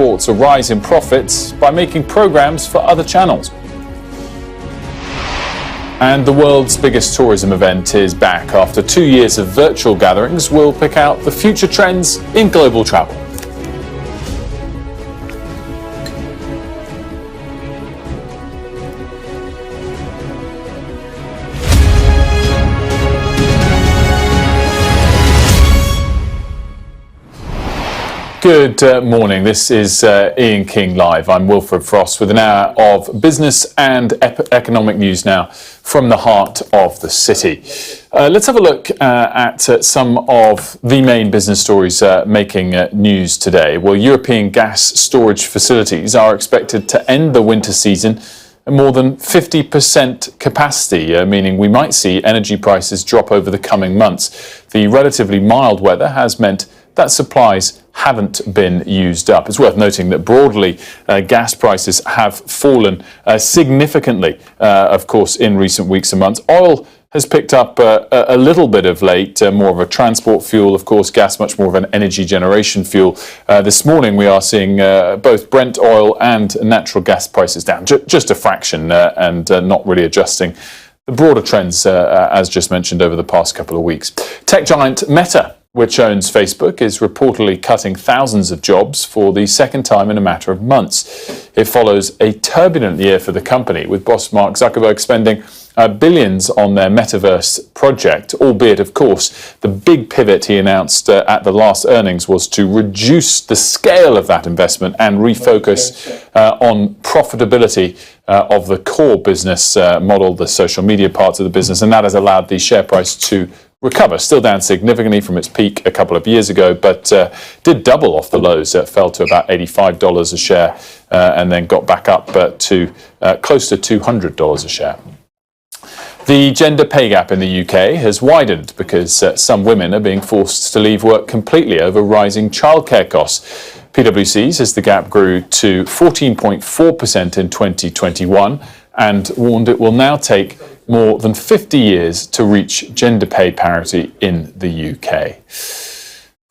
reports a rise in profits by making programs for other channels. And the world's biggest tourism event is back. After 2 years of virtual gatherings, we'll pick out the future trends in global travel. Good morning. This is Ian King Live. I'm Wilfred Frost with an hour of business and economic news now from the heart of the city. Let's have a look at some of the main business stories making news today. Well, European gas storage facilities are expected to end the winter season at more than 50% capacity, meaning we might see energy prices drop over the coming months. The relatively mild weather has meant that supplies haven't been used up. It's worth noting that broadly gas prices have fallen significantly, of course, in recent weeks and months. Oil has picked up a little bit of late, more of a transport fuel, of course, gas much more of an energy generation fuel. This morning we are seeing both Brent oil and natural gas prices down, just a fraction, and not really adjusting the broader trends, as just mentioned, over the past couple of weeks. Tech giant Meta, which owns Facebook, is reportedly cutting thousands of jobs for the second time in a matter of months. It follows a turbulent year for the company, with boss Mark Zuckerberg spending billions on their metaverse project, albeit, of course, the big pivot he announced at the last earnings was to reduce the scale of that investment and refocus on profitability of the core business model, the social media parts of the business, and that has allowed the share price to recover, still down significantly from its peak a couple of years ago, but did double off the lows. It fell to about $85 a share and then got back up to close to $200 a share. The gender pay gap in the UK has widened because some women are being forced to leave work completely over rising childcare costs. PwC says the gap grew to 14.4% in 2021 and warned it will now take more than 50 years to reach gender pay parity in the UK.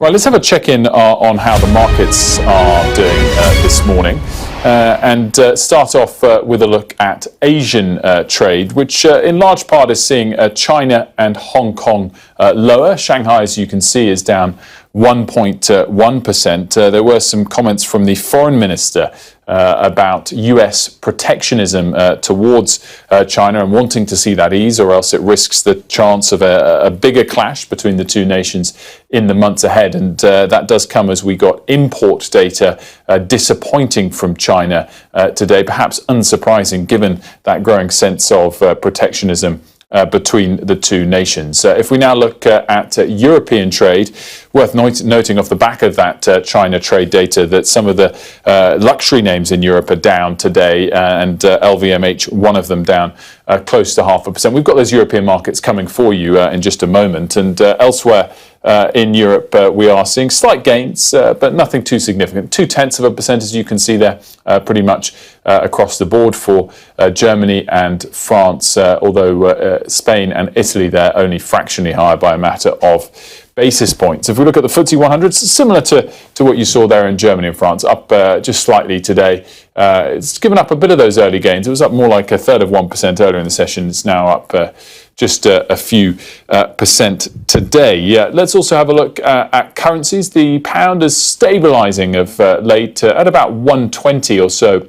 Right, let's have a check-in on how the markets are doing this morning and start off with a look at Asian trade, which in large part is seeing China and Hong Kong lower. Shanghai, as you can see, is down 1.1%. There were some comments from the foreign minister about US protectionism towards China and wanting to see that ease, or else it risks the chance of a bigger clash between the two nations in the months ahead. And that does come as we got import data disappointing from China today, perhaps unsurprising given that growing sense of protectionism between the two nations. If we now look at European trade, worth noting off the back of that China trade data that some of the luxury names in Europe are down today, and LVMH, one of them, down close to 0.5%. We've got those European markets coming for you in just a moment, and elsewhere in Europe we are seeing slight gains, but nothing too significant. 0.2%, as you can see there, pretty much across the board for Germany and France, although Spain and Italy there only fractionally higher by a matter of basis points. If we look at the FTSE 100, similar to what you saw there in Germany and France, up just slightly today. It's given up a bit of those early gains. It was up more like 1/3 earlier in the session. It's now up just a few percent today. Let's also have a look at currencies. The pound is stabilising of late at about 120 or so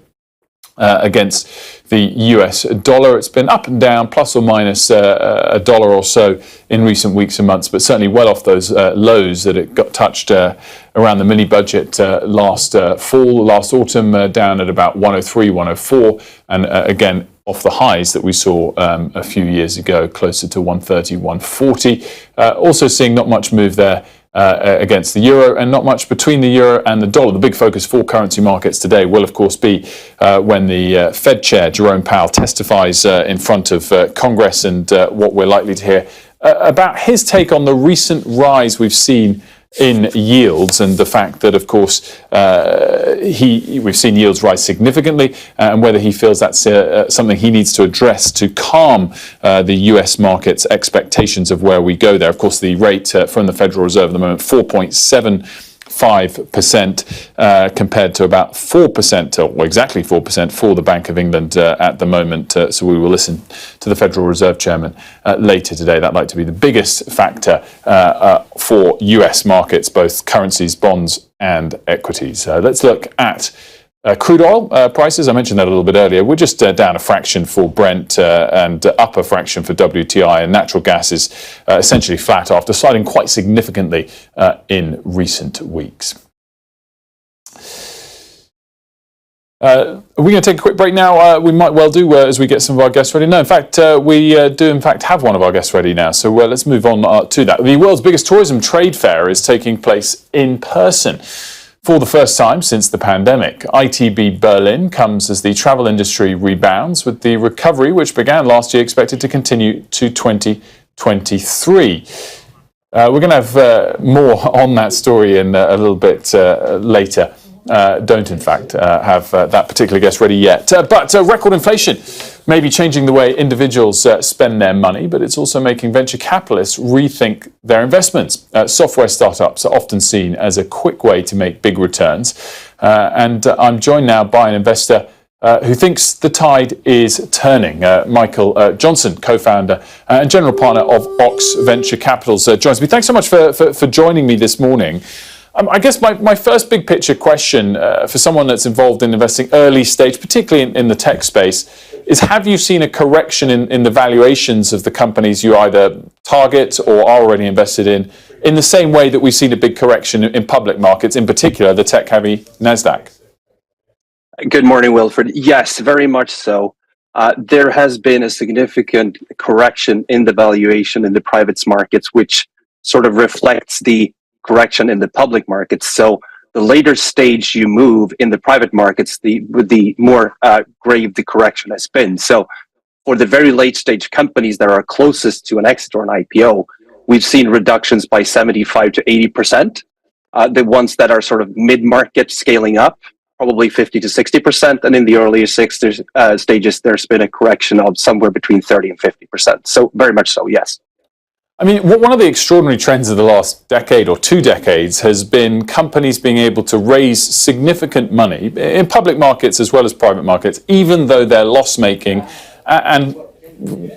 against the US dollar. It's been up and down, plus or minus $1 or so in recent weeks and months, but certainly well off those lows that it got touched around the mini budget last autumn, down at about 103, 104, and again off the highs that we saw a few years ago, closer to 130, 140. Also seeing not much move there against the euro, and not much between the euro and the dollar. The big focus for currency markets today will, of course, be when the Fed chair, Jerome Powell, testifies in front of Congress, and what we're likely to hear about his take on the recent rise we've seen in yields, and the fact that, of course, we've seen yields rise significantly, and whether he feels that's something he needs to address to calm the US market's expectations of where we go there. Of course, the rate from the Federal Reserve at the moment, 4.75%, 5%, compared to about 4%, or exactly 4% for the Bank of England at the moment. So we will listen to the Federal Reserve Chairman later today. That'd like to be the biggest factor for US markets, both currencies, bonds and equities. Let's look at crude oil prices. I mentioned that a little bit earlier. We're just down a fraction for Brent and up a fraction for WTI, and natural gas is essentially flat after sliding quite significantly in recent weeks. Are we going to take a quick break now? We might well do as we get some of our guests ready. No, in fact, we do in fact have one of our guests ready now. So let's move on to that. The world's biggest tourism trade fair is taking place in person for the first time since the pandemic. ITB Berlin comes as the travel industry rebounds, with the recovery, which began last year, expected to continue to 2023. We're going to have more on that story in a little bit later. Don't, in fact, have that particular guest ready yet. But record inflation may be changing the way individuals spend their money, but it's also making venture capitalists rethink their investments. Software startups are often seen as a quick way to make big returns. And I'm joined now by an investor who thinks the tide is turning. Michael Johnson, co-founder and general partner of Ox Venture Capitals, joins me. Thanks so much for joining me this morning. I guess my first big picture question for someone that's involved in investing early stage, particularly in the tech space, is have you seen a correction in the valuations of the companies you either target or are already invested in the same way that we've seen a big correction in public markets, in particular the tech-heavy NASDAQ? Good morning, Wilfred. Yes, very much so. There has been a significant correction in the valuation in the private markets, which sort of reflects the correction in the public markets. So the later stage you move in the private markets, the more grave the correction has been. So for the very late stage companies that are closest to an exit or an IPO, we've seen reductions by 75 to 80%. The ones that are sort of mid-market scaling up, probably 50 to 60%. And in the earlier stages, there's been a correction of somewhere between 30 and 50%. So very much so, yes. I mean, one of the extraordinary trends of the last decade or 2 decades has been companies being able to raise significant money in public markets as well as private markets, even though they're loss-making and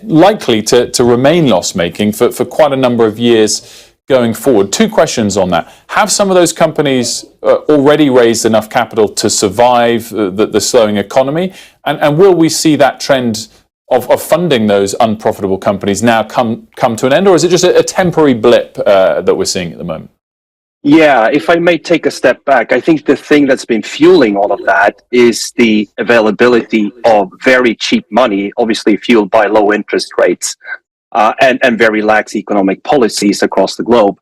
likely to remain loss-making for quite a number of years going forward. 2 questions on that. Have some of those companies already raised enough capital to survive the slowing economy? And will we see that trend of funding those unprofitable companies now come to an end, or is it just a temporary blip that we're seeing at the moment? Yeah, if I may take a step back, I think the thing that's been fueling all of that is the availability of very cheap money, obviously fueled by low interest rates and very lax economic policies across the globe.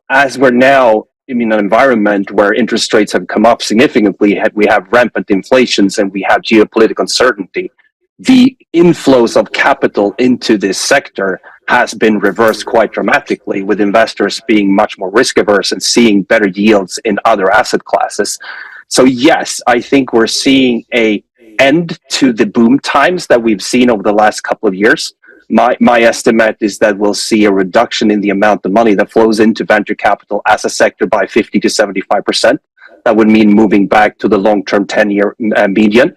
As we're now in an environment where interest rates have come up significantly, we have rampant inflations and we have geopolitical uncertainty, the inflows of capital into this sector has been reversed quite dramatically, with investors being much more risk averse and seeing better yields in other asset classes. So yes, I think we're seeing an end to the boom times that we've seen over the last couple of years. My estimate is that we'll see a reduction in the amount of money that flows into venture capital as a sector by 50 to 75%. That would mean moving back to the long-term 10-year median.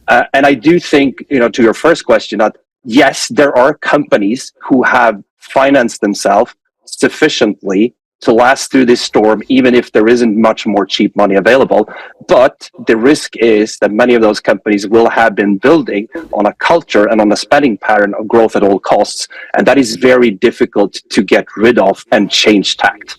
And I do think, to your first question, that yes, there are companies who have financed themselves sufficiently to last through this storm, even if there isn't much more cheap money available. But the risk is that many of those companies will have been building on a culture and on a spending pattern of growth at all costs. And that is very difficult to get rid of and change tact.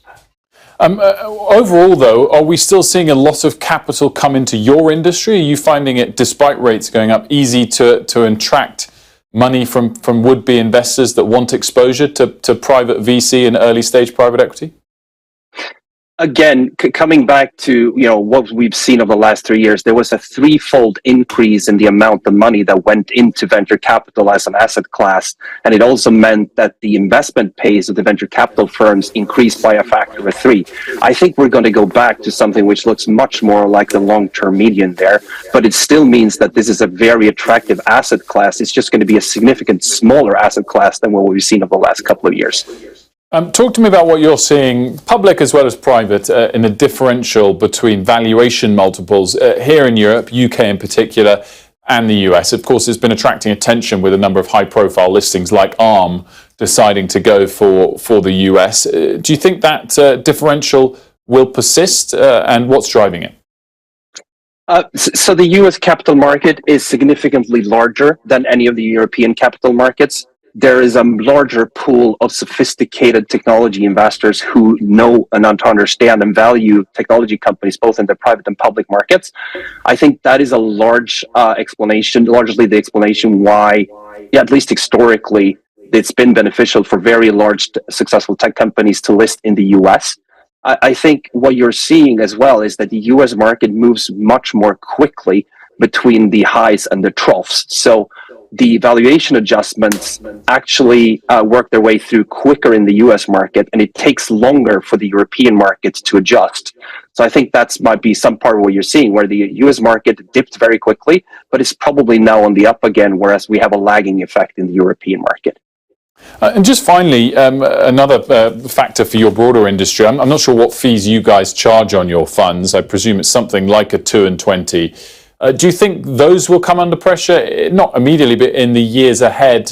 Overall, though, are we still seeing a lot of capital come into your industry? Are you finding it, despite rates going up, easy to attract money from would-be investors that want exposure to private VC and early stage private equity? Again, coming back to what we've seen over the last 3 years, there was a 3-fold increase in the amount of money that went into venture capital as an asset class, and it also meant that the investment pace of the venture capital firms increased by a factor of 3. I think we're going to go back to something which looks much more like the long-term median there, but it still means that this is a very attractive asset class. It's just going to be a significant smaller asset class than what we've seen over the last couple of years. Talk to me about what you're seeing, public as well as private, in the differential between valuation multiples here in Europe, UK in particular, and the US. Of course, it's been attracting attention with a number of high-profile listings like Arm deciding to go for the US. Do you think that differential will persist, and what's driving it? So the US capital market is significantly larger than any of the European capital markets. There is a larger pool of sophisticated technology investors who know and understand and value technology companies, both in the private and public markets. I think that is a large explanation, largely the explanation why, yeah, at least historically, it's been beneficial for very large, successful tech companies to list in the US. I think what you're seeing as well is that the US market moves much more quickly between the highs and the troughs. So the valuation adjustments actually work their way through quicker in the US market, and it takes longer for the European markets to adjust. So I think that might be some part of what you're seeing, where the US market dipped very quickly, but it's probably now on the up again, whereas we have a lagging effect in the European market. And just finally, another factor for your broader industry. I'm not sure what fees you guys charge on your funds. I presume it's something like a 2 and 20. Do you think those will come under pressure? Not immediately, but in the years ahead,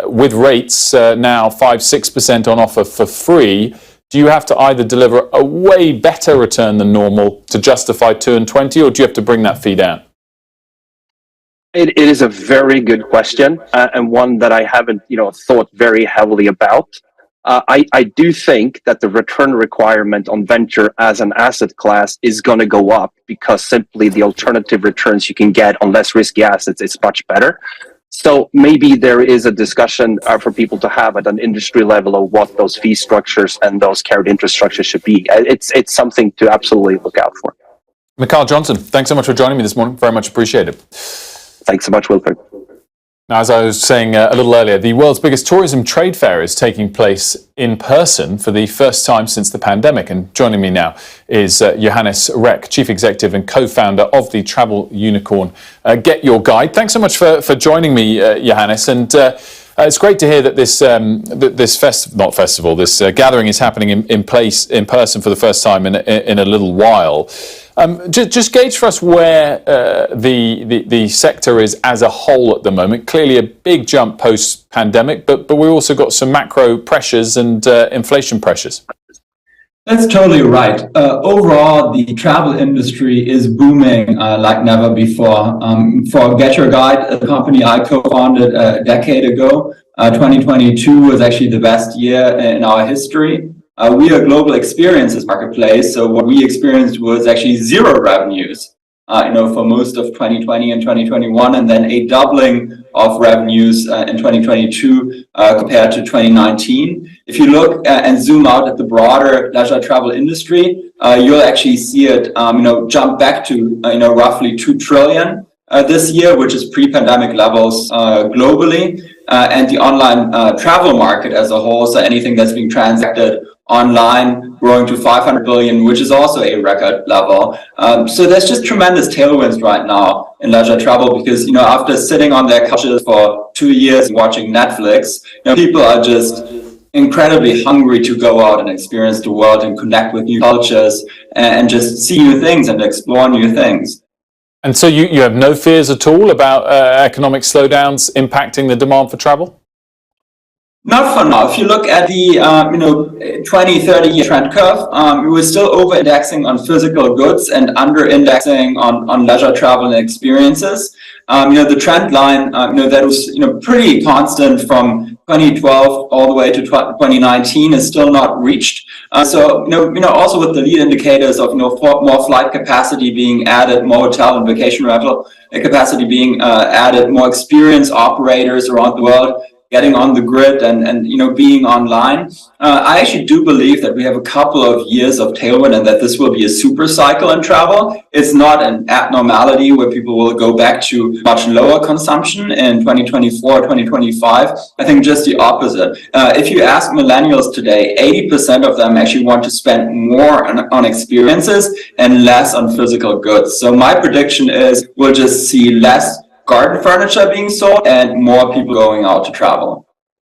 with rates now 5-6% on offer for free. Do you have to either deliver a way better return than normal to justify 2 and 20, or do you have to bring that fee down? It is a very good question, and one that I haven't, thought very heavily about. I do think that the return requirement on venture as an asset class is going to go up, because simply the alternative returns you can get on less risky assets is much better. So maybe there is a discussion for people to have at an industry level of what those fee structures and those carried interest structures should be. It's something to absolutely look out for. Mikhail Johnson, thanks so much for joining me this morning. Very much appreciated. Thanks so much, Wilfred. Now, as I was saying a little earlier, the world's biggest tourism trade fair is taking place in person for the first time since the pandemic. And joining me now is Johannes Reck, Chief Executive and co-founder of the travel unicorn Get Your Guide. Thanks so much for joining me, Johannes. And it's great to hear that this gathering is happening in person for the first time in a little while. Just gauge for us where the sector is as a whole at the moment. Clearly a big jump post-pandemic, but we've also got some macro pressures and inflation pressures. That's totally right. Overall, the travel industry is booming like never before. For Get Your Guide, a company I co-founded a decade ago, 2022 was actually the best year in our history. We are a global experiences marketplace, so what we experienced was actually zero revenues, for most of 2020 and 2021, and then a doubling of revenues in 2022 compared to 2019. If you look and zoom out at the broader leisure travel industry, you'll actually see it, jump back to roughly 2 trillion this year, which is pre-pandemic levels globally, and the online travel market as a whole, so anything that's being transacted online, growing to 500 billion, which is also a record level. So there's just tremendous tailwinds right now in leisure travel, because after sitting on their couches for 2 years watching Netflix, people are just incredibly hungry to go out and experience the world and connect with new cultures and just see new things and explore new things. And so you have no fears at all about economic slowdowns impacting the demand for travel? Not for now. If you look at the 20, 30-year trend curve, we were still over-indexing on physical goods and under-indexing on leisure travel and experiences. The trend line that was pretty constant from 2012 all the way to 2019 is still not reached. So also with the lead indicators of more flight capacity being added, more hotel and vacation rental capacity being added, more experienced operators around the world getting on the grid and being online. I actually do believe that we have a couple of years of tailwind and that this will be a super cycle in travel. It's not an abnormality where people will go back to much lower consumption in 2024, 2025. I think just the opposite. If you ask millennials today, 80% of them actually want to spend more on experiences and less on physical goods. So my prediction is we'll just see less garden furniture being sold and more people going out to travel.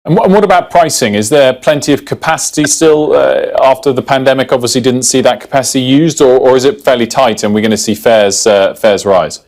And what about pricing? Is there plenty of capacity still after the pandemic? Obviously, didn't see that capacity used, or is it fairly tight, and we're going to see fares rise?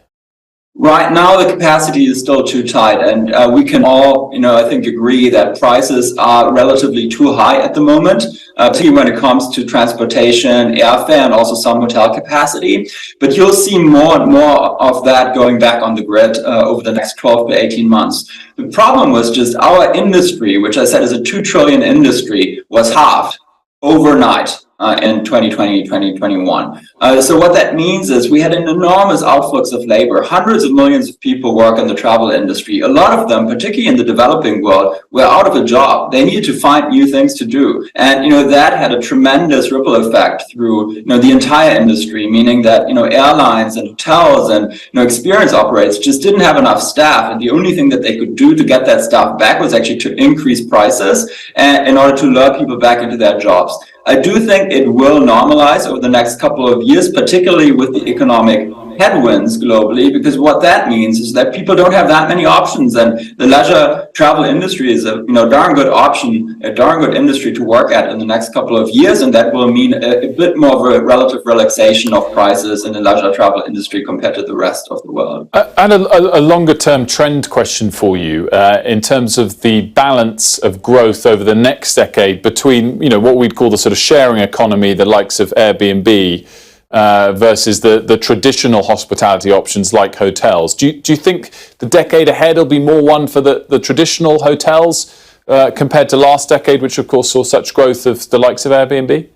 Right now, the capacity is still too tight, and we can all, I think, agree that prices are relatively too high at the moment, particularly when it comes to transportation, airfare, and also some hotel capacity. But you'll see more and more of that going back on the grid over the next 12 to 18 months. The problem was just our industry, which I said is a 2 trillion industry, was halved overnight. In 2020, 2021. So what that means is we had an enormous outflux of labor. Hundreds of millions of people work in the travel industry. A lot of them, particularly in the developing world, were out of a job. They needed to find new things to do. And, that had a tremendous ripple effect through, the entire industry, meaning that, airlines and hotels and, experience operators just didn't have enough staff. And the only thing that they could do to get that staff back was actually to increase prices in order to lure people back into their jobs. I do think it will normalize over the next couple of years, particularly with the economic headwinds globally, because what that means is that people don't have that many options, and the leisure travel industry is a darn good option, a darn good industry to work at in the next couple of years, and that will mean a bit more of a relative relaxation of prices in the leisure travel industry compared to the rest of the world. And a longer term trend question for you in terms of the balance of growth over the next decade between what we'd call the sort of sharing economy, the likes of Airbnb, versus the traditional hospitality options like hotels. Do you think the decade ahead will be more one for the traditional hotels compared to last decade, which of course saw such growth of the likes of Airbnb?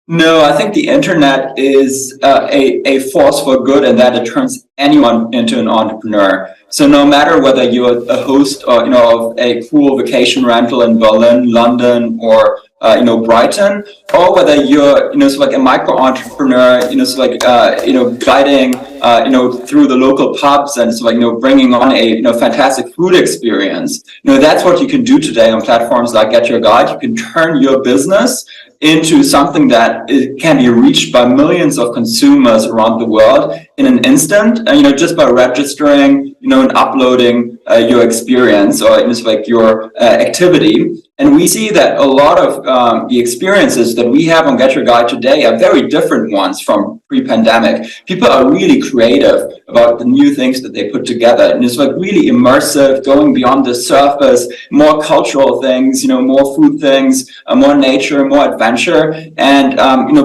No, I think the internet is a force for good, and that it turns anyone into an entrepreneur. So no matter whether you're a host or of a cool vacation rental in Berlin, London, or Brighton, or whether you're sort of like a micro entrepreneur, guiding through the local pubs and sort of bringing on a fantastic food experience. That's what you can do today on platforms like Get Your Guide. You can turn your business into something that can be reached by millions of consumers around the world in an instant, just by registering, and uploading your experience or your activity. And we see that a lot of the experiences that we have on Get Your Guide today are very different ones from pre-pandemic. People are really creative about the new things that they put together. And it's really immersive, going beyond the surface, more cultural things, more food things, more nature, more adventure. And,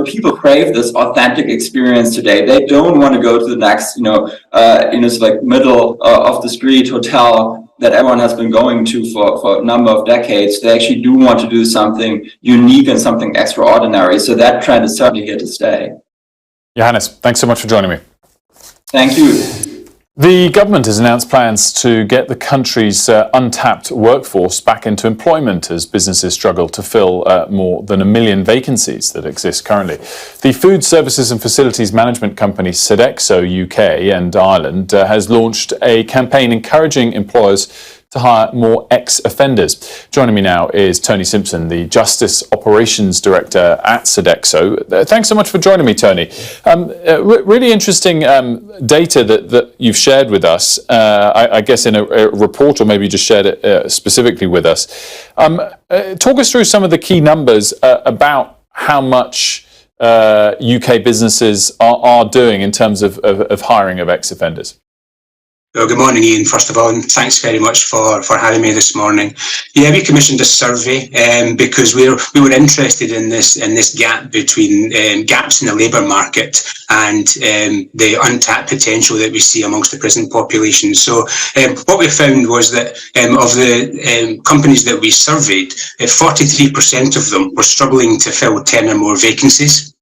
people crave this authentic experience today. They don't want to go to the next, middle of the street hotel that everyone has been going to for a number of decades. They actually do want to do something unique and something extraordinary. So that trend is certainly here to stay. Johannes, thanks so much for joining me. Thank you. The government has announced plans to get the country's untapped workforce back into employment as businesses struggle to fill more than 1 million vacancies that exist currently. The food services and facilities management company Sodexo UK and Ireland has launched a campaign encouraging employers to hire more ex-offenders. Joining me now is Tony Simpson, the Justice Operations Director at Sodexo. Thanks so much for joining me, Tony. Really interesting data that you've shared with us, I guess in a report, or maybe you just shared it specifically with us. Talk us through some of the key numbers about how much UK businesses are doing in terms of hiring of ex-offenders. Well, good morning, Ian, first of all, and thanks very much for having me this morning. Yeah, we commissioned a survey because we were interested in this gap between gaps in the labour market and the untapped potential that we see amongst the prison population. So what we found was that of the companies that we surveyed, 43% of them were struggling to fill 10 or more vacancies.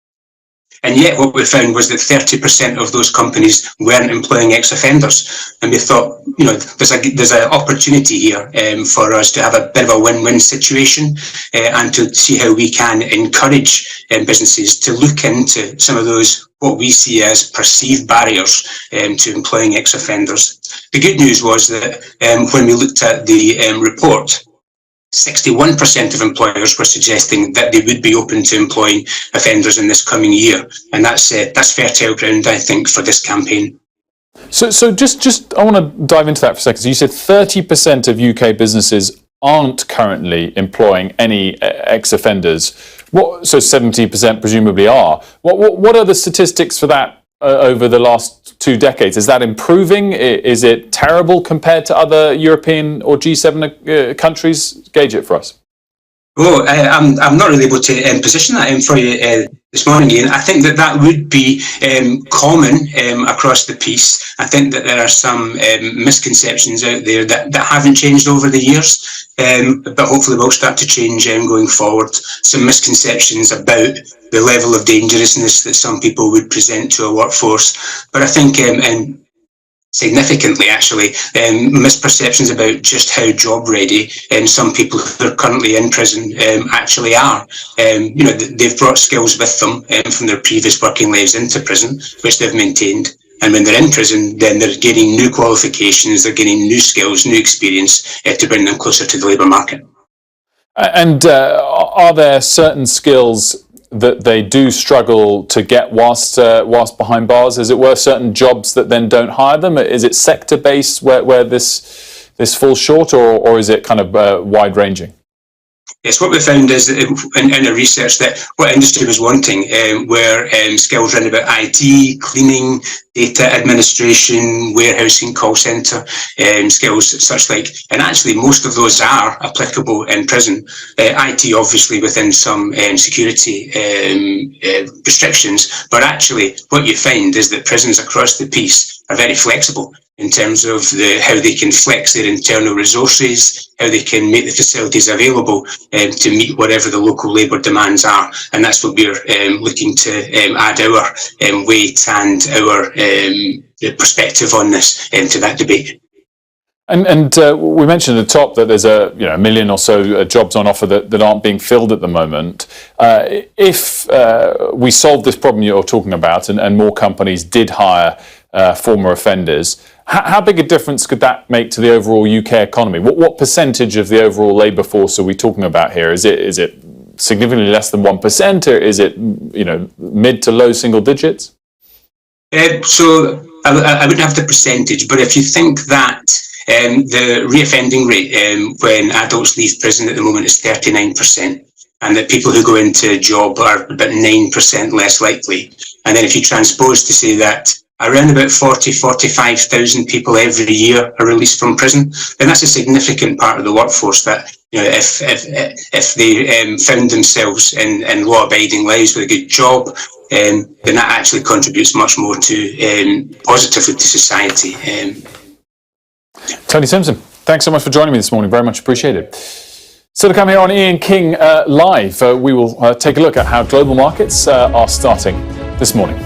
And yet what we found was that 30% of those companies weren't employing ex-offenders. And we thought, there's an opportunity here for us to have a bit of a win-win situation and to see how we can encourage businesses to look into some of those, what we see as perceived barriers to employing ex-offenders. The good news was that when we looked at the report, 61% of employers were suggesting that they would be open to employing offenders in this coming year, and that's fertile ground, I think, for this campaign. So just I want to dive into that for a second. So you said 30% of UK businesses aren't currently employing any ex-offenders. So 70% presumably are. What are the statistics for that over the last 2 decades? Is that improving? Is it terrible compared to other European or G7 countries? Gauge it for us. Oh, I'm not really able to position that for you this morning, Ian. I think that would be common across the piece. I think that there are some misconceptions out there that haven't changed over the years, but hopefully will start to change going forward. Some misconceptions about the level of dangerousness that some people would present to a workforce. But I think significantly, actually, misperceptions about just how job ready some people who are currently in prison actually are. They've brought skills with them from their previous working lives into prison, which they've maintained. And when they're in prison, then they're gaining new qualifications, they're gaining new skills, new experience to bring them closer to the labour market. And are there certain skills that they do struggle to get whilst behind bars, as it were, certain jobs that then don't hire them? Is it sector-based where this falls short, or is it kind of wide-ranging? Yes, what we found is that in our research that what industry was wanting were skills around about IT, cleaning, data administration, warehousing, call centre, skills such like, and actually most of those are applicable in prison. IT obviously within some security restrictions, but actually what you find is that prisons across the piece are very flexible in terms of how they can flex their internal resources, how they can make the facilities available to meet whatever the local labour demands are. And that's what we're looking to add our weight and our perspective on this to that debate. And we mentioned at the top that there's a million or so jobs on offer that aren't being filled at the moment. If we solve this problem you're talking about and more companies did hire former offenders, how big a difference could that make to the overall UK economy? What percentage of the overall labour force are we talking about here? Is it significantly less than 1%, or is it mid to low single digits? So I wouldn't have the percentage, but if you think that the reoffending rate when adults leave prison at the moment is 39%, and that people who go into a job are about 9% less likely, and then if you transpose to say that around about 45,000 people every year are released from prison, then that's a significant part of the workforce that, if they found themselves in law-abiding lives with a good job, then that actually contributes much more to positively to society. Tony Simpson, thanks so much for joining me this morning. Very much appreciated. So to come here on Ian King Live, we will take a look at how global markets are starting this morning.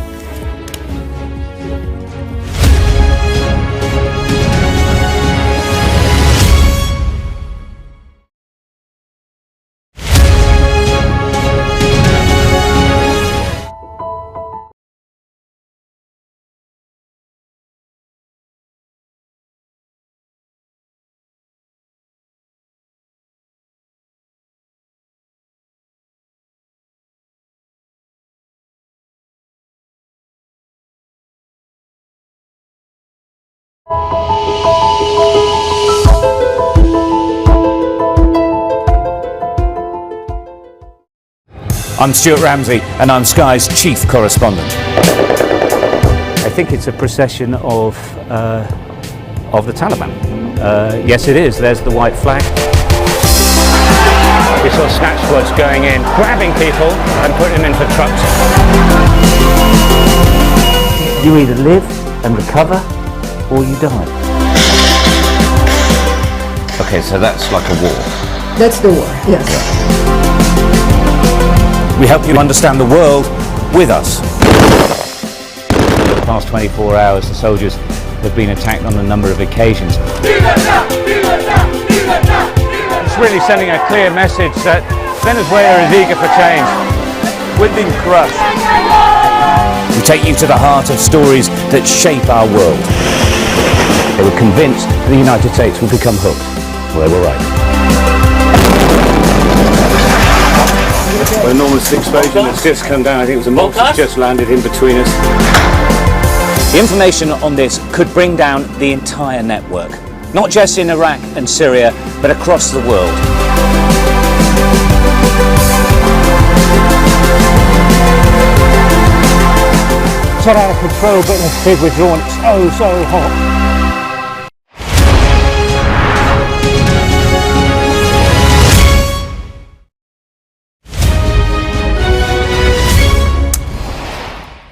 I'm Stuart Ramsey and I'm Sky's chief correspondent. I think it's a procession of the Taliban. Yes, it is. There's the white flag. We saw snatch squads going in, grabbing people and putting them in for trucks. You either live and recover or you die. Okay, so that's like a war. That's the war, yes. We help you understand the world with us. For the past 24 hours, the soldiers have been attacked on a number of occasions. It's really sending a clear message that Venezuela is eager for change. We're being crushed. We take you to the heart of stories that shape our world. They were convinced the United States would become hooked. Well, they were right. An enormous explosion has just come down. I think it was a monster just landed in between us. The information on this could bring down the entire network. not just in Iraq and Syria, but across the world. It's not out of control, but the pig we're drawn, it's so hot.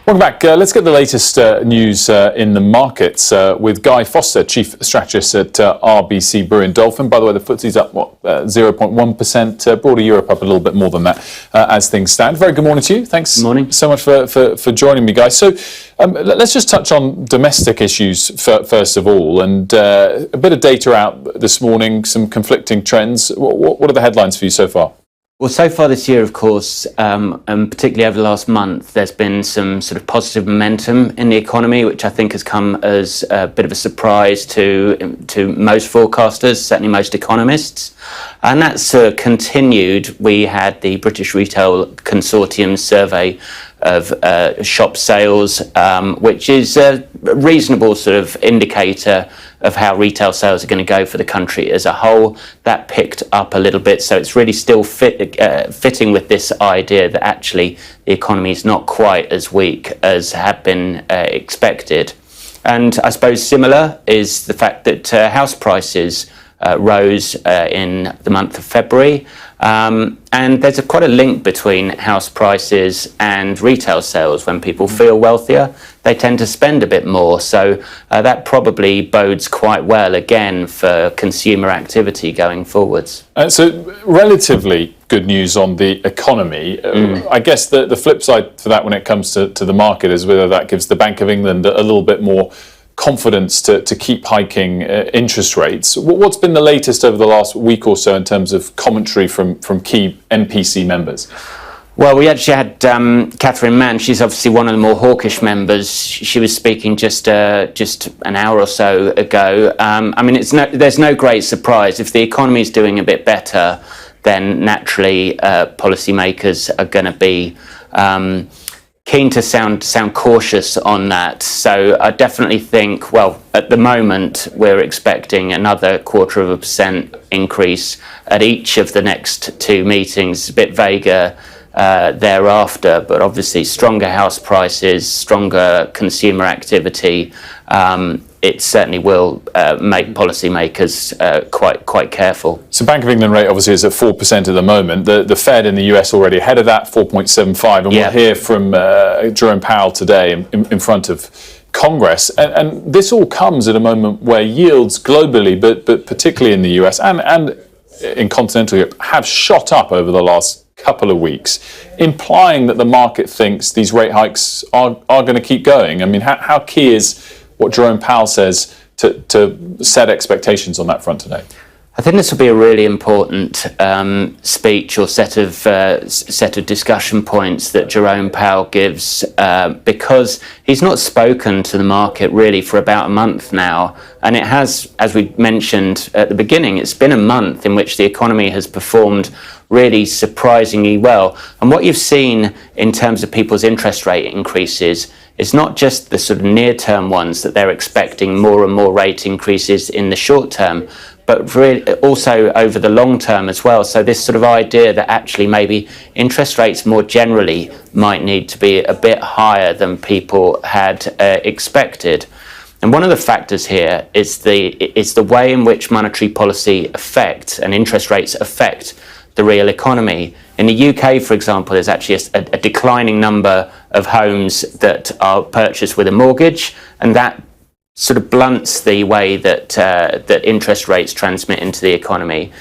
Welcome back. Let's get the latest news in the markets with Guy Foster, Chief Strategist at RBC Brewin Dolphin. By the way, the FTSE's up, 0.1%. Broader Europe up a little bit more than that as things stand. Very good morning to you. Thanks so much for joining me, Guy. So let's just touch on domestic issues first of all. And a bit of data out this morning, some conflicting trends. What are the headlines for you so far? Well, so far this year, of course, and particularly over the last month, there's been some sort of positive momentum in the economy, which I think has come as a bit of a surprise to most forecasters, certainly most economists. And that's continued. We had the British Retail Consortium survey of shop sales, which is a reasonable sort of indicator of how retail sales are going to go for the country as a whole. That picked up a little bit, so it's really still fitting with this idea that actually the economy is not quite as weak as had been expected. And I suppose similar is the fact that house prices rose in the month of February. And there's quite a link between house prices and retail sales. When people feel wealthier, they tend to spend a bit more. So that probably bodes quite well again for consumer activity going forwards. So relatively good news on the economy. I guess the flip side for that when it comes to the market is whether that gives the Bank of England a little bit more confidence to keep hiking interest rates. What's been the latest over the last week or so in terms of commentary from key MPC members? Well, we actually had Catherine Mann. She's obviously one of the more hawkish members. She was speaking just an hour or so ago. I mean, there's no great surprise. If the economy is doing a bit better, then naturally policymakers are going to be keen to sound cautious on that. So I definitely think, well, at the moment, we're expecting another 0.25% increase at each of the next two meetings, a bit vaguer thereafter, but obviously stronger house prices, stronger consumer activity, it certainly will make policymakers quite careful. So Bank of England rate obviously is at 4% at the moment. The Fed in the US already ahead of that, 4.75, and we'll hear from Jerome Powell today in front of Congress. And this all comes at a moment where yields globally, but particularly in the US and in continental Europe, have shot up over the last couple of weeks, implying that the market thinks these rate hikes are going to keep going. I mean, how key is what Jerome Powell says to set expectations on that front today? I think this will be a really important speech or set of discussion points that Jerome Powell gives because he's not spoken to the market really for about a month now, and it has, as we mentioned at the beginning, it's been a month in which the economy has performed really surprisingly well. And what you've seen in terms of people's interest rate increases is not just the sort of near-term ones that they're expecting more and more rate increases in the short term, but really also over the long term as well. So this sort of idea that actually maybe interest rates more generally might need to be a bit higher than people had expected. And one of the factors here is the way in which monetary policy affects and interest rates affect the real economy. In the UK, for example, there's actually a declining number of homes that are purchased with a mortgage, and that sort of blunts the way that interest rates transmit into the economy.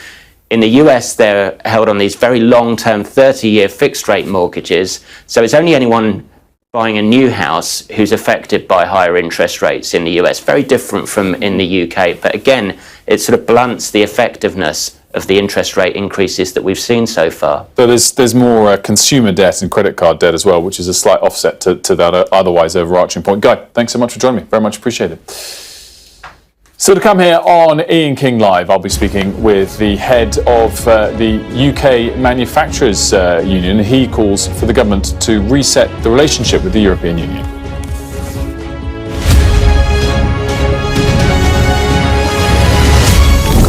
In the US, they're held on these very long-term 30-year fixed-rate mortgages, so it's only anyone buying a new house who's affected by higher interest rates in the US. Very different from in the UK, but again, it sort of blunts the effectiveness of the interest rate increases that we've seen so far. But there's more consumer debt and credit card debt as well, which is a slight offset to that otherwise overarching point. Guy, thanks so much for joining me. Very much appreciated. So to come here on Ian King Live, I'll be speaking with the head of the UK Manufacturers Union. He calls for the government to reset the relationship with the European Union.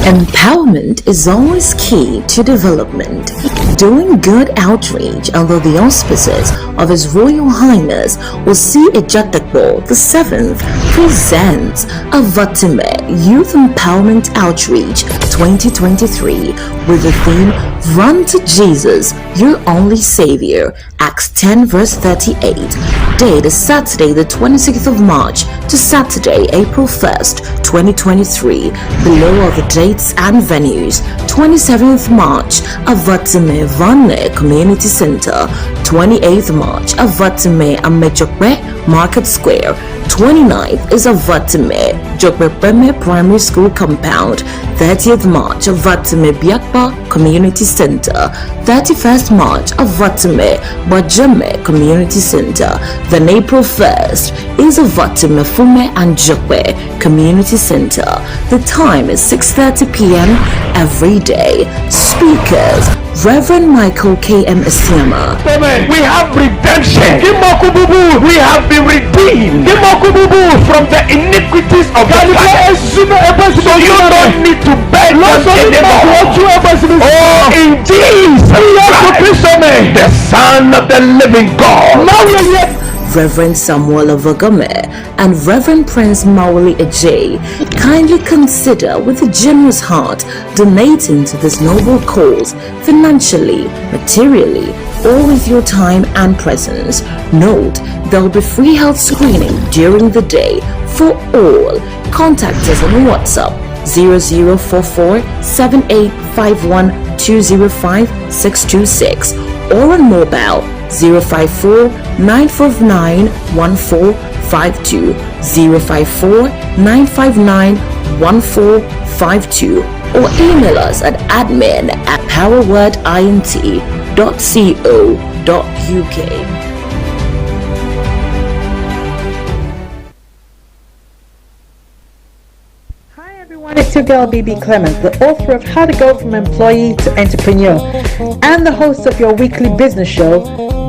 Empowerment is always key to development. Doing good outreach under the auspices of His Royal Highness Osi Ejiotakpo VII presents Avatime Youth Empowerment Outreach 2023 with the theme Run to Jesus, Your Only Savior, Acts 10 verse 38. Date is Saturday the 26th of March to Saturday April 1st, 2023. Below are the dates and venues. 27th March, Avatime Vanle Community Center. 28th March, Avatime Amejokwe Market Square. 29th is Avatime Jokpepeme Primary School Compound. 30th March, Avatime Biakpa Community Center. 31st March, Avatime Bajeme Community Center. Then April 1st is Avatime Fume and Jokwe Community Center. The time is 6:30 p.m. every day. Speakers: Reverend Michael K.M. Esiama. We have redemption. We have been redeemed from the iniquities of the life. So you don't need to beg us anymore. Oh, indeed, the Son of the living God. Reverend Samuel Avagame and Reverend Prince Mawuli Ejay kindly consider with a generous heart donating to this noble cause financially, materially, or with your time and presence. Note, there will be free health screening during the day for all. Contact us on WhatsApp 0044 7851 205 626 or on mobile 054 959 1452 054 959 1452 or email us at admin@powerwordint.co.uk. It's your girl BB Clement, the author of How to Go from Employee to Entrepreneur and the host of your weekly business show,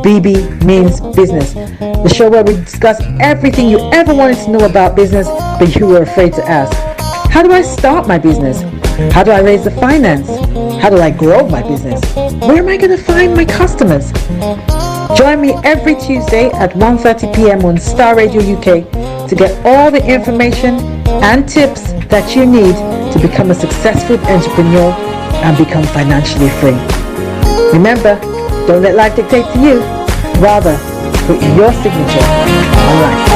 BB Means Business, the show where we discuss everything you ever wanted to know about business but you were afraid to ask. How do I start my business? How do I raise the finance? How do I grow my business? Where am I going to find my customers? Join me every Tuesday at 1:30 p.m. on Starr Radio UK to get all the information and tips that you need to become a successful entrepreneur and become financially free. Remember, don't let life dictate to you. Rather, put your signature on life.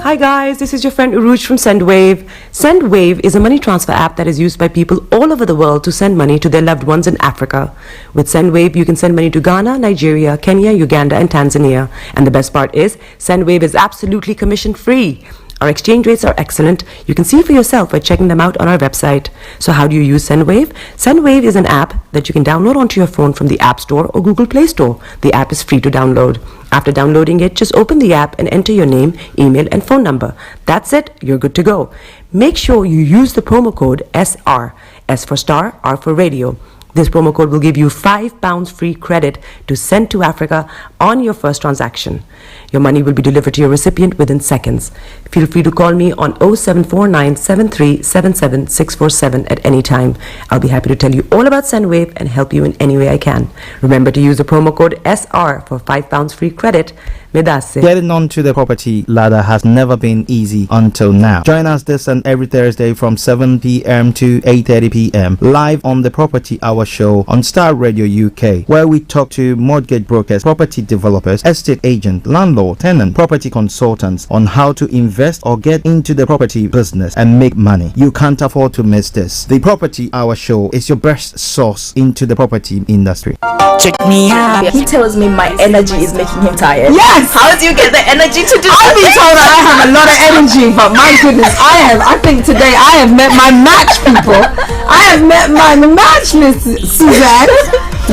Hi guys, this is your friend Uruj from SendWave. SendWave is a money transfer app that is used by people all over the world to send money to their loved ones in Africa. With SendWave, you can send money to Ghana, Nigeria, Kenya, Uganda, and Tanzania. And the best part is, SendWave is absolutely commission free. Our exchange rates are excellent. You can see for yourself by checking them out on our website. So how do you use SendWave? SendWave is an app that you can download onto your phone from the App Store or Google Play Store. The app is free to download. After downloading it, just open the app and enter your name, email, and phone number. That's it. You're good to go. Make sure you use the promo code SR. S for Star, R for Radio. This promo code will give you £5 free credit to send to Africa on your first transaction. Your money will be delivered to your recipient within seconds. Feel free to call me on 0749 7377 647 at any time. I'll be happy to tell you all about SendWave and help you in any way I can. Remember to use the promo code SR for £5 free credit. Getting onto the property ladder has never been easy until now. Join us this and every Thursday from 7 p.m. to 8:30 p.m. live on the Property Hour show on Starr Radio UK, where we talk to mortgage brokers, property developers, estate agents, landlord, tenant, property consultants on how to invest or get into the property business and make money. You can't afford to miss this. The Property Hour show is your best source into the property industry. Check me out. He tells me my energy is making him tired. Yes! How do you get the energy to do that? I've been told that I have a lot of energy, but my goodness, I think today I have met my match, people. I have met my match, Miss Suzanne.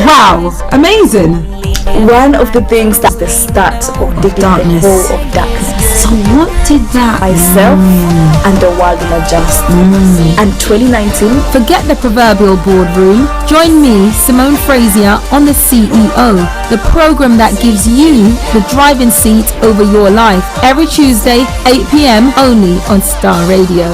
Wow, amazing. One of the things that's the start of the darkness. Of darkness. So what did that myself and the world will adjust. And 2019, Forget the proverbial boardroom. Join me, Simone Frazier, on The CEO, the program that gives you the driving seat over your life. Every Tuesday, 8 p.m. only on Starr Radio.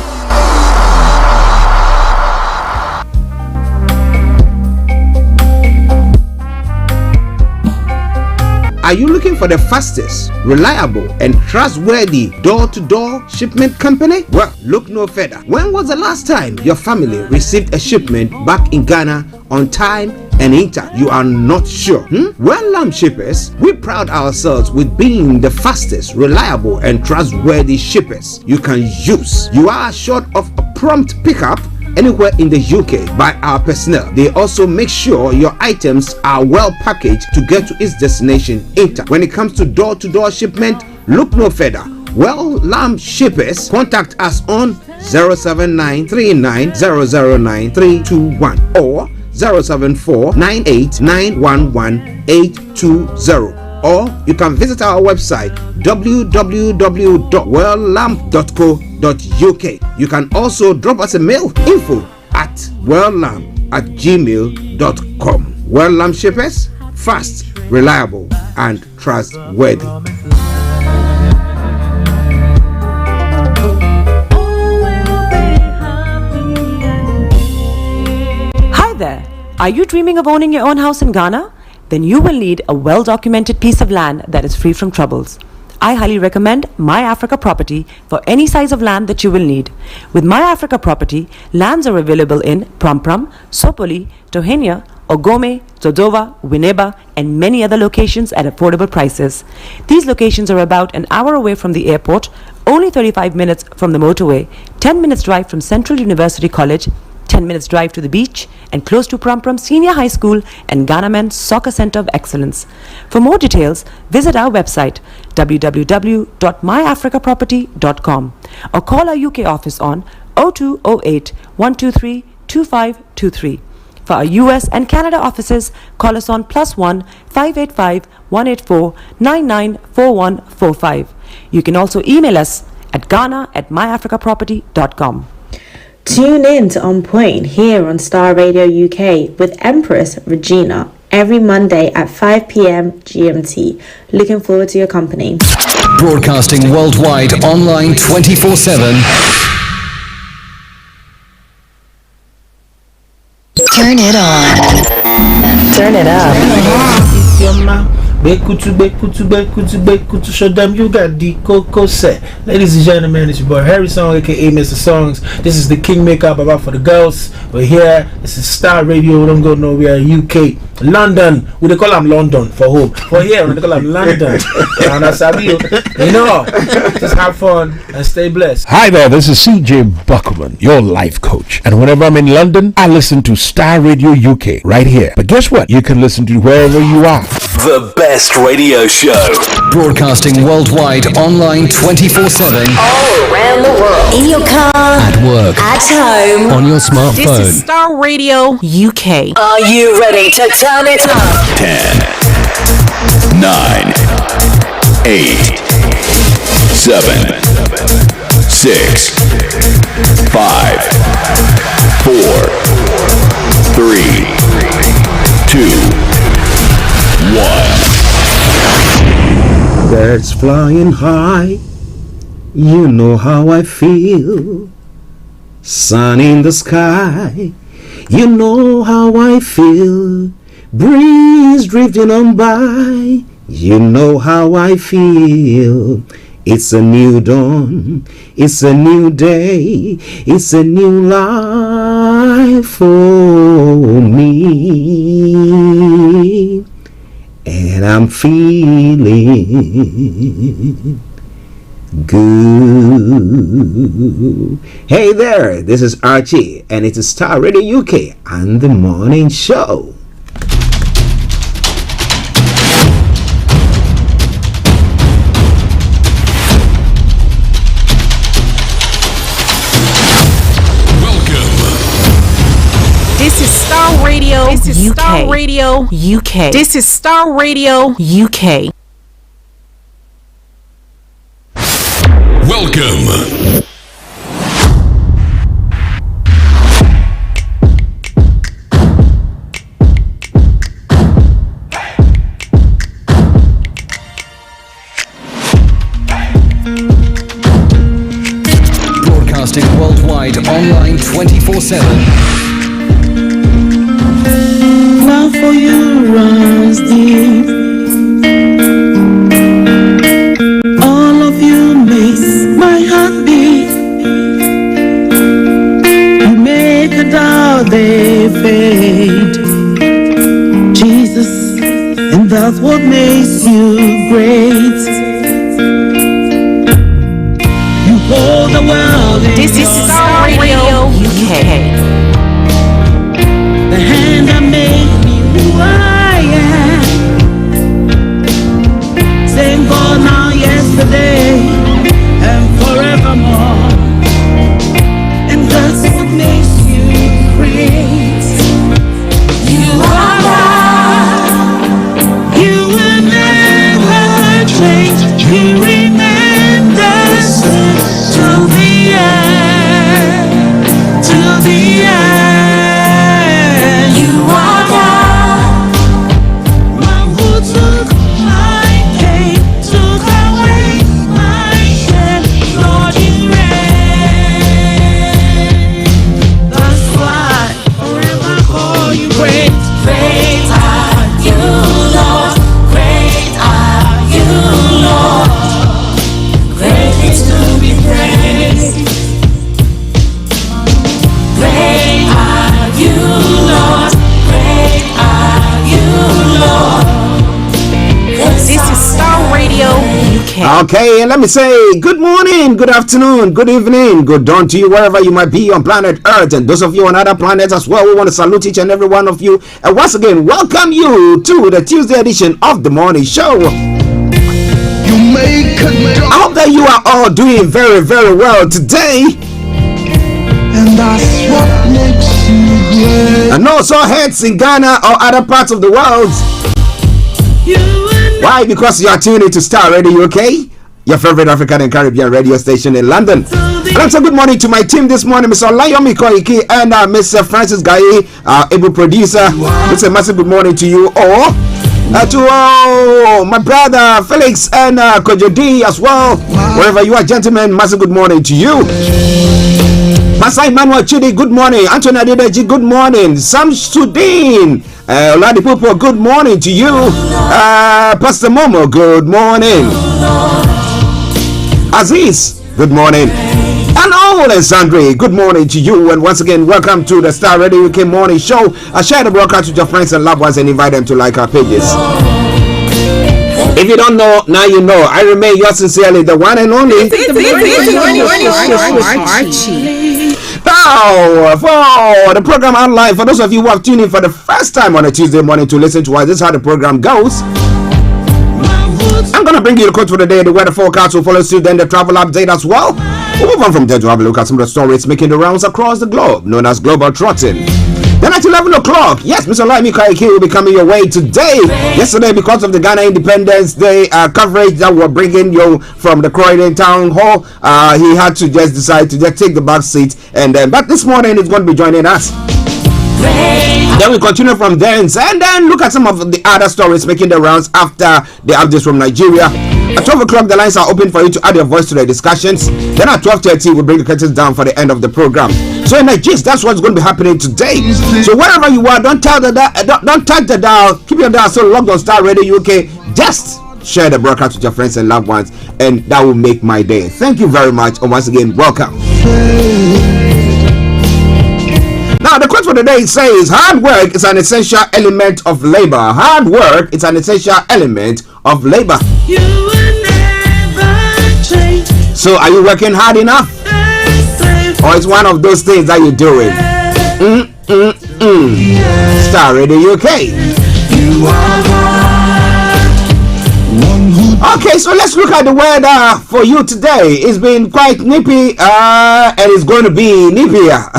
Are you looking for the fastest, reliable, and trustworthy door-to-door shipment company? Well, look no further. When was the last time your family received a shipment back in Ghana on time and intact? You are not sure? Well, Lamb Shippers, we pride ourselves with being the fastest, reliable, and trustworthy shippers you can use. You are assured of a prompt pickup anywhere in the UK by our personnel. They also make sure your items are well packaged to get to its destination intact. When it comes to door-to-door shipment, look no further. Well, Lamb Shippers, contact us on 07939009321 or 07498911820. Or you can visit our website www.welllamp.co.uk. You can also drop us a mail, info@welllamp@gmail.com. Well Lamp Shippers, fast, reliable, and trustworthy. Hi there. Are you dreaming of owning your own house in Ghana? Then you will need a well-documented piece of land that is free from troubles. I highly recommend My Africa Property for any size of land that you will need. With My Africa Property, lands are available in Pram, Sopoli, Tohenia, Ogome, Dodova, Winneba, and many other locations at affordable prices. These locations are about an hour away from the airport, only 35 minutes from the motorway, 10 minutes drive from Central University College, 10 minutes drive to the beach, and close to Pram Senior High School and Ghana Men's Soccer Center of Excellence. For more details, visit our website www.myafricaproperty.com or call our UK office on 0208 123 2523. For our US and Canada offices, call us on +1 585 184 994145. You can also email us at ghana@myafricaproperty.com. Tune in to On Point here on Starr Radio UK with Empress Regina every Monday at 5 p.m. GMT. Looking forward to your company. Broadcasting worldwide, online 24/7. Turn it on. Turn it up. Show them you got the Coco set. Ladies and gentlemen, it's your boy Harry Song, aka Mr. Songs. This is the Kingmaker Baba for the girls. We're here. This is Starr Radio. Don't go nowhere. UK, London. We they call them London for home. For here, we they call them London. And that's how you know. Just have fun and stay blessed. Hi there, this is CJ Buckman, your life coach. And whenever I'm in London, I listen to Starr Radio UK right here. But guess what? You can listen to wherever you are. The best radio show. Broadcasting worldwide, online 24/7. All around the world. In your car. At work. At home. On your smartphone. This is Starr Radio UK. Are you ready to turn it up? 10, 9, 8, 7, 6, 5, 4, 3, 2, 1. Birds flying high, you know how I feel. Sun in the sky, you know how I feel. Breeze drifting on by, you know how I feel. It's a new dawn, it's a new day, it's a new life for me. And I'm feeling good. Hey there, this is Archie, and it's a Starr Radio UK and the morning show. This is Starr Radio. This is Starr Radio UK. This is Starr Radio UK. Welcome. Broadcasting worldwide, online 24/7. Love for you runs deep. All of you makes my heart beat. You make a doubt they fade. Jesus, and that's what makes you great. You hold the world in This is Starr Radio UK. The hand that made me who I am. Same God now, yesterday, and forevermore. And that's what makes you great. You are God. You will never change. You remain the same to the end. To the end. You are God. One who took my pain, took away my shame. Lord, you reign. That's why forever call you great. Great are you, Lord. Great are you, Lord. Great is to be praised. Great are you, Lord. Great are you, Lord. This is Starr Radio UK. Okay, and let me say good morning, good afternoon, good evening, good dawn to you wherever you might be on planet Earth, and those of you on other planets as well. We want to salute each and every one of you, and once again welcome you to the Tuesday edition of the morning show. I hope that you are all doing very, very well today. And that's what makes you great. And also heads in Ghana or other parts of the world. Why? Because you are tuning to Starr Radio UK, your favorite African and Caribbean radio station in London. And also good morning to my team this morning, Mr. Olayomi, Koiki, and Mr. Francis Gaye, our able producer. It's a massive good morning to you all. To my brother Felix and Kojo D as well. Wherever you are, gentlemen, massive good morning to you. Masai Manuel Chidi, good morning. Anthony Adedeji, good morning. Sam Sudin, Oladipupo, good morning to you. Pastor Momo, good morning. Aziz, good morning. And all and Sandri, good morning to you. And once again, welcome to the Starr Radio UK Morning Show. Share the broadcast with your friends and loved ones and invite them to like our pages. If you don't know, now you know. I remain yours sincerely, the one and only Archie. Now, for the program outline, for those of you who have tuned in for the first time on a Tuesday morning to listen to us, this is how the program goes. I'm going to bring you the quote for the day, the weather forecast will follow suit, then the travel update as well. We'll move on from there to have a look at some of the stories making the rounds across the globe, known as Global Trotting. Then at 11 o'clock, yes, Mr. Olayomi Koiki will be coming your way today. Yesterday, because of the Ghana Independence Day coverage that we're bringing you from the Croydon Town Hall, he had to just decide to just take the back seat. And but this morning, he's going to be joining us. Then we continue from there and then look at some of the other stories making the rounds after the updates from Nigeria. At 12 o'clock, the lines are open for you to add your voice to the discussions. Then at 12:30, we'll bring the curtains down for the end of the program. So in Nigeria, that's what's going to be happening today. So wherever you are, don't touch the dial. Keep your dial so logged on Starr Radio UK. Just share the broadcast with your friends and loved ones, and that will make my day. Thank you very much, and once again, welcome. Now, the quote for the day says, hard work is an essential element of labor. Hard work is an essential element of labor. You will never change. So, are you working hard enough? Or it's one of those things that you're doing? Starr Radio UK. You are God. One who Okay, so let's look at the weather for you today. It's been quite nippy, and it's going to be nippier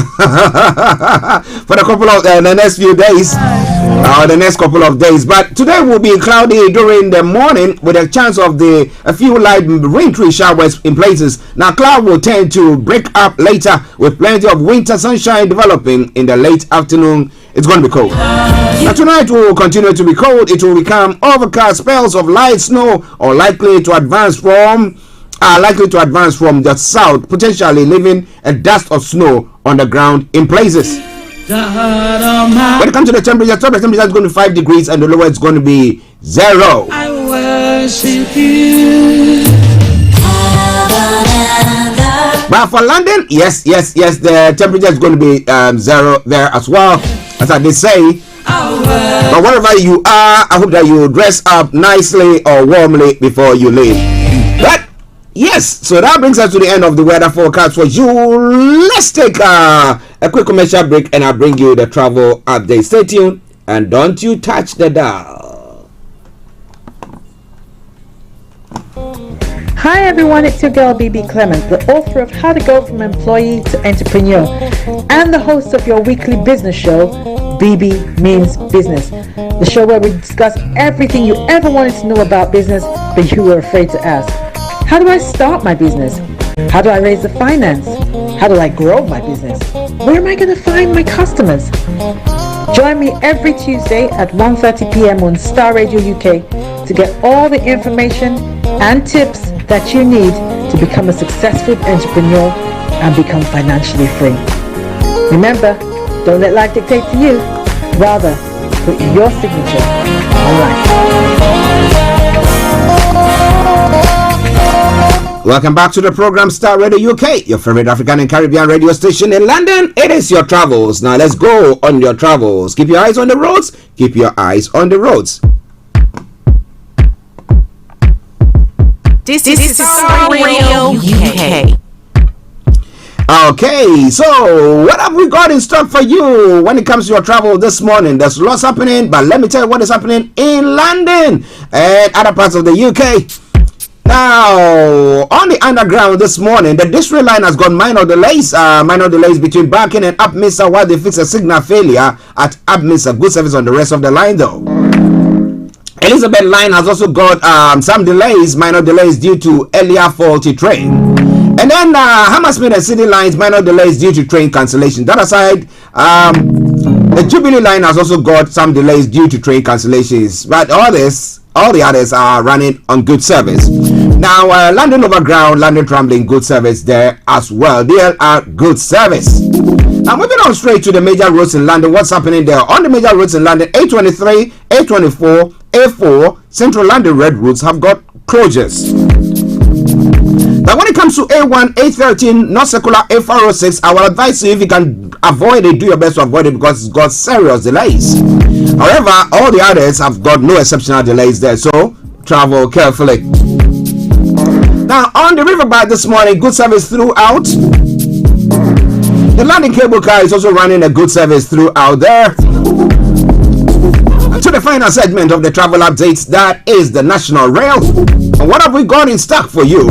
for the next few days, the next couple of days. But today will be cloudy during the morning with a chance of a few light wintry showers in places. Now, cloud will tend to break up later with plenty of winter sunshine developing in the late afternoon. It's going to be cold. Now tonight will continue to be cold. It will become overcast. Spells of light snow are likely to advance from the south, potentially leaving a dust of snow on the ground in places. When it comes to the temperature, top temperature is going to be 5 degrees and the lower is going to be 0. I worship you. But for London, yes, the temperature is going to be 0 there as well, as I did say. But wherever you are, I hope that you dress up nicely or warmly before you leave. But yes, so that brings us to the end of the weather forecast for you. Let's take a quick commercial break and I'll bring you the travel update. Stay tuned and don't you touch the dial. Hi everyone, it's your girl BB Clement, the author of How to Go from Employee to Entrepreneur and the host of your weekly business show, BB Means Business. The show where we discuss everything you ever wanted to know about business but you were afraid to ask. How do I start my business? How do I raise the finance? How do I grow my business? Where am I going to find my customers? Join me every Tuesday at 1:30 p.m. on Starr Radio UK to get all the information and tips that you need to become a successful entrepreneur and become financially free. Remember, don't let life dictate to you. Rather, put your signature on life. Welcome back to the program Starr Radio UK, your favorite African and Caribbean radio station in London. It is your travels. Now let's go on your travels. Keep your eyes on the roads. Keep your eyes on the roads. This is Starr Radio UK. Okay, so what have we got in stock for you when it comes to your travel this morning? There's lots happening, but let me tell you what is happening in London and other parts of the UK. Now, on the underground this morning, the district line has got minor delays between Barking and Upminster while they fix a signal failure at Upminster. Good service on the rest of the line though. Elizabeth line has also got some delays, minor delays due to earlier faulty train. And then Hammersmith and City lines, minor delays due to train cancellation. That aside, the Jubilee line has also got some delays due to train cancellations. But all the others are running on good service. Now, London Overground, London Tramlink, good service there as well. They are good service. Now, moving on straight to the major roads in London. What's happening there? On the major roads in London, A23, A24, A4, Central London Red routes have got closures. Now, when it comes to A1, A13, North Circular, A406, I will advise you if you can avoid it, do your best to avoid it because it's got serious delays. However, all the others have got no exceptional delays there, so travel carefully. Now, on the riverbank this morning, good service throughout. The London cable car is also running a good service throughout there. And to the final segment of the travel updates, that is the National Rail. And what have we got in stock for you?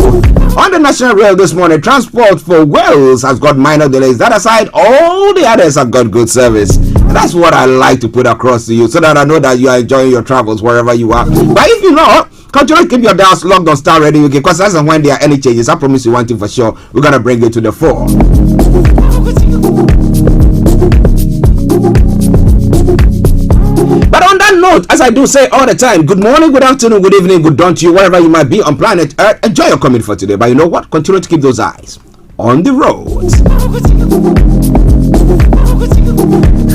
On the National Rail this morning, transport for Wales has got minor delays. That aside, all the others have got good service. And that's what I like to put across to you so that I know that you are enjoying your travels wherever you are. But if you're not, continue to keep your dials logged on Starr Radio UK because as and when there are any changes, I promise you one thing for sure, we're going to bring it to the fore. But on that note, as I do say all the time, good morning, good afternoon, good evening, good dawn to you, wherever you might be on planet Earth. Enjoy your commute for today. But you know what? Continue to keep those eyes on the roads.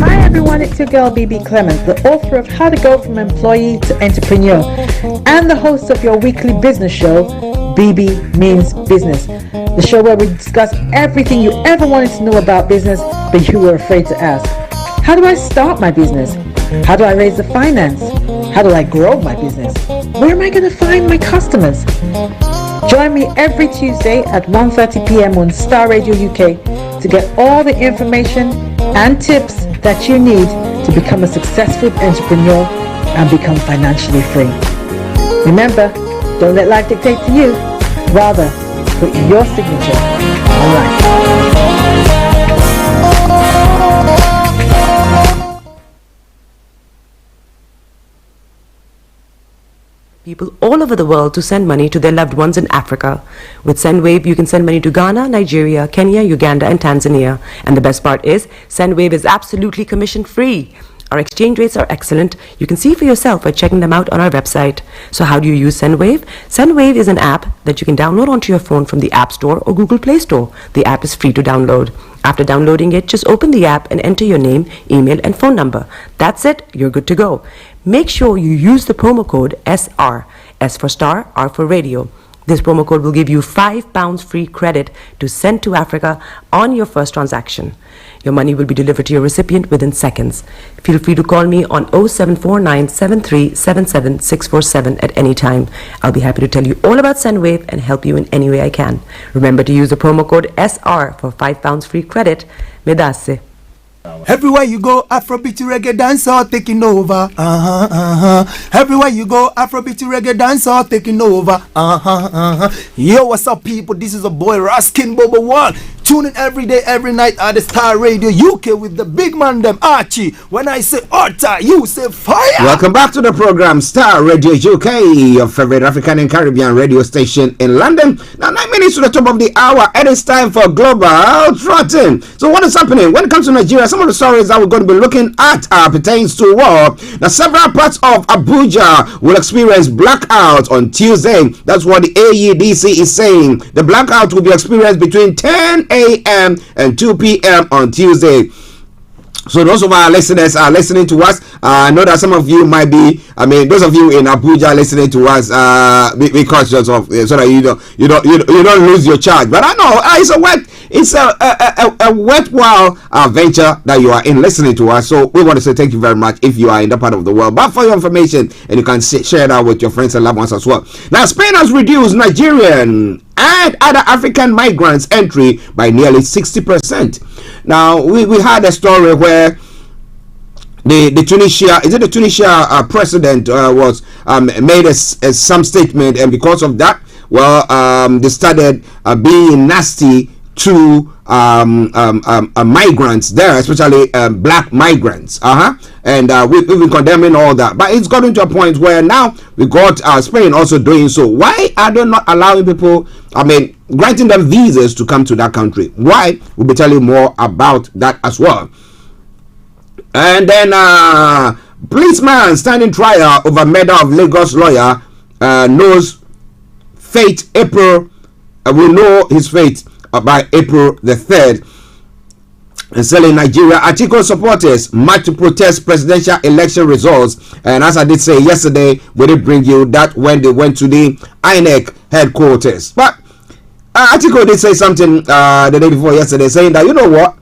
Hi everyone, it's your girl BB Clement, the author of How to Go from Employee to Entrepreneur and the host of your weekly business show, BB Means Business. The show where we discuss everything you ever wanted to know about business but you were afraid to ask. How do I start my business? How do I raise the finance? How do I grow my business? Where am I going to find my customers? Join me every Tuesday at 1:30 p.m. on Starr Radio UK to get all the information and tips that you need to become a successful entrepreneur and become financially free. Remember, Don't let life dictate to you. Rather, put your signature on life. People all over the world to send money to their loved ones in Africa. With SendWave, you can send money to Ghana, Nigeria, Kenya, Uganda, and Tanzania. And the best part is, SendWave is absolutely commission-free. Our exchange rates are excellent. You can see for yourself by checking them out on our website. So how do you use SendWave? SendWave is an app that you can download onto your phone from the App Store or Google Play Store. The app is free to download. After downloading it, just open the app and enter your name, email, and phone number. That's it. You're good to go. Make sure you use the promo code SR. S for Star, R for Radio. This promo code will give you £5 free credit to send to Africa on your first transaction. Your money will be delivered to your recipient within seconds. Feel free to call me on 0749 7377 647 at any time. I'll be happy to tell you all about SendWave and help you in any way I can. Remember to use the promo code SR for £5 free credit. Medasse. Everywhere you go, Afrobeat reggae dancehall taking over. Everywhere you go, Afrobeat reggae dancehall taking over. Yo, what's up, people? This is a boy Raskin Bobo One. Tune in every day, every night at the Star Radio UK with the big man them Archie. When I say Orta, you say fire. Welcome back to the program Star Radio UK, your favorite African and Caribbean radio station in London. Now 9 minutes to the top of the hour, and it's time for Global Trotting. So what is happening when it comes to Nigeria? Some of the stories that we're going to be looking at pertains to war. Now several parts of Abuja will experience blackout on Tuesday. That's what the AEDC is saying. The blackout will be experienced between 10 a.m. and 2 p.m. on Tuesday. So those of our listeners are listening to us. I know that some of you might be. I mean, those of you in Abuja listening to us, be cautious of so that you don't lose your charge. But I know it's a worthwhile venture that you are in listening to us. So we want to say thank you very much if you are in that part of the world. But for your information, and you can share that with your friends and loved ones as well. Now, Spain has reduced Nigerian and other African migrants' entry by nearly 60%. Now, we had a story where the Tunisia president was made some statement, and because of that, they started being nasty to migrants there, especially black migrants. And we've been condemning all that, but it's gotten to a point where now we got Spain also doing so. Why are they not allowing people, granting them visas to come to that country? Why? We'll be telling you more about that as well. And then policeman standing trial over murder of Lagos lawyer knows fate April. Will know his fate by April the 3rd. And selling Nigeria, Atiku supporters march to protest presidential election results. And as I did say yesterday, we did bring you that when they went to the INEC headquarters. But Atiku did say something the day before yesterday, saying that, you know what,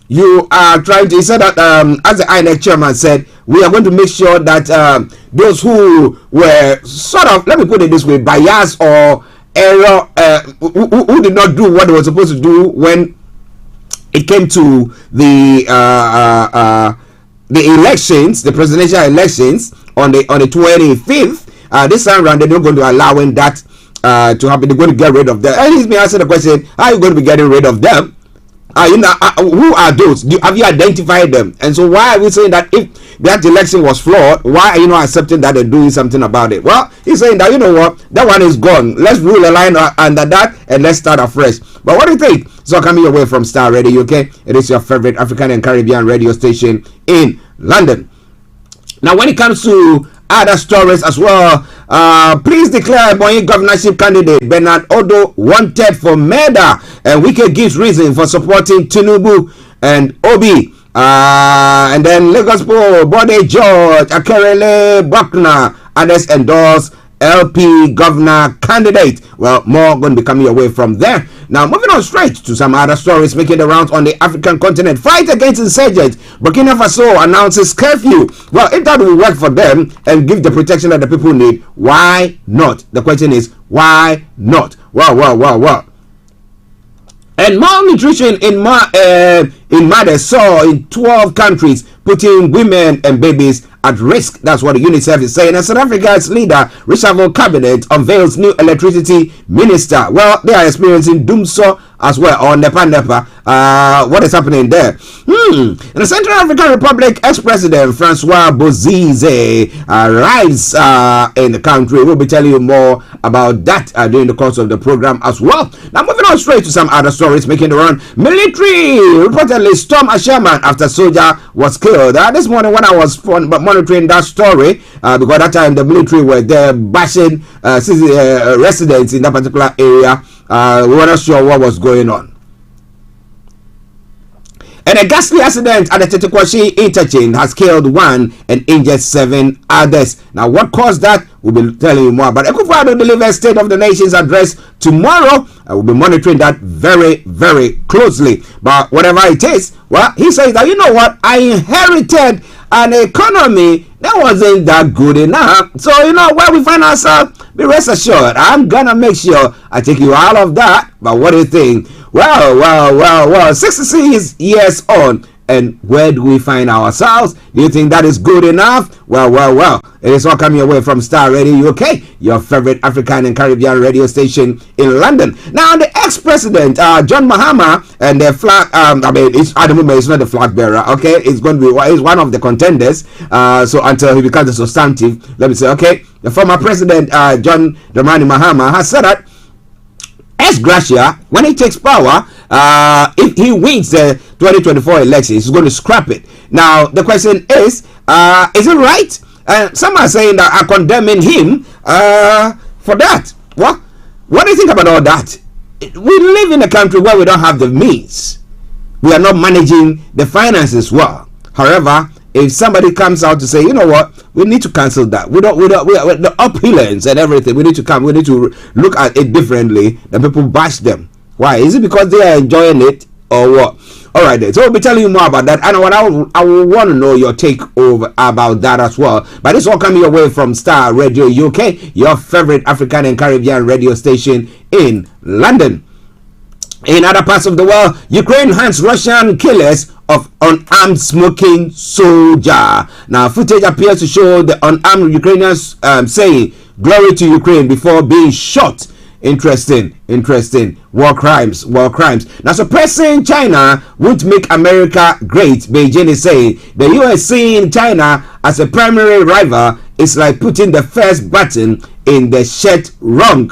you are trying to, he said that as the INEC chairman said, we are going to make sure that those who were sort of, let me put it this way, biased or error, who did not do what they were supposed to do when it came to the elections, the presidential elections on the 25th. This time around, they're not going to allow that to happen. They're going to get rid of them. And he's been asking the question: how are you going to be getting rid of them? Who are those? Have you identified them? And so why are we saying that if that election was flawed, why are you not accepting that they're doing something about it? Well, he's saying that, you know what, that one is gone. Let's rule a line under that and let's start afresh. But what do you think? So coming your way from Star Radio UK, it is your favorite African and Caribbean radio station in London. Now, when it comes to other stories as well, please declare Ebonyi governorship candidate Bernard Odo wanted for murder, and Wike gives reason for supporting Tinubu and Obi. And then Lagos Bode George Akerele Buckner, others endorse LP governor candidate. Well, more going to be coming away from there. Now, moving on straight to some other stories making the rounds on the African continent. Fight against insurgents. Burkina Faso announces curfew. Well, if that will work for them and give the protection that the people need, why not? The question is, why not? Well. And malnutrition in mothers saw in 12 countries putting women and babies at risk. That's what the UNICEF is saying. And South Africa's leader, Reshuffle cabinet, unveils new electricity minister. Well, they are experiencing doomsday as well, or Nepa. What is happening there? In the Central African Republic, ex-president Francois Bozize arrives in the country. We'll be telling you more about that during the course of the program as well. Now, moving on straight to some other stories making the run. Military reportedly stormed a Sherman after soldier was killed. This morning when I was monitoring that story, because that time the military were there bashing residents in that particular area, we were not sure what was going on. And a ghastly accident at the Tetekwashi interchange has killed 1 and injured 7 others. Now, what caused that? We'll be telling you more. But Akufo-Addo delivers State of the Nation's address tomorrow. I will be monitoring that very, very closely. But whatever it is, well, he says that, you know what? I inherited an economy that wasn't that good enough. So, you know, where we find ourselves, be rest assured, I'm going to make sure I take you out of that. But what do you think? Well, 66 years on, and where do we find ourselves? Do you think that is good enough? Well, it is all coming away from Starr Radio UK, your favorite African and Caribbean radio station in London. Now, the ex-president, John Mahama, and the flag, it's at the moment, it's not the flag bearer, okay? It's going to be, it's one of the contenders, so until he becomes a substantive, let me say, okay, the former president, John Dramani Mahama, has said that ex gratia, when he takes power, if he wins the 2024 elections, he's going to scrap it. Now, the question is it right? Some are saying that are condemning him for that. What do you think about all that? We live in a country where we don't have the means. We are not managing the finances well. However, if somebody comes out to say, you know what, we need to cancel that. We don't the opulence and everything. We need to look at it differently. Then people bash them. Why? Is it because they are enjoying it or what? All right, then. So we'll be telling you more about that. And I will want to know your take about that as well. But this all coming away from Starr Radio UK, your favorite African and Caribbean radio station in London. In other parts of the world, Ukraine hunts Russian killers of unarmed smoking soldier. Now, footage appears to show the unarmed Ukrainians saying "Glory to Ukraine" before being shot. Interesting. War crimes. Now, suppressing China won't make America great, Beijing is saying. The US seeing China as a primary rival is like putting the first button in the shirt wrong.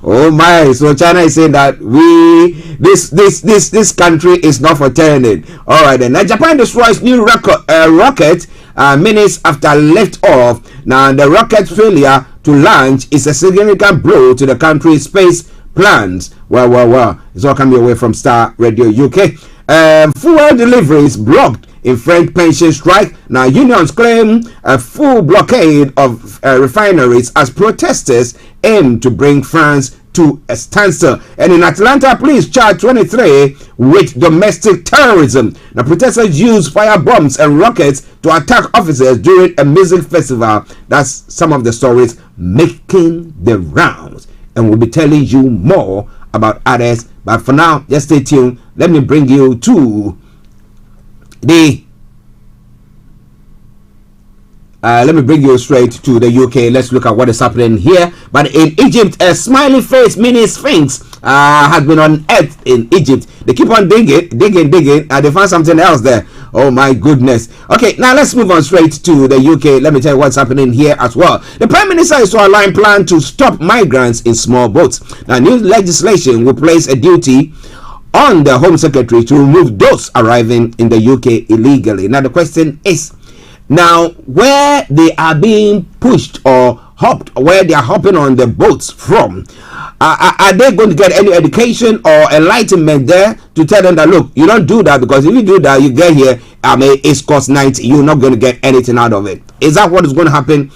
Oh my! So China is saying that this country is not for turning. All right then. Now Japan destroys new rocket minutes after lift off. Now the rocket failure to launch is a significant blow to the country's space plans. Well. It's all coming away from Starr Radio UK. Fuel deliveries blocked in French pension strike. Now unions claim a full blockade of refineries as protesters aim to bring France to a standstill. And in Atlanta, police charged 23 with domestic terrorism. Now protesters used fire bombs and rockets to attack officers during a music festival. That's some of the stories making the rounds, and we'll be telling you more about others. But for now, just stay tuned. Let me bring you to the let me bring you straight to the UK. Let's look at what is happening here. But in Egypt, a smiley face mini sphinx has been unearthed in Egypt. They keep on digging, and they found something else there. Oh my goodness. Okay, now let's move on straight to the UK. Let me tell you what's happening here as well. The Prime Minister is to outline plan to stop migrants in small boats. Now, new legislation will place a duty on the Home Secretary to remove those arriving in the UK illegally. Now, the question is, now, where they are being pushed or hopped, where they are hopping on the boats from, are they going to get any education or enlightenment there to tell them that, look, you don't do that, because if you do that, you get here, it's cost 90, you're not going to get anything out of it. Is that what is going to happen?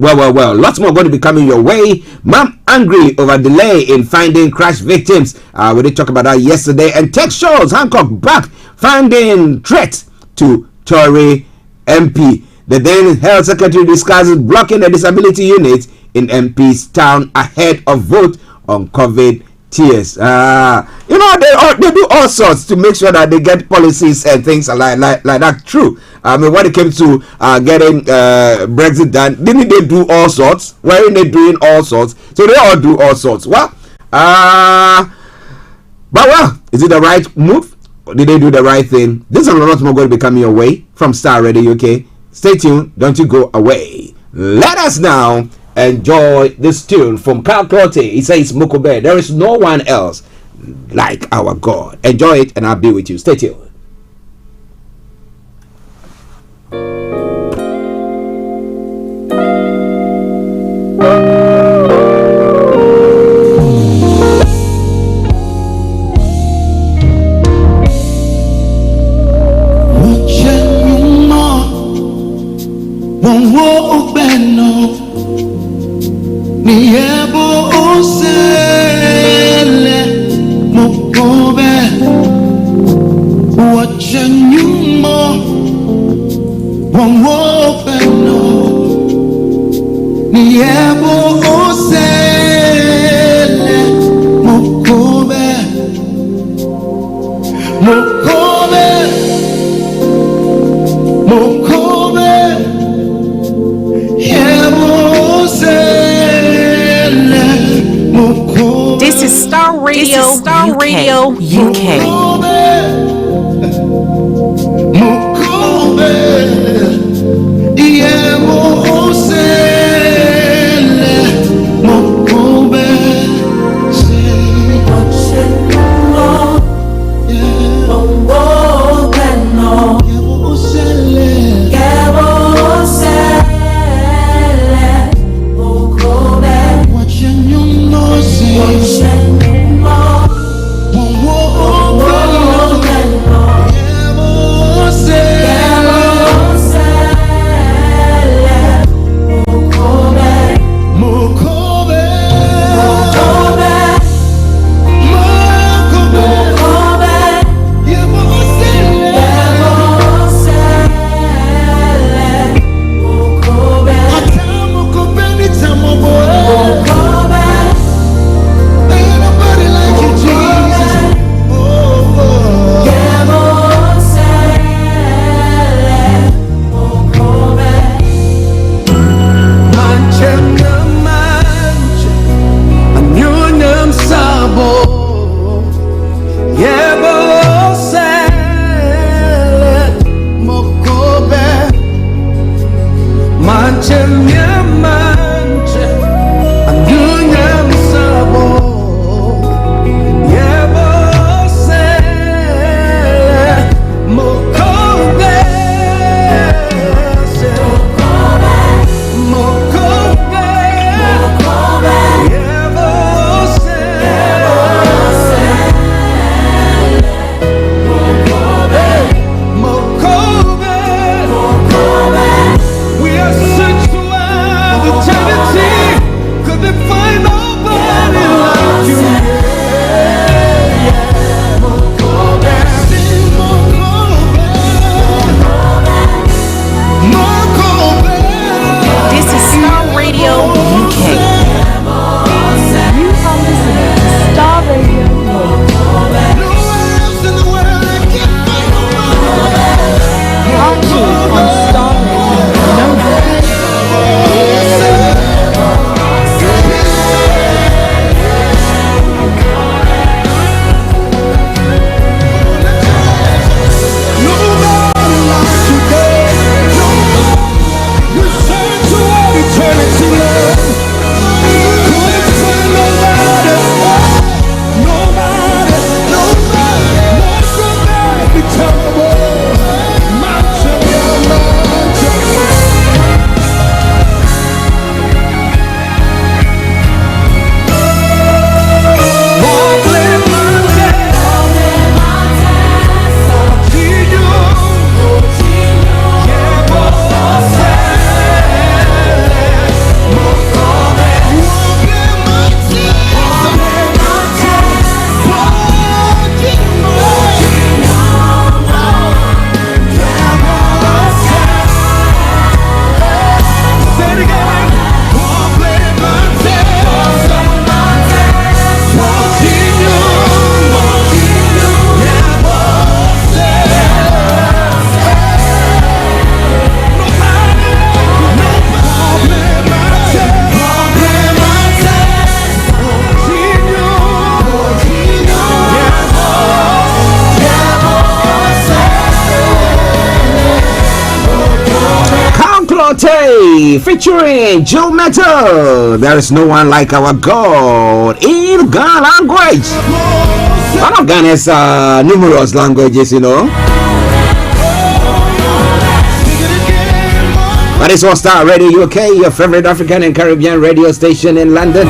Well, lots more going to be coming your way. Mom angry over delay in finding crash victims. We did talk about that yesterday. And tech shows Hancock back finding threat to Tory MP. The then Health Secretary discusses blocking the disability unit in MP's town ahead of vote on COVID tears. You know, they do all sorts to make sure that they get policies and things like that true. I mean, when it came to getting Brexit done, didn't they do all sorts? Weren't they doing all sorts? So they all do all sorts. Well, is it the right move? Or did they do the right thing? This and a lot more going to be coming your way from Starr Radio UK. Stay tuned. Don't you go away. Let us now enjoy this tune from Carl Clotte. He says, Mokobe, there is no one else like our God. Enjoy it and I'll be with you. Stay tuned. Niebo osele mokobe wachanyumo wangopeno Niebo osele mokobe mokobe mokobe Niebo osele. This is Starr Radio, UK. Oh, Koiki featuring Joe Metal. There is no one like our God in Ghana language. One of Ghana's numerous languages, you know. But it's all Starr Radio UK, your favorite African and Caribbean radio station in London.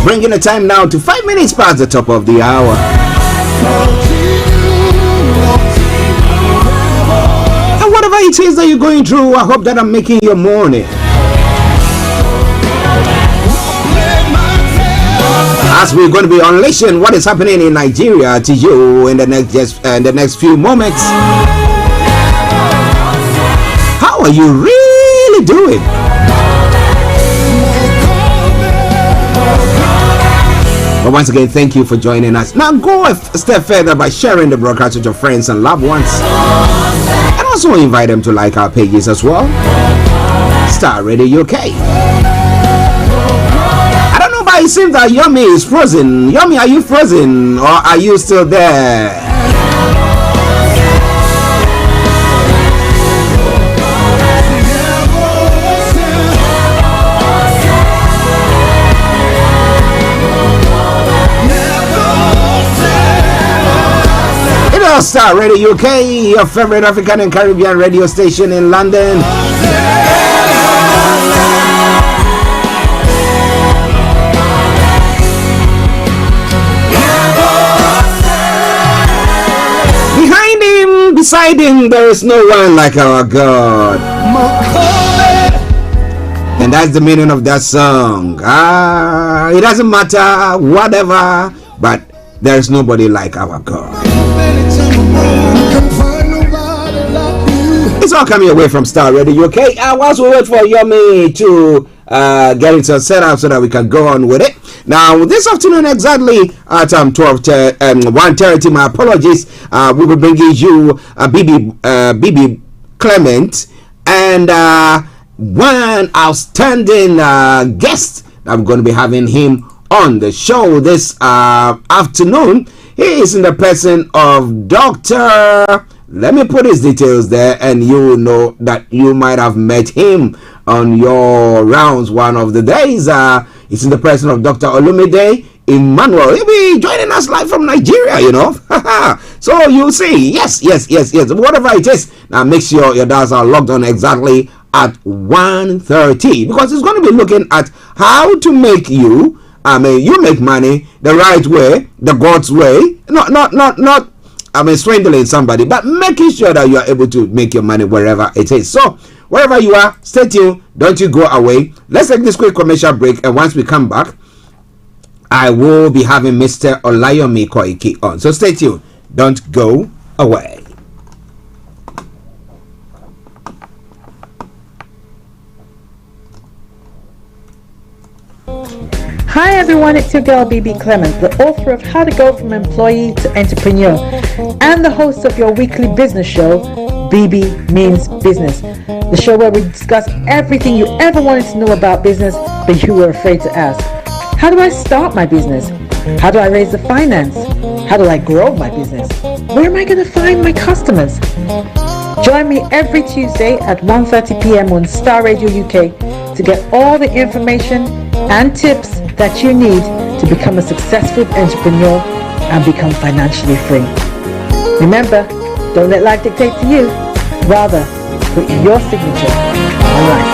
Bringing the time now to 5 minutes past the top of the hour. And whatever it is that you're going through, I hope that I'm making your morning. As we're going to be unleashing what is happening in Nigeria to you in the next few moments. How are you really doing? But once again, thank you for joining us. Now go a step further by sharing the broadcast with your friends and loved ones. And also invite them to like our pages as well. Starr Radio UK. I don't know, but it seems that Yomi is frozen. Yomi, are you frozen or are you still there? Starr Radio UK, your favorite African and Caribbean radio station in London. Behind him, beside him, there is no one like our God. And that's the meaning of that song. It doesn't matter, whatever, but there is nobody like our God. It's all coming away from Starr Radio UK. Whilst we wait for Yomi to get it set up so that we can go on with it. Now, this afternoon exactly at 1:30, my apologies, we will bring you BB Clement and one outstanding guest that we're going to be having him on the show this afternoon. He is in the person of Dr. Let me put his details there, and you will know that you might have met him on your rounds one of the days. It's in the person of Dr. Olumide Emmanuel. He'll be joining us live from Nigeria, you know. So you'll see. Yes. Whatever it is. Now make sure your dials are logged on exactly at 1:30, because it's going to be looking at how to make you make money the right way, the God's way. Not swindling somebody, but making sure that you are able to make your money wherever it is. So, wherever you are, stay tuned. Don't you go away. Let's take this quick commercial break, and once we come back, I will be having Mr. Olayomi Koiki on. So, stay tuned. Don't go away. Hi everyone, it's your girl BB Clement, the author of How to Go From Employee to Entrepreneur and the host of your weekly business show, BB Means Business, the show where we discuss everything you ever wanted to know about business but you were afraid to ask. How do I start my business? How do I raise the finance? How do I grow my business? Where am I going to find my customers? Join me every Tuesday at 1:30 p.m. on Starr Radio UK to get all the information and tips that you need to become a successful entrepreneur and become financially free. Remember, don't let life dictate to you. Rather, put your signature on life.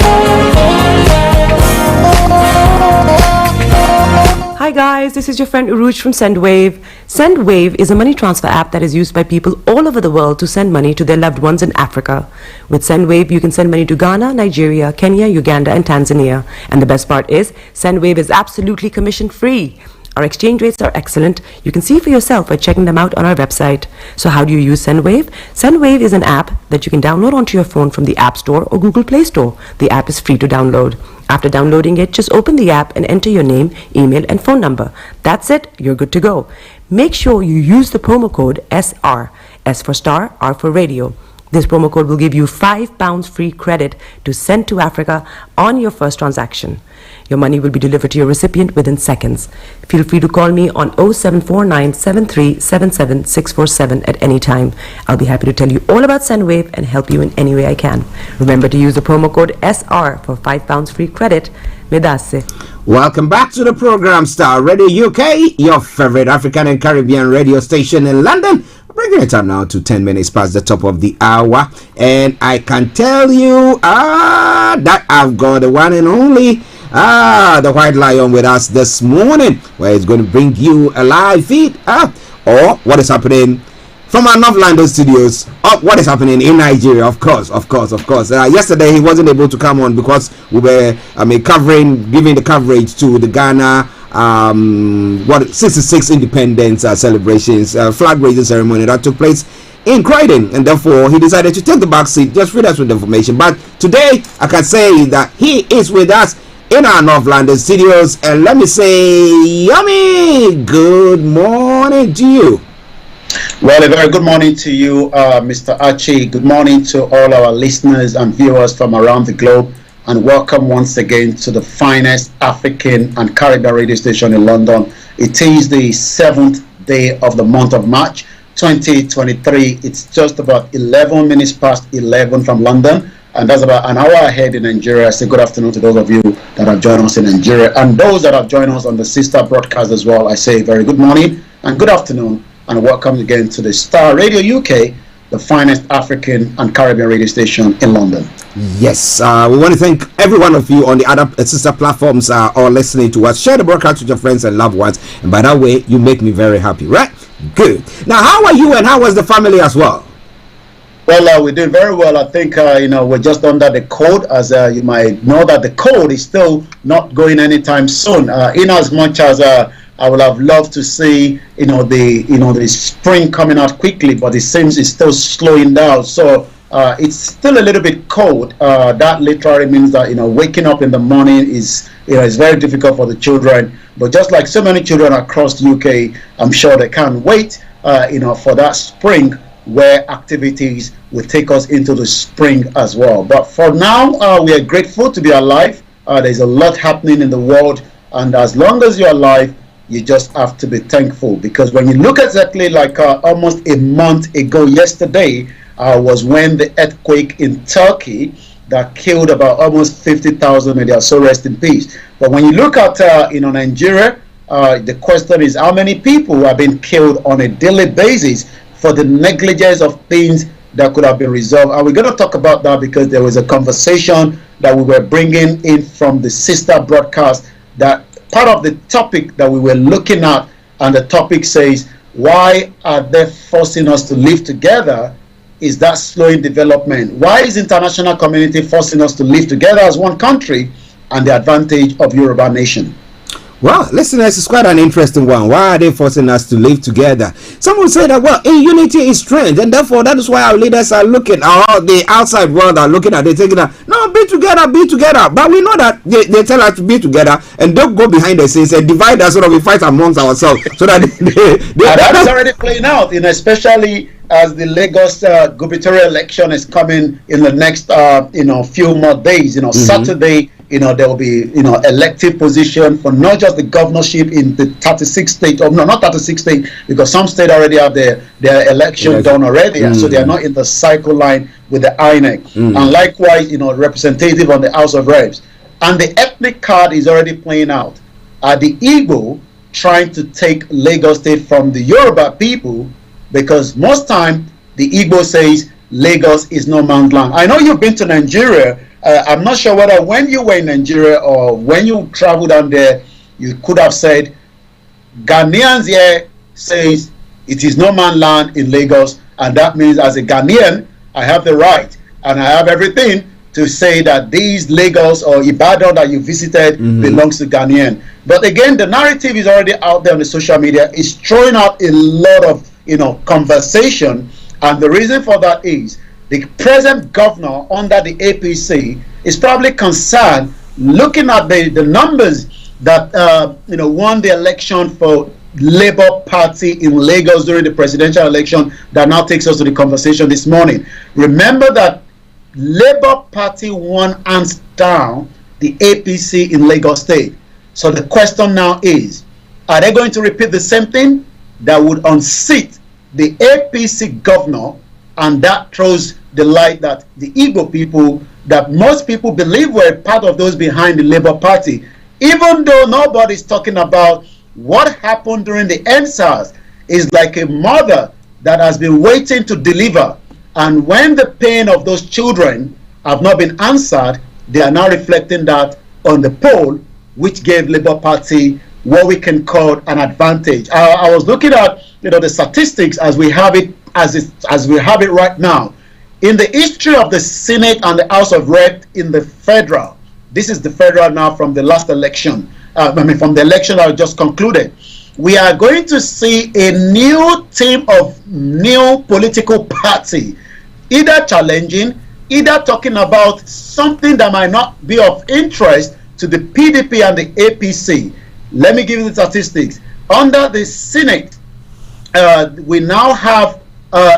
Hi guys, this is your friend Uruj from SendWave. SendWave is a money transfer app that is used by people all over the world to send money to their loved ones in Africa. With SendWave, you can send money to Ghana, Nigeria, Kenya, Uganda, and Tanzania. And the best part is, SendWave is absolutely commission-free. Our exchange rates are excellent. You can see for yourself by checking them out on our website. So how do you use SendWave? SendWave is an app that you can download onto your phone from the App Store or Google Play Store. The app is free to download. After downloading it, just open the app and enter your name, email, and phone number. That's it. You're good to go. Make sure you use the promo code SR. S for Starr, R for Radio. This promo code will give you £5 free credit to send to Africa on your first transaction. Your money will be delivered to your recipient within seconds. Feel free to call me on 0749 7377 647 at any time. I'll be happy to tell you all about SendWave and help you in any way I can. Remember to use the promo code SR for £5 free credit. Medasse. Welcome back to the program, Star Radio UK, your favorite African and Caribbean radio station in London. Bringing it up now to 10 minutes past the top of the hour, and I can tell you that I've got the one and only the White Lion with us this morning, where he's going to bring you a live feed or what is happening from our North London studios, what is happening in Nigeria, of course. Yesterday he wasn't able to come on because we were giving the coverage to the Ghana 66 independence celebrations, flag raising ceremony that took place in Croydon, and therefore he decided to take the back seat, just feed us with information. But today I can say that he is with us in our North London studios, and let me say, Yomi, good morning to you. Well, a very good morning to you, Mr. Archie. Good morning to all our listeners and viewers from around the globe, and welcome once again to the finest African and Caribbean radio station in London. It is the 7th day of the month of March 2023. It's just about 11 minutes past 11 from London, and that's about an hour ahead in Nigeria. I say good afternoon to those of you that have joined us in Nigeria, and those that have joined us on the sister broadcast as well. I say very good morning and good afternoon, and welcome again to the Star Radio UK, the finest African and Caribbean radio station in London. Yes, we want to thank every one of you on the other sister platforms all listening to us. Share the broadcast with your friends and loved ones, and by that way, you make me very happy, right? Good. Now, how are you and how was the family as well? Well, we're doing very well. I think, we're just under the code, as you might know that the code is still not going anytime soon, in as much as I would have loved to see, the spring coming out quickly, but it seems it's still slowing down. So it's still a little bit cold. That literally means that, waking up in the morning is very difficult for the children. But just like so many children across the UK, I'm sure they can't wait, for that spring, where activities will take us into the spring as well. But for now, we are grateful to be alive. There's a lot happening in the world, and as long as you're alive, you just have to be thankful, because when you look exactly like almost a month ago yesterday was when the earthquake in Turkey that killed about almost 50,000 Media, so rest in peace. But when you look at Nigeria, the question is how many people have been killed on a daily basis for the negligence of things that could have been resolved. And we're going to talk about that because there was a conversation that we were bringing in from the sister broadcast, that part of the topic that we were looking at, and the topic says, why are they forcing us to live together? Is that slowing development? Why is international community forcing us to live together as one country, and the advantage of Yoruba nation? Well, listeners, it's quite an interesting one. Why are they forcing us to live together? Some will say that, well, in unity is strength, and therefore that is why our leaders are looking, or the outside world are looking at it, taking that, no, be together. But we know that they tell us to be together, and don't go behind the scenes and divide us so that we fight amongst ourselves. So that that is already playing out, especially as the Lagos gubernatorial election is coming in the next, few more days. Saturday, there will be, elective position for not just the governorship in the 36 states, or no, not 36 states, because some states already have their election done already, and so they are not in the cycle line with the INEC. And likewise, representative on the House of Reps. And the ethnic card is already playing out. The Igbo trying to take Lagos State from the Yoruba people, because most time the Igbo says Lagos is no man's land. I know you've been to Nigeria. I'm not sure whether when you were in Nigeria or when you traveled down there, you could have said, Ghanaians here says it is no man's land in Lagos, and that means as a Ghanaian, I have the right and I have everything to say that these Lagos or Ibadan that you visited belongs to Ghanaian. But again, the narrative is already out there on the social media. It's throwing out a lot of conversation, and the reason for that is the present governor under the APC is probably concerned, looking at the numbers that won the election for Labour Party in Lagos during the presidential election. That now takes us to the conversation this morning. Remember that Labour Party won hands down the APC in Lagos State. So the question now is, are they going to repeat the same thing that would unseat the APC governor? And that throws the light that the Igbo people, that most people believe were part of those behind the Labour Party, even though nobody's talking about what happened during the NSAS, is like a mother that has been waiting to deliver. And when the pain of those children have not been answered, they are now reflecting that on the poll, which gave Labour Party what we can call an advantage. I was looking at the statistics as we have it right now. In the history of the Senate and the House of Rep in the federal, this is the federal now from the last election, from the election that just concluded, we are going to see a new team of new political party, either challenging, either talking about something that might not be of interest to the PDP and the APC. Let me give you the statistics. Under the Senate, we now have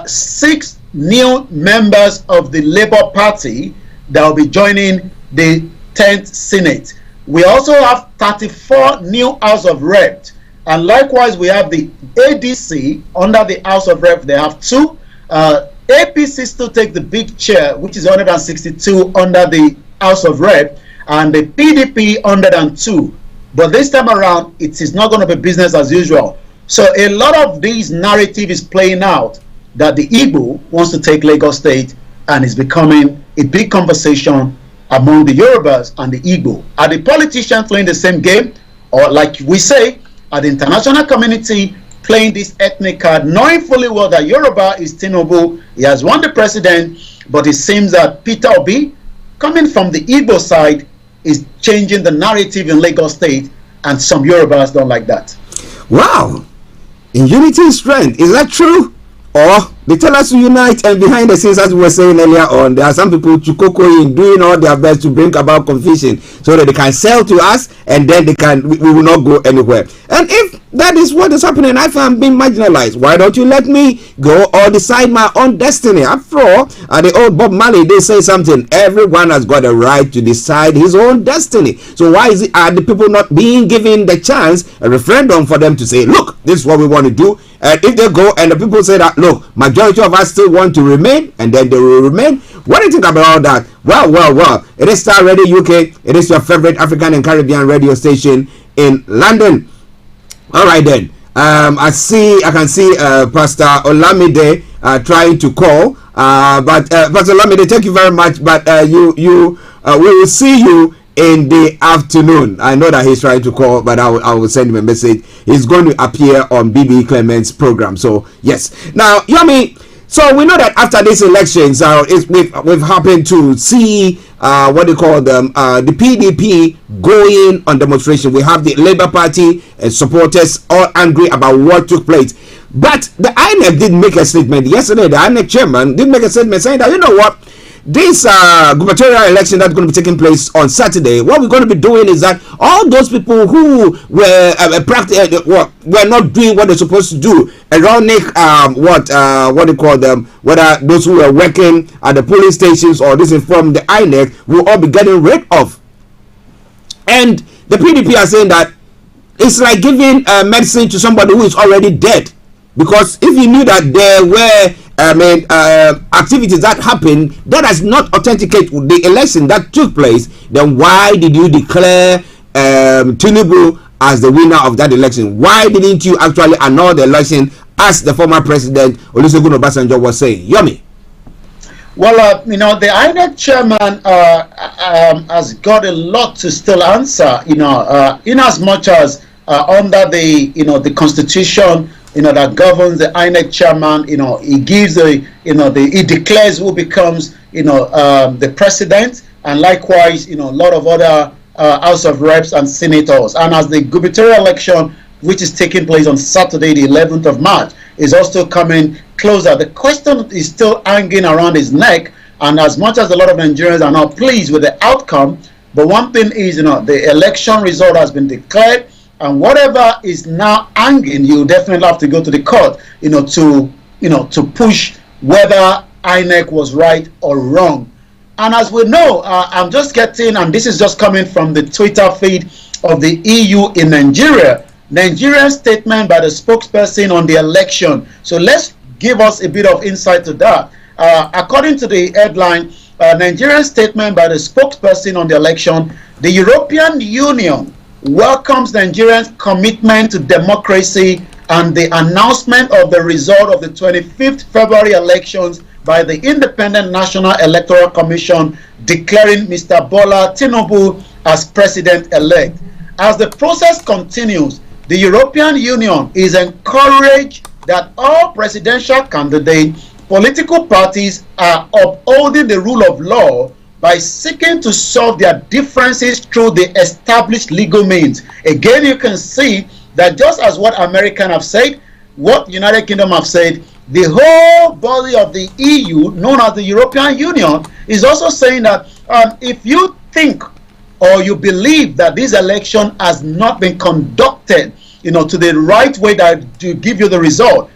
6 new members of the Labour Party that will be joining the 10th Senate. We also have 34 new House of Reps, and likewise we have the ADC under the House of Reps. They have 2. APC still take the big chair, which is 162 under the House of Reps, and the PDP 102. But this time around, it is not going to be business as usual. So a lot of these narrative is playing out that the Igbo wants to take Lagos State, and is becoming a big conversation among the Yorubas and the Igbo. Are the politicians playing the same game? Or like we say, are the international community playing this ethnic card, knowing fully well that Yoruba is Tinubu, he has won the president, but it seems that Peter Obi, coming from the Igbo side, is changing the narrative in Lagos State, and some Yorubas don't like that. Wow! In unity and strength, is that true? Or they tell us to unite, and behind the scenes, as we were saying earlier on, there are some people in doing all their best to bring about confusion so that they can sell to us, and then we will not go anywhere. And if that is what is happening, if I'm being marginalized, why don't you let me go or decide my own destiny? After all, the old Bob Marley, they say something, everyone has got a right to decide his own destiny. So why are the people not being given the chance, a referendum for them to say, look, this is what we want to do? And if they go and the people say that, look, majority of us still want to remain, and then they will remain. What do you think about all that? Well, it is Starr Radio UK. It is your favorite African and Caribbean radio station in London. All right then. I can see Pastor Olamide trying to call. But Pastor Olamide, thank you very much. But we will see you in the afternoon. I know that he's trying to call, but I will send him a message. He's going to appear on BB Clement's program. So yes. Now, Yomi, so we know that after these elections, we've happened to see the PDP going on demonstration. We have the Labour Party supporters all angry about what took place. But the INEC did make a statement yesterday. The INEC chairman did make a statement saying that, you know what, this gubernatorial election that's going to be taking place on Saturday, what we're going to be doing is that all those people who were not doing what they're supposed to do, ironic, whether those who were working at the polling stations or this is from the INEC, will all be getting rid of. And the PDP are saying that it's like giving medicine to somebody who is already dead. Because if you knew that there were activities that happened that does not authenticate the election that took place, then why did you declare Tinubu as the winner of that election? Why didn't you actually annul the election as the former president Olusegun Obasanjo was saying? Yomi. Well, the INEC chairman has got a lot to still answer. In as much as under the constitution, that governs the INEC chairman, he gives he declares who becomes, the president, and likewise, a lot of other House of Reps and senators. And as the gubernatorial election, which is taking place on Saturday, the 11th of March, is also coming closer, the question is still hanging around his neck. And as much as a lot of Nigerians are not pleased with the outcome, but one thing is, the election result has been declared. And whatever is now hanging, you definitely have to go to the court, to push whether INEC was right or wrong. And as we know, I'm just getting, and this is just coming from the Twitter feed of the EU in Nigeria, Nigerian statement by the spokesperson on the election. So let's give us a bit of insight to that. According to the headline, Nigerian statement by the spokesperson on the election, the European Union welcomes Nigeria's commitment to democracy and the announcement of the result of the 25th February elections by the Independent National Electoral Commission declaring Mr. Bola Tinubu as president-elect. As the process continues, the European Union is encouraged that all presidential candidates, political parties are upholding the rule of law by seeking to solve their differences through the established legal means. Again, you can see that just as what Americans have said, what United Kingdom have said, the whole body of the EU, known as the European Union, is also saying that if you think or you believe that this election has not been conducted, to the right way that to give you the result,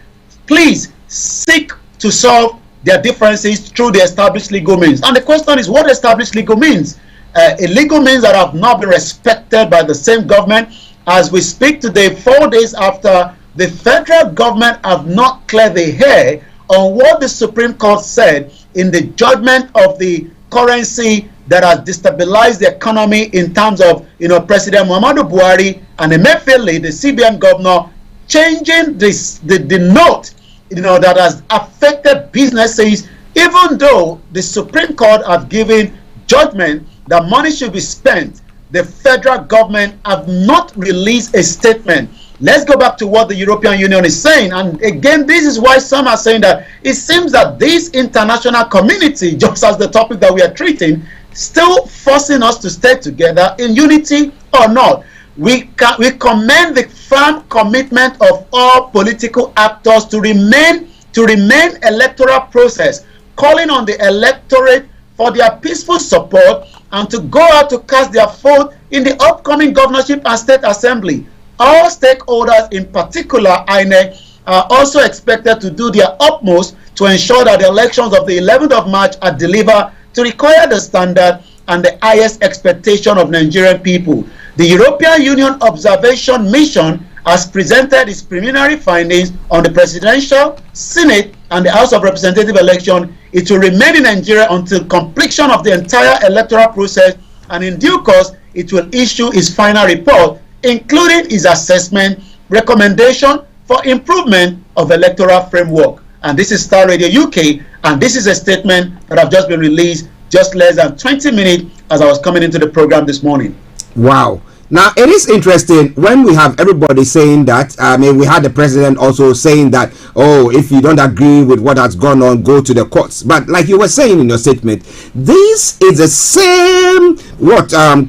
please seek to solve their differences through the established legal means. And the question is, what established legal means? A legal means that have not been respected by the same government. As we speak today, 4 days after, the federal government have not cleared the air on what the Supreme Court said in the judgment of the currency that has destabilized the economy in terms of, President Muhammadu Buhari and Emefiele, the CBN governor, changing the note, that has affected businesses, even though the Supreme Court have given judgment that money should be spent. The federal government have not released a statement. Let's go back to what the European Union is saying. And again, this is why some are saying that it seems that this international community, just as the topic that we are treating, still forcing us to stay together in unity or not. We commend the firm commitment of all political actors to remain electoral process, calling on the electorate for their peaceful support and to go out to cast their vote in the upcoming governorship and state assembly. All stakeholders, in particular INEC, are also expected to do their utmost to ensure that the elections of the 11th of March are delivered to require the standard and the highest expectation of Nigerian people. The European Union Observation Mission has presented its preliminary findings on the presidential, Senate, and the House of Representatives election. It will remain in Nigeria until completion of the entire electoral process, and in due course, it will issue its final report, including its assessment, recommendation for improvement of electoral framework. And this is Star Radio UK, and this is a statement that have just been released just less than 20 minutes as I was coming into the program this morning. Wow. Now, it is interesting when we have everybody saying that. We had the president also saying that, oh, if you don't agree with what has gone on, go to the courts. But like you were saying in your statement, this is the same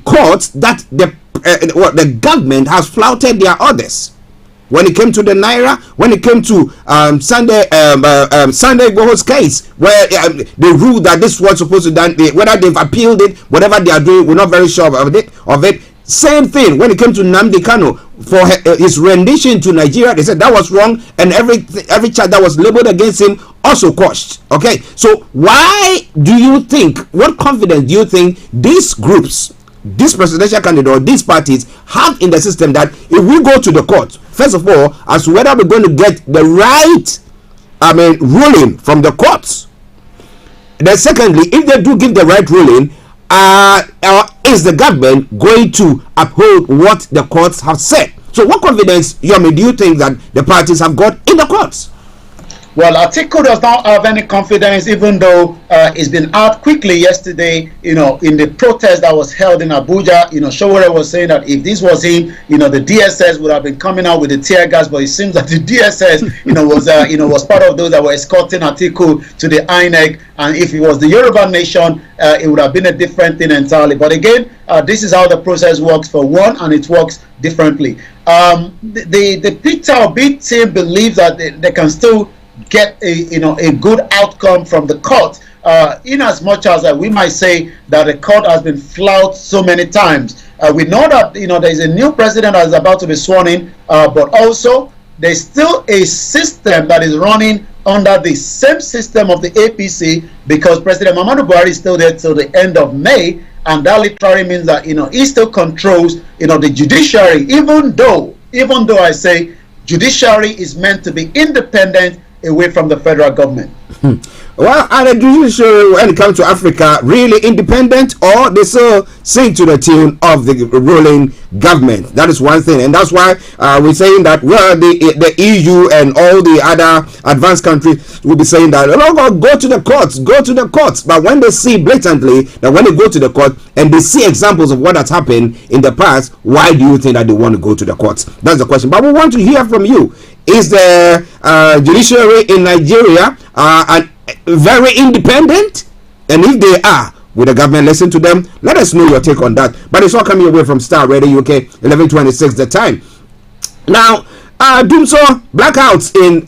courts that the government has flouted their orders. When it came to the Naira, when it came to Sunday Igboho's case, where they ruled that this was supposed to done, whether they've appealed it, whatever they are doing, we're not very sure of it. Same thing when it came to Nnamdi Kanu for his rendition to Nigeria. They said that was wrong, and every charge that was labeled against him also quashed. Okay, so why do you think? What confidence do you think these groups, this presidential candidate or these parties have in the system that if we go to the court, first of all, as to whether we're going to get the right, ruling from the courts. Then secondly, if they do give the right ruling, is the government going to uphold what the courts have said? So what confidence, Yomi, do you think that the parties have got in the courts? Well, Atiku does not have any confidence, even though it's been out quickly yesterday, in the protest that was held in Abuja. Showore was saying that if this was him, the DSS would have been coming out with the tear gas, but it seems that the DSS, was part of those that were escorting Atiku to the INEC. And if it was the Yoruba nation, it would have been a different thing entirely. But again, this is how the process works for one, and it works differently. The Peter Obi team believes that they can still get a good outcome from the court, in as much as we might say that the court has been flouted so many times. We know that there is a new president that is about to be sworn in, but also there's still a system that is running under the same system of the APC, because President Muhammadu Buhari is still there till the end of May, and that literally means that he still controls the judiciary, even though I say judiciary is meant to be independent away from the federal government. Well, are the judiciary, when it comes to Africa, really independent, or they still sing to the tune of the ruling government? That is one thing, and that's why we're saying that the EU and all the other advanced countries will be saying that go to the courts. But when they see blatantly that when they go to the court and they see examples of what has happened in the past, why do you think that they want to go to the courts? That's the question. But we want to hear from you. Is the judiciary in Nigeria very independent? And if they are, will the government listen to them? Let us know your take on that. But it's all coming away from Starr Radio UK, 11:26 the time. Now, Doomso blackouts in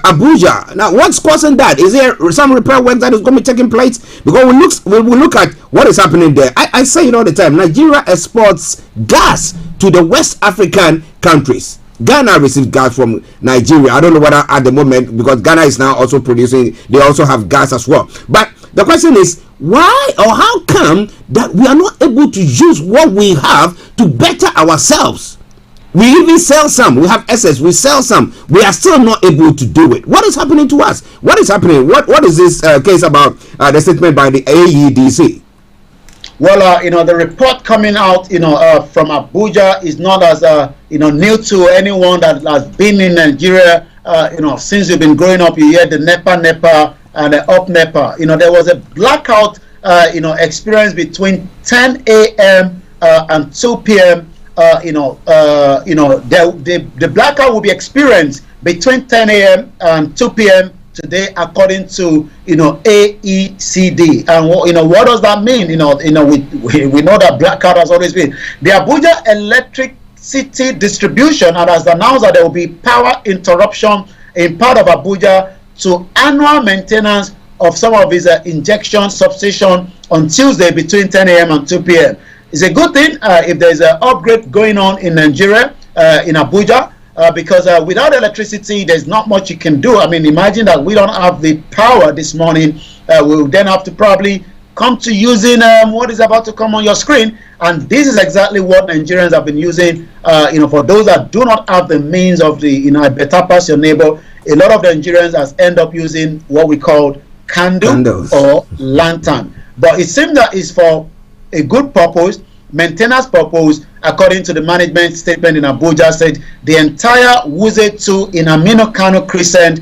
Abuja. Now, what's causing that? Is there some repair work that is going to be taking place? Because we look at what is happening there. I say it all the time. Nigeria exports gas to the West African countries. Ghana receives gas from Nigeria. I don't know whether at the moment, because Ghana is now also producing, they also have gas as well. But the question is, why or how come that we are not able to use what we have to better ourselves? We even sell some. We have excess. We sell some. We are still not able to do it. What is happening to us? What is happening? What is this case about the statement by the AEDC? Well, the report coming out, from Abuja is not as, new to anyone that has been in Nigeria, since you've been growing up. You hear the NEPA, and the up NEPA. There was a blackout, experience between 10 a.m. And 2 p.m. The blackout will be experienced between 10 a.m. and 2 p.m. today, according to AECD. And what does that mean? We know that blackout has always been. The Abuja Electricity Distribution has announced that there will be power interruption in part of Abuja to annual maintenance of some of its injection substation on Tuesday between 10 a.m. and 2 p.m. It's a good thing if there's an upgrade going on in Nigeria, in Abuja. Because without electricity, there's not much you can do. I mean, imagine that we don't have the power this morning. We'll then have to probably come to using what is about to come on your screen. And this is exactly what Nigerians have been using. For those that do not have the means of the, better pass your neighbor, a lot of the Nigerians has end up using what we call candles or lantern. But it seems that it's for a good purpose, maintenance purpose. According to the management statement in Abuja, said the entire Wuse 2 in Aminu Kano Crescent,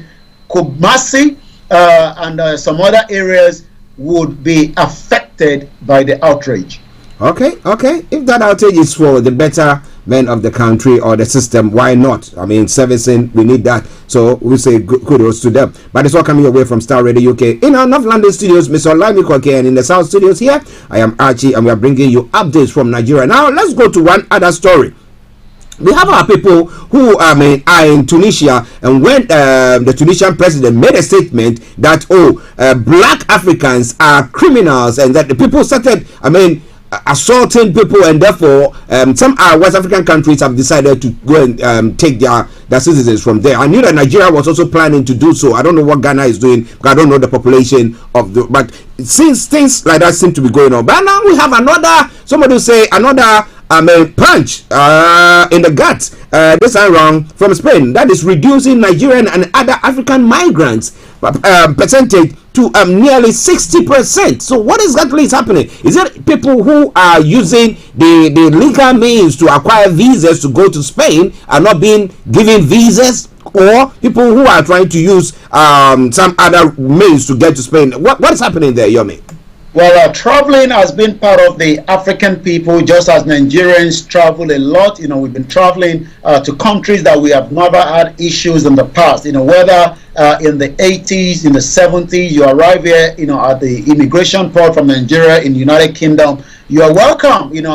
Kumasi, and some other areas would be affected by the outrage. Okay. If that outage is for the betterment of the country or the system, why not? I mean, servicing, we need that. So we say kudos to them. But it's all coming away from Starr Radio UK. In our North London studios, Mr. Olayomi, and in the South studios here, I am Archie, and we are bringing you updates from Nigeria. Now, let's go to one other story. We have our people who are in Tunisia, and when the Tunisian president made a statement that black Africans are criminals, and that the people started assaulting people, and therefore some West African countries have decided to go and take their citizens from there. I knew that Nigeria was also planning to do so. I don't know what Ghana is doing, because I don't know the population of the, but since things like that seem to be going on. But now we have another punch in the gut this time wrong from Spain, that is reducing Nigerian and other African migrants percentage to nearly 60%. So what exactly is happening? Is it people who are using the legal means to acquire visas to go to Spain are not being given visas, or people who are trying to use some other means to get to Spain? What is happening there, Yomi? Well, traveling has been part of the African people, just as Nigerians travel a lot. We've been traveling to countries that we have never had issues in the past. Whether in the 80s, in the 70s, you arrive here, at the immigration port from Nigeria in the United Kingdom, you are welcome. And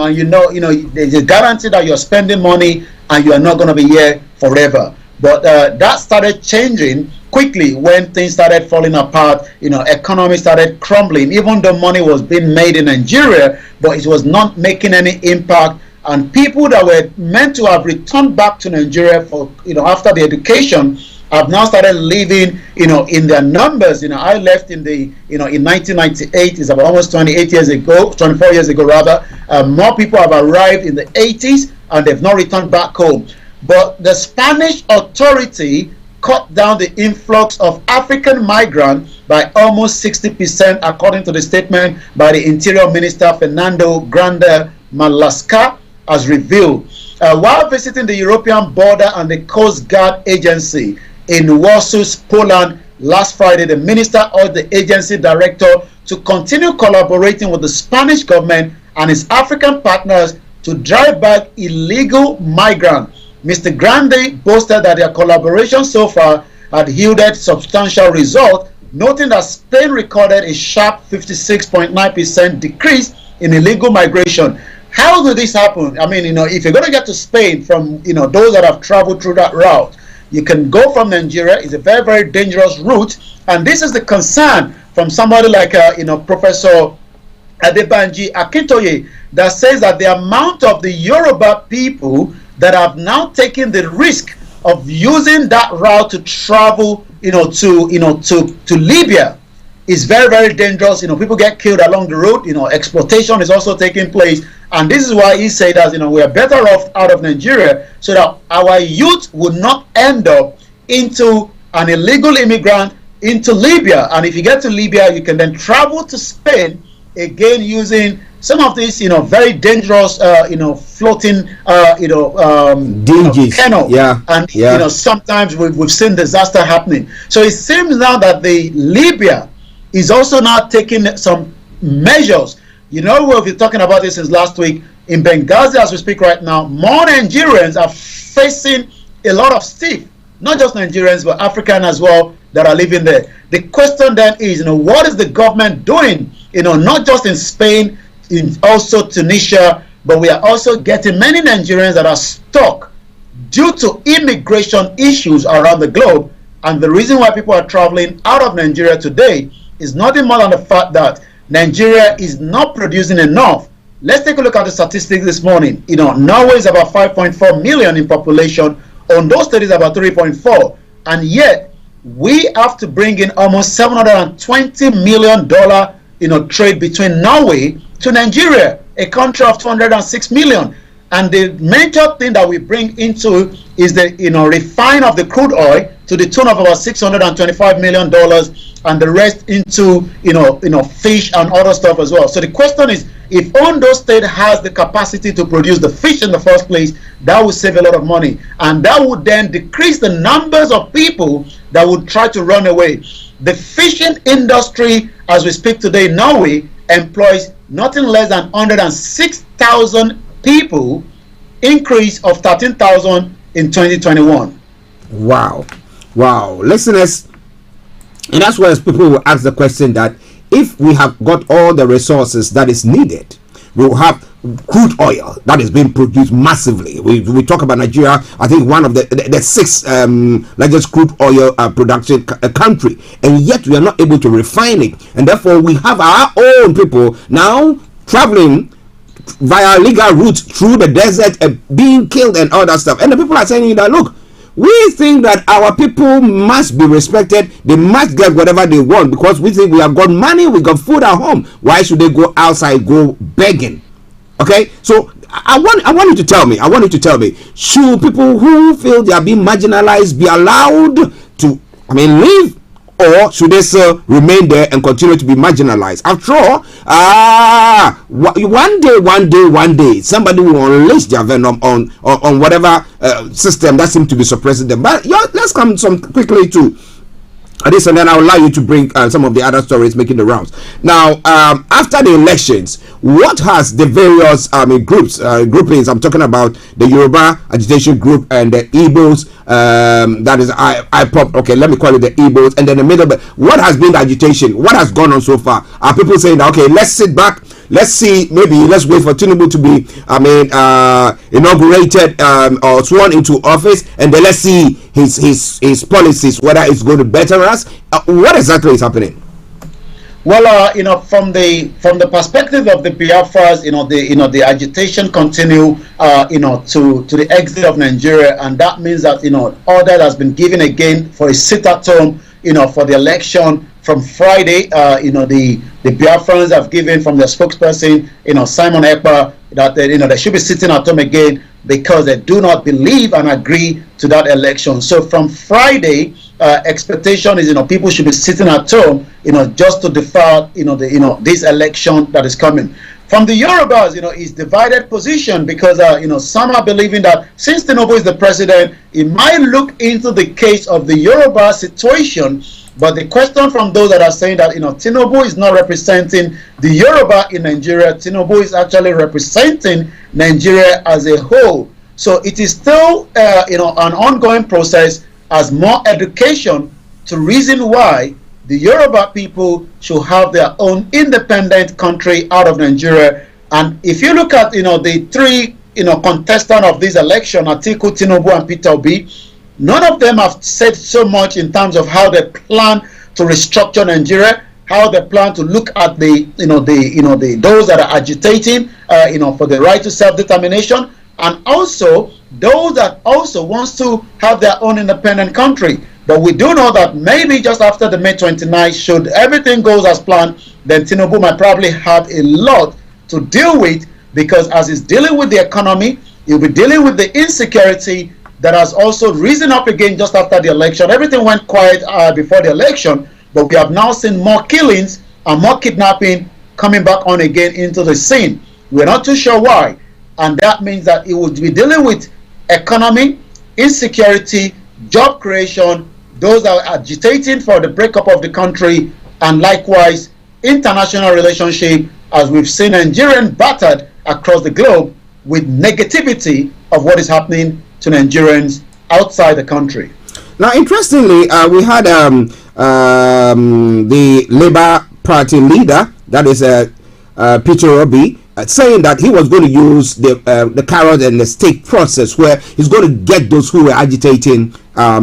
there's a guarantee that you're spending money and you are not going to be here forever. But that started changing quickly when things started falling apart. Economy started crumbling. Even though money was being made in Nigeria, but it was not making any impact. And people that were meant to have returned back to Nigeria for after the education have now started living, in their numbers. I left in in 1998. It's about almost 24 years ago rather. More people have arrived in the 80s and they've not returned back home. But the Spanish authority cut down the influx of African migrants by almost 60%, according to the statement by the Interior Minister Fernando Grande Marlaska has revealed. While visiting the European Border and the Coast Guard Agency in Warsaw, Poland last Friday, the minister urged the agency director to continue collaborating with the Spanish government and its African partners to drive back illegal migrants. Mr. Grande boasted that their collaboration so far had yielded substantial results, noting that Spain recorded a sharp 56.9% decrease in illegal migration. How did this happen? I mean, if you're going to get to Spain from, those that have traveled through that route, you can go from Nigeria. It's a very, very dangerous route. And this is the concern from somebody like, Professor Adebanji Akintoye, that says that the amount of the Yoruba people that have now taken the risk of using that route to travel, to Libya is very, very dangerous. People get killed along the road. Exploitation is also taking place. And this is why he said that, we are better off out of Nigeria so that our youth would not end up into an illegal immigrant into Libya. And if you get to Libya, you can then travel to Spain, again using some of these, very dangerous, floating, canal. Yeah. And, sometimes we've seen disaster happening. So it seems now that the Libya is also now taking some measures. We've been talking about this since last week. In Benghazi, as we speak right now, more Nigerians are facing a lot of stiff, not just Nigerians, but African as well, that are living there. The question then is, what is the government doing? Not just in Spain, in also Tunisia, but we are also getting many Nigerians that are stuck due to immigration issues around the globe. And the reason why people are traveling out of Nigeria today is nothing more than the fact that Nigeria is not producing enough. Let's take a look at the statistics this morning. Norway is about 5.4 million in population. Ondo State is about 3.4. And yet, we have to bring in almost $720 million, trade between Norway to Nigeria, a country of 206 million. And the major thing that we bring into is the refine of the crude oil to the tune of about $625 million, and the rest into fish and other stuff as well. So the question is, if Ondo State has the capacity to produce the fish in the first place, that would save a lot of money, and that would then decrease the numbers of people that would try to run away. The fishing industry, as we speak today in Norway, employs nothing less than 106,000 people, increase of 13,000 in 2021. Wow. Listeners, and that's why people will ask the question that if we have got all the resources that is needed, we will have crude oil that is being produced massively. We talk about Nigeria, I think one of the sixth largest crude oil production country, and yet we are not able to refine it, and therefore we have our own people now traveling via legal routes through the desert and being killed and all that stuff. And the people are saying that, look, we think that our people must be respected, they must get whatever they want, because we think we have got money, we got food at home. Why should they go outside, go begging? Okay, so I want you to tell me, should people who feel they are being marginalized be allowed to live, or should they still remain there and continue to be marginalized? After all, one day somebody will unleash their venom on whatever system that seems to be suppressing them. But let's come quickly to this, and then I'll allow you to bring some of the other stories making the rounds. Now, after the elections, what has the various groupings, I'm talking about the Yoruba agitation group and the Igbos, that is IPOP, okay, let me call it the Igbos, and then the middle, what has been the agitation? What has gone on so far? Are people saying that, okay, let's sit back, let's see, maybe let's wait for Tinubu to be inaugurated or sworn into office, and then let's see his policies, whether it's going to better us? What exactly is happening? Well, from the perspective of the Biafras, the agitation continue, to the exit of Nigeria, and that means that order has been given again for a sit-at-home, for the election from Friday. The Biafrans have given from their spokesperson, Simon Ekpa, that they should be sitting at home again because they do not believe and agree to that election. So from Friday, expectation is people should be sitting at home, just to defer this election that is coming. From the Yorubas, is divided position because some are believing that since Tinubu is the president, it might look into the case of the Yoruba situation. But the question from those that are saying that Tinubu is not representing the Yoruba in Nigeria, Tinubu is actually representing Nigeria as a whole. So it is still an ongoing process as more education to reason why the Yoruba people should have their own independent country out of Nigeria. And if you look at the three contestants of this election, Atiku, Tinubu, and Peter Obi, none of them have said so much in terms of how they plan to restructure Nigeria, how they plan to look at the those that are agitating for the right to self-determination, and also those that also wants to have their own independent country. But we do know that maybe just after the May 29th, should everything goes as planned, then Tinubu might probably have a lot to deal with, because as he's dealing with the economy, he'll be dealing with the insecurity that has also risen up again just after the election. Everything went quiet before the election, but we have now seen more killings and more kidnapping coming back on again into the scene. We're not too sure why. And that means that it would be dealing with economy, insecurity, job creation, those that are agitating for the breakup of the country, and likewise international relationship, as we've seen Nigerian battered across the globe with negativity of what is happening to Nigerians outside the country. Now, interestingly, we had the Labour Party leader, that is Peter Obi, saying that he was going to use the carrot and the stick process, where he's going to get those who were agitating by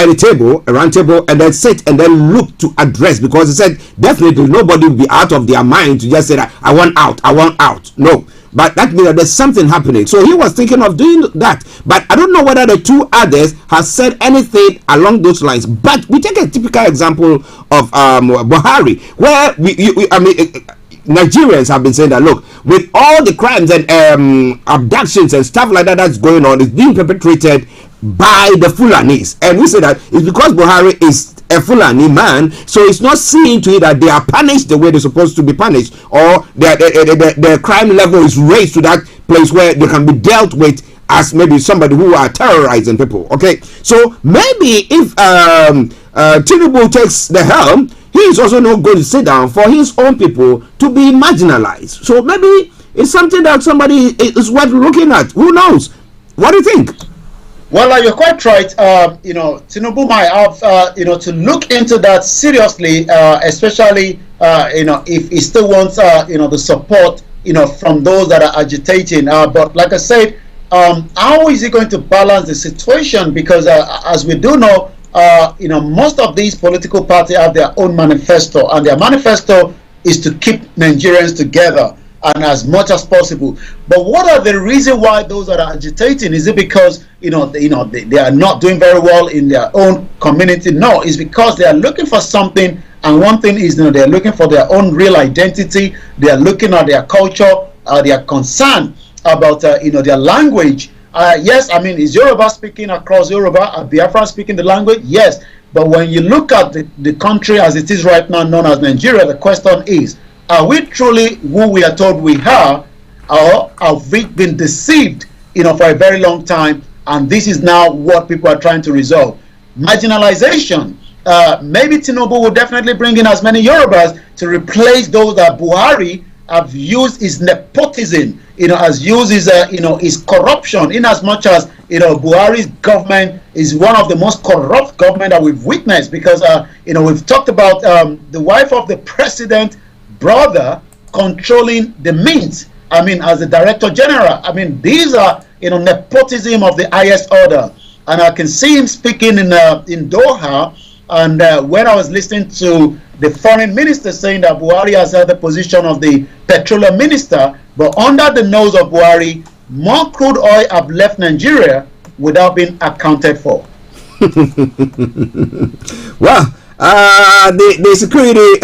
the table, around table, and then sit and then look to address, because he said definitely nobody will be out of their mind to just say that I want out. No. But that means that there's something happening. So he was thinking of doing that. But I don't know whether the two others have said anything along those lines. But we take a typical example of Buhari, where Nigerians have been saying that, look, with all the crimes and abductions and stuff like that that's going on, it's being perpetrated by the Fulanis. And we say that it's because Buhari is a Fulani man, so it's not seeing to it that they are punished the way they're supposed to be punished, or their crime level is raised to that place where they can be dealt with as maybe somebody who are terrorizing people. Okay, so maybe if Tinubu takes the helm, he is also not going to sit down for his own people to be marginalized. So maybe it's something that somebody is worth looking at. Who knows? What do you think? Well, you're quite right. Tinubu might have, to look into that seriously, especially, if he still wants, the support, from those that are agitating. But like I said, how is he going to balance the situation? Because as we do know, most of these political parties have their own manifesto, and their manifesto is to keep Nigerians together and as much as possible. But what are the reasons why those that are agitating? Is it because they are not doing very well in their own community? No, it's because they are looking for something. And one thing is, they are looking for their own real identity. They are looking at their culture. They are concerned about their language. Yes, is Yoruba speaking across Yoruba? Are Biafra speaking the language? Yes. But when you look at the country as it is right now, known as Nigeria, the question is, are we truly who we are told we are, or have we been deceived, for a very long time? And this is now what people are trying to resolve. Marginalization. Maybe Tinubu will definitely bring in as many Yorubas to replace those that Buhari have used his nepotism, has used his, his corruption, in as much as, Buhari's government is one of the most corrupt government that we've witnessed, because, we've talked about the wife of the president brother controlling the mint, as the director general. These are, nepotism of the highest order. And I can see him speaking in Doha, And when I was listening to the foreign minister saying that Buhari has held the position of the petroleum minister, but under the nose of Buhari, more crude oil have left Nigeria without being accounted for. Well, the security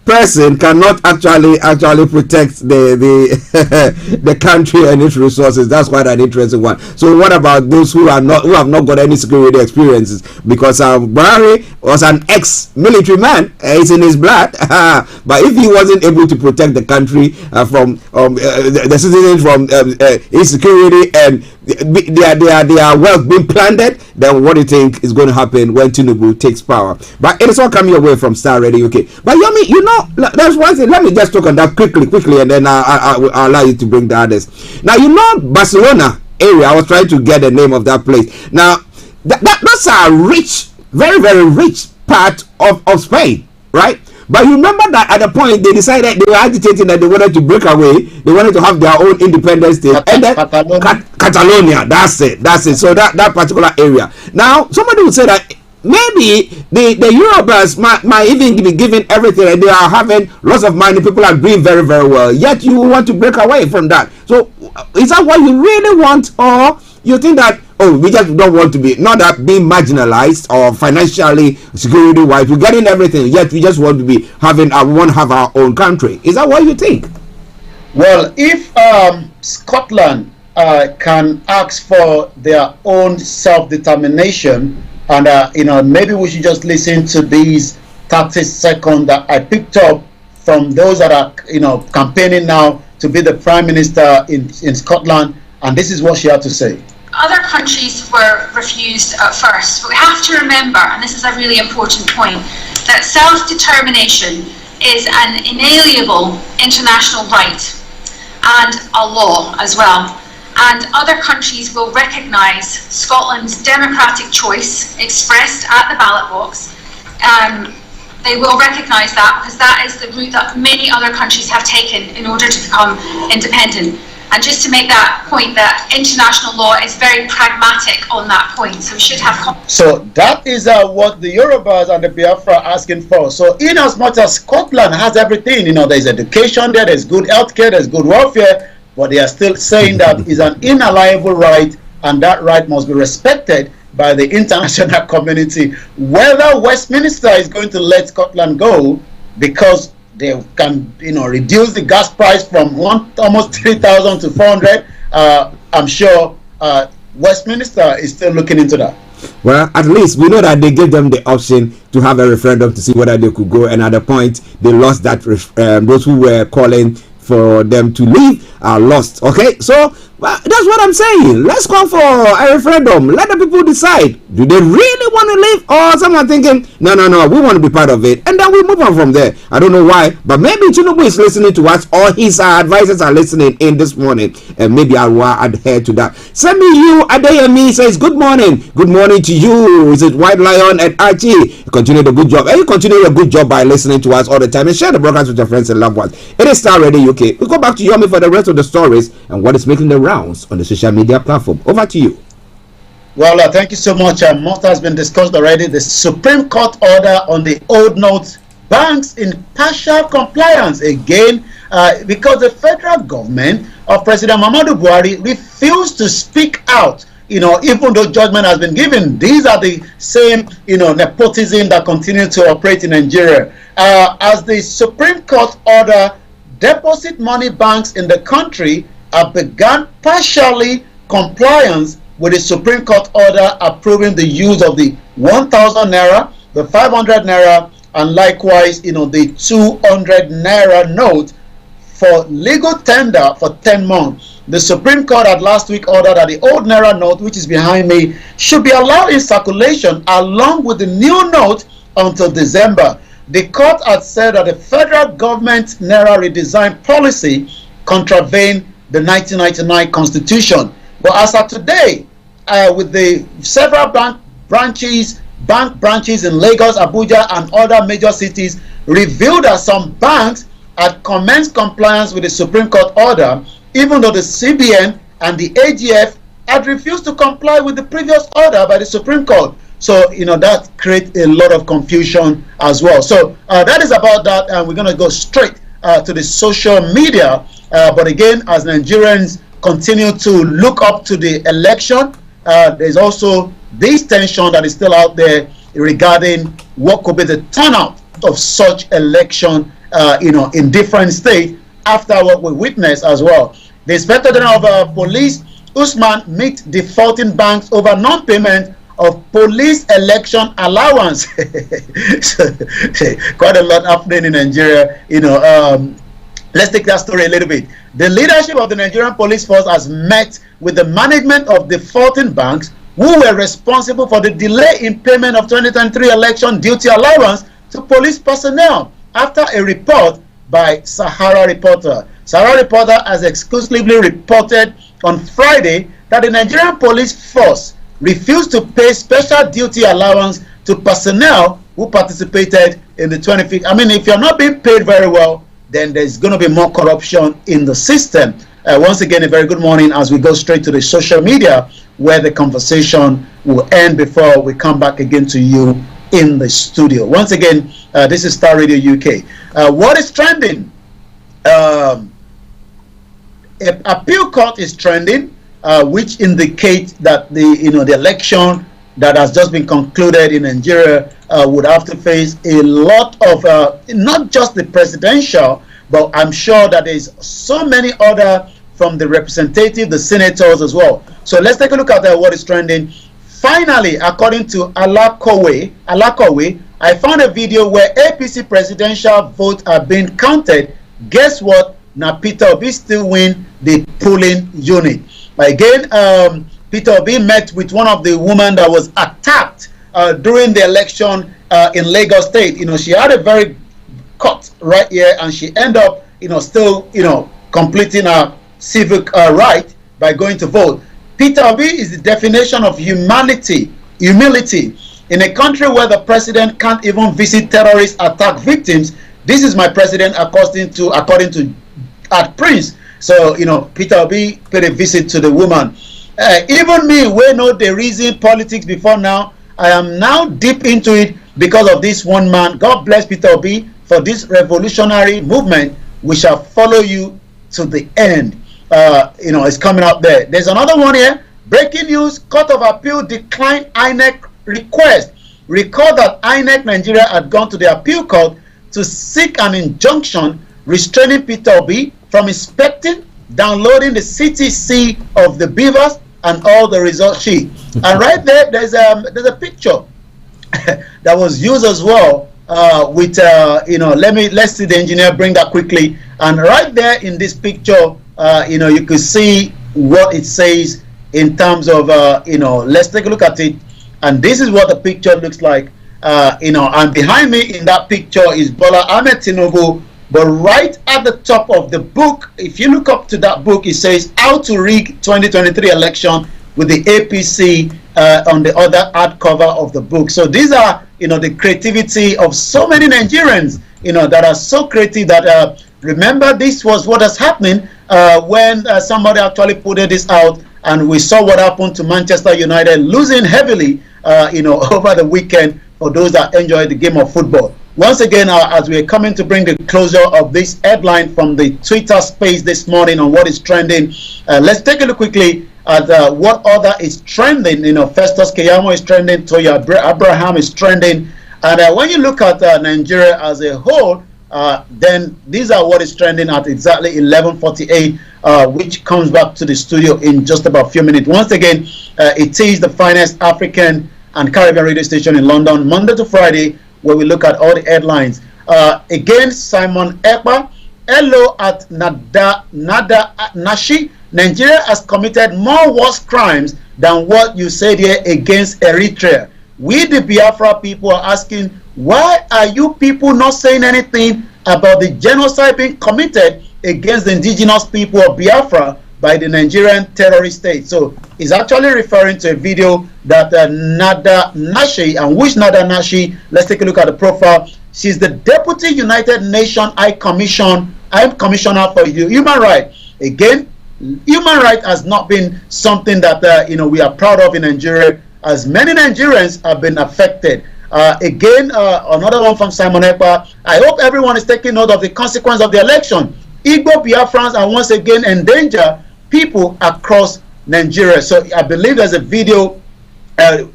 person cannot actually protect the country and its resources. That's quite an interesting one. So what about those who have not got any security experiences? Because Buhari was an ex-military man. It's in his blood. But if he wasn't able to protect the country from the citizens from insecurity and their wealth being plundered, then what do you think is going to happen when Tinubu takes power? But it is all coming away from Starr Radio UK. But Yomi, you know, there's one thing. Let me just talk on that quickly, and then I'll allow you to bring the others. Now, you know, Barcelona area. I was trying to get the name of that place. Now, that's a rich, very, very rich part of Spain, right? But you remember that at the point they decided they were agitating that they wanted to break away. They wanted to have their own independent state. And then Catalonia. That's it. So that particular area. Now, somebody would say that maybe the Europeans might even be giving everything and they are having lots of money. People are doing very, very well. Yet you want to break away from that. So is that what you really want, or you think that, oh, we just don't want to be, not that being marginalized or financially, security wise, we're getting everything, yet we just want to be having, we want to have our own country? Is that what you think? Well, if Scotland can ask for their own self-determination, and you know, maybe we should just listen to these 30 seconds that I picked up from those that are, you know, campaigning now to be the Prime Minister in Scotland, and this is what she had to say. Other countries were refused at first, but we have to remember, and this is a really important point, that self-determination is an inalienable international right and a law as well. And other countries will recognise Scotland's democratic choice expressed at the ballot box. They will recognise that because that is the route that many other countries have taken in order to become independent. And just to make that point, that international law is very pragmatic on that point. So we should have... So that is what the Yorubas and the Biafra are asking for. So in as much as Scotland has everything, you know, there's education there, there's good healthcare, there's good welfare, but they are still saying that is an inalienable right, and that right must be respected by the international community. Whether Westminster is going to let Scotland go because they can, you know, reduce the gas price from almost 3,000 to 400. I'm sure Westminster is still looking into that. Well, at least we know that they gave them the option to have a referendum to see whether they could go, and at the point they lost that. Those who were calling for them to leave are lost. Okay, so that's what I'm saying. Let's call for a referendum. Let the people decide. Do they really want to leave, or someone thinking, no, we want to be part of it, and then we move on from there. I don't know why, but maybe Tinubu is listening to us, or his advisors are listening in this morning, and maybe I will adhere to that. Send me you. Adeyemi says, good morning. Good morning to you. Is it White Lion and Archie? You continue the good job, and you continue your good job by listening to us all the time and share the broadcast with your friends and loved ones. It is Starr Radio UK. We go back to Yomi for the rest of the stories and what is making the rounds on the social media platform. Over to you. Well, thank you so much. Most has been discussed already. The Supreme Court order on the old notes, banks in partial compliance again, because the federal government of President Muhammadu Buhari refused to speak out. You know, even though judgment has been given, these are the same, you know, nepotism that continue to operate in Nigeria. As the Supreme Court order, deposit money banks in the country have begun partially compliance with the Supreme Court order approving the use of the 1,000 naira, the 500 naira, and likewise, you know, the 200 naira note for legal tender for 10 months. The Supreme Court had last week ordered that the old naira note, which is behind me, should be allowed in circulation along with the new note until December. The court had said that the federal government naira redesign policy contravened the 1999 constitution. But as of today, with the several bank branches in Lagos, Abuja, and other major cities revealed that some banks had commenced compliance with the Supreme Court order, even though the CBN and the AGF had refused to comply with the previous order by the Supreme Court. So, that creates a lot of confusion as well. So that is about that, and we're going to go straight to the social media. But again, as Nigerians continue to look up to the election, there's also this tension that is still out there regarding what could be the turnout of such election, in different states after what we witnessed as well. The Inspector General of Police, Usman, meet defaulting banks over non-payment of police election allowance. Quite a lot happening in Nigeria. Let's take that story a little bit. The leadership of the Nigerian police force has met with the management of defaulting banks who were responsible for the delay in payment of 2023 election duty allowance to police personnel after a report by Sahara Reporter. Sahara Reporter has exclusively reported on Friday that the Nigerian police force refused to pay special duty allowance to personnel who participated in the 25th. I mean, if you're not being paid very well, then there's going to be more corruption in the system. Once again, a very good morning as we go straight to the social media, where the conversation will end before we come back again to you in the studio. Once again, this is Starr Radio UK. What is trending? Appeal court is trending, which indicates that the election that has just been concluded in Nigeria would have to face a lot of not just the presidential, but I'm sure that there's so many other from the representative, the senators as well. So let's take a look at what is trending. Finally, according to Olayomi, I found a video where APC presidential votes are being counted. Guess what? Now Peter Obi still win the polling unit. Again, Peter Obi met with one of the women that was attacked during the election in Lagos State. She had a very cut right here, and she ended up, still, completing her civic right by going to vote. Peter Obi is the definition of humility. In a country where the president can't even visit terrorist attack victims, this is my president, according to Prince. So, Peter Obi paid a visit to the woman. Even me, we know the reason politics before now. I am now deep into it because of this one man. God bless Peter Obi for this revolutionary movement. We shall follow you to the end. It's coming up there. There's another one here. Breaking news: Court of Appeal declined INEC request. Recall that INEC Nigeria had gone to the appeal court to seek an injunction restraining Peter Obi from inspecting, downloading the CTC of the beavers and all the result sheet. And right there, there's a picture that was used as well with let's see the engineer bring that quickly. And right there in this picture, you could see what it says in terms of let's take a look at it. And this is what the picture looks like. And behind me in that picture is Bola Ahmed Tinubu. But right at the top of the book, if you look up to that book, it says How to Rig 2023 Election with the APC on the other hardcover of the book. So these are, the creativity of so many Nigerians, that are so creative that remember this was what was happening when somebody actually put this out, and we saw what happened to Manchester United losing heavily, over the weekend for those that enjoy the game of football. Once again, as we are coming to bring the closure of this headline from the Twitter space this morning on what is trending, let's take a look quickly at what other is trending. Festus Keyamo is trending, Toya Abraham is trending, and when you look at Nigeria as a whole, then these are what is trending at exactly 11:48, which comes back to the studio in just about a few minutes. Once again, it is the finest African and Caribbean radio station in London, Monday to Friday, where we look at all the headlines. Again, Simon Ekpa, hello at Nada Nashi. Nigeria has committed more worse crimes than what you said here against Eritrea. We, the Biafra people, are asking, why are you people not saying anything about the genocide being committed against the indigenous people of Biafra by the Nigerian terrorist state? So he's actually referring to a video that Nada Nashi, and which Nada Nashi, let's take a look at the profile. She's the Deputy United Nations High Commissioner for Human Rights. Again, human rights has not been something that we are proud of in Nigeria, as many Nigerians have been affected. Again, another one from Simon Ekpa. I hope everyone is taking note of the consequence of the election. Igbo Biafrans are once again endanger people across Nigeria. So I believe there's a video.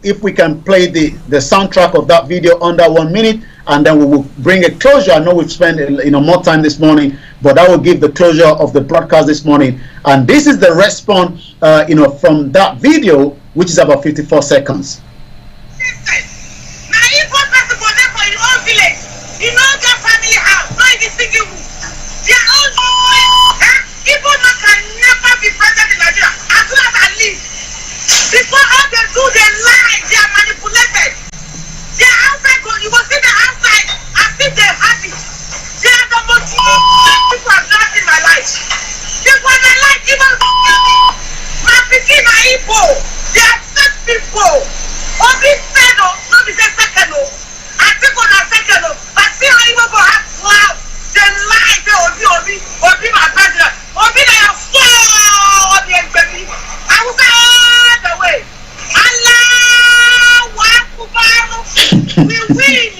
If we can play the soundtrack of that video under 1 minute, and then we will bring a closure. I know we've spent more time this morning, but that will give the closure of the broadcast this morning. And this is the response, from that video, which is about 54 seconds. You know that family house, not in the single room. Their own Igbo man can never be president in Nigeria as long as I live. Before all they do, they lie, they are manipulated. They are outside, you will see them outside as if they're happy. They are the most people I've done in my life. People in my life, even my pikin are Igbo. They are such people. Only Seno, not be the second. I think on a second. But see how you go have cloud. They lie, they Obi, my president. Obi, they are full of the baby. I will say all the way. Allah, we win.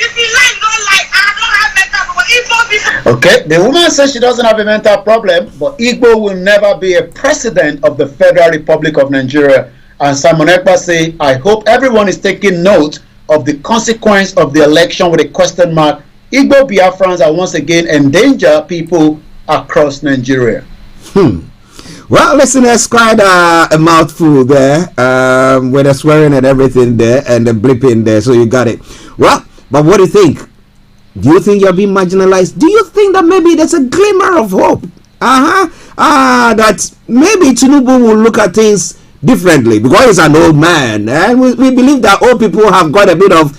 If you like, don't like. I don't have mental problem. Okay, the woman says she doesn't have a mental problem, but Igbo will never be a president of the Federal Republic of Nigeria. And Simon Ekpa say, I hope everyone is taking note of the consequence of the election with a question mark. Igbo Biafrans are once again endanger people across Nigeria. Well, listen, there's quite a mouthful there, with the swearing and everything there, and the blipping there, so you got it. Well, but what do you think? Do you think you're being marginalized? Do you think that maybe there's a glimmer of hope? That maybe Tinubu will look at things differently because he's an old man, and we believe that old people have got a bit of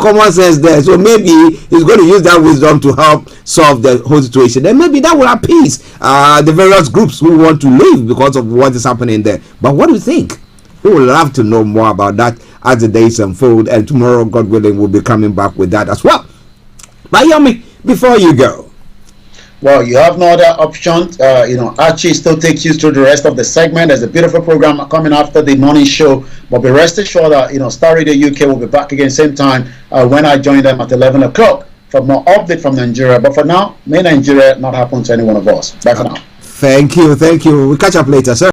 common sense there, so maybe he's going to use that wisdom to help solve the whole situation, and maybe that will appease the various groups who want to leave because of what is happening there. But what do you think? We would love to know more about that as the days unfold, and tomorrow, God willing, we'll be coming back with that as well. Olayomi, before you go, well, you have no other option. Archie still takes you through the rest of the segment. There's a beautiful program coming after the morning show. But be rest assured that, Starr Radio UK will be back again same time when I join them at 11 o'clock for more update from Nigeria. But for now, may Nigeria not happen to any one of us. Bye for now. Thank you. We'll catch up later, sir.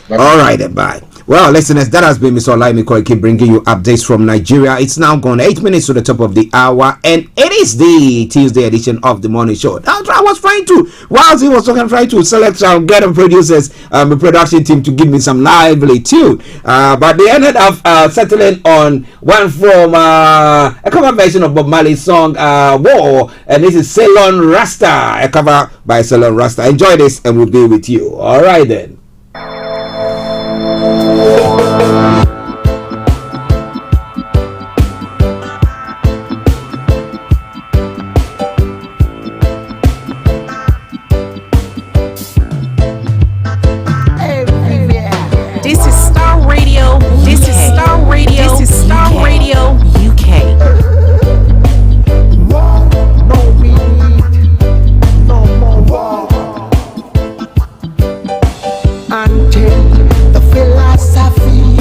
Bye. All right, then, bye. Well, listeners, that has been Mr. Olayomi Koiki bringing you updates from Nigeria. It's now gone 8 minutes to the top of the hour, and it is the Tuesday edition of the morning show. I was trying to, whilst he was talking, trying to select and get the producers, the production team to give me some lively tune. But they ended up settling on one from a cover version of Bob Marley's song War, and this is Ceylon Rasta, a cover by Ceylon Rasta. Enjoy this, and we'll be with you. All right, then. This is Starr Radio. This is Starr Radio. This is Starr Radio UK. Until the philosophy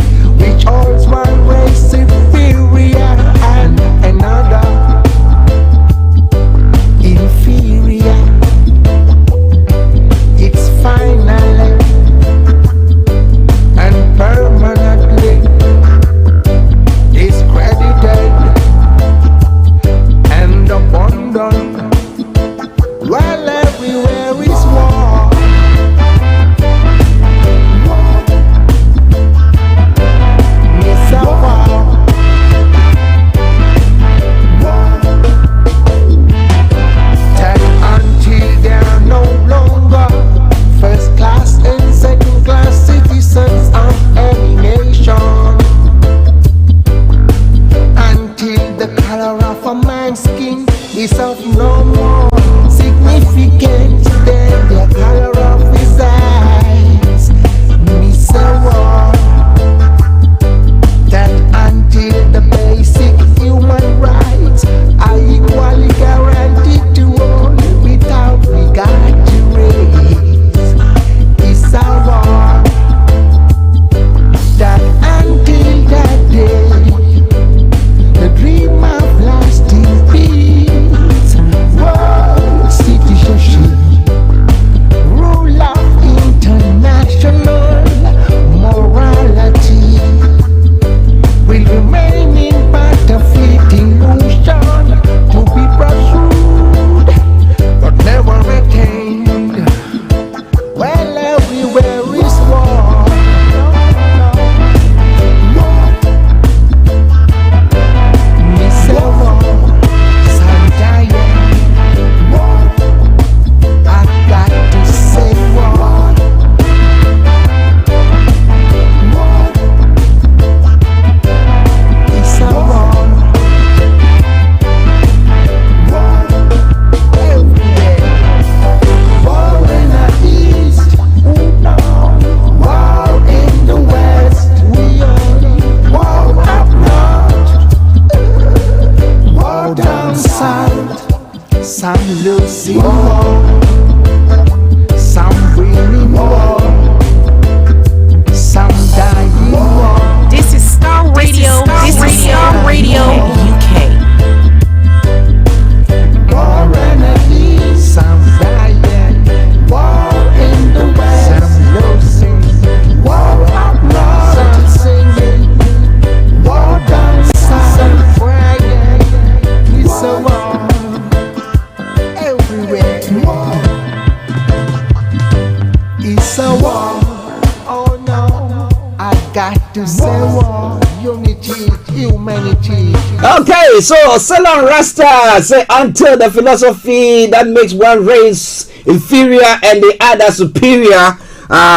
to say war, unity, humanity. Okay, so Salon Rasta say until the philosophy that makes one race inferior and the other superior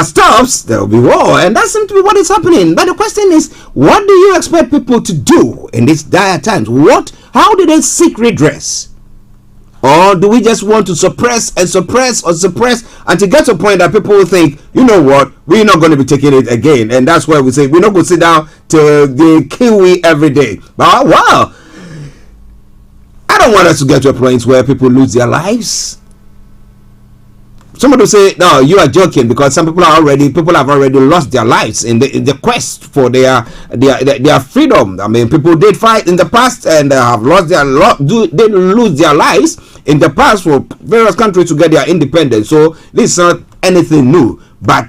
stops, there will be war, and that seems to be what is happening. But the question is, what do you expect people to do in these dire times? How do they seek redress? Or do we just want to suppress until get to a point that people will think, you know what, we're not going to be taking it again. And that's why we say we're not going to sit down till they kill we every day. But wow, I don't want us to get to a point where people lose their lives. Somebody will say, no, you are joking, because some people have already lost their lives in the quest for their freedom. I mean, people did fight in the past and have lost they lose their lives in the past for various countries to get their independence. So this is not anything new, but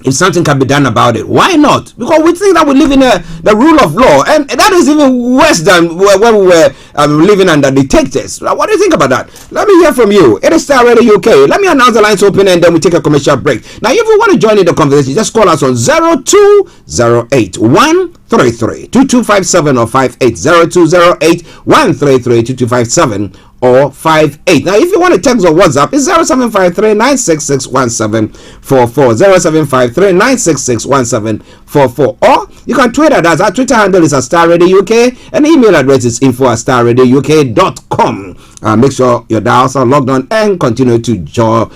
if something can be done about it, why not? Because we think that we live in the rule of law, and that is even worse than when we were living under dictators. What do you think about that? Let me hear from you. It is Starr Radio UK. Let me announce the lines open, and then we take a commercial break. Now, if you want to join in the conversation, just call us on 0208 133 2257 or 58 0208 133 2257 or 58. Now, if you want to text or WhatsApp, it's 0753 966 1744 0753 966 1744, or you can tweet at us. Our Twitter handle is Starr Radio UK, and email address is info@starradiouk.com. Make sure your dials are logged on and continue to join.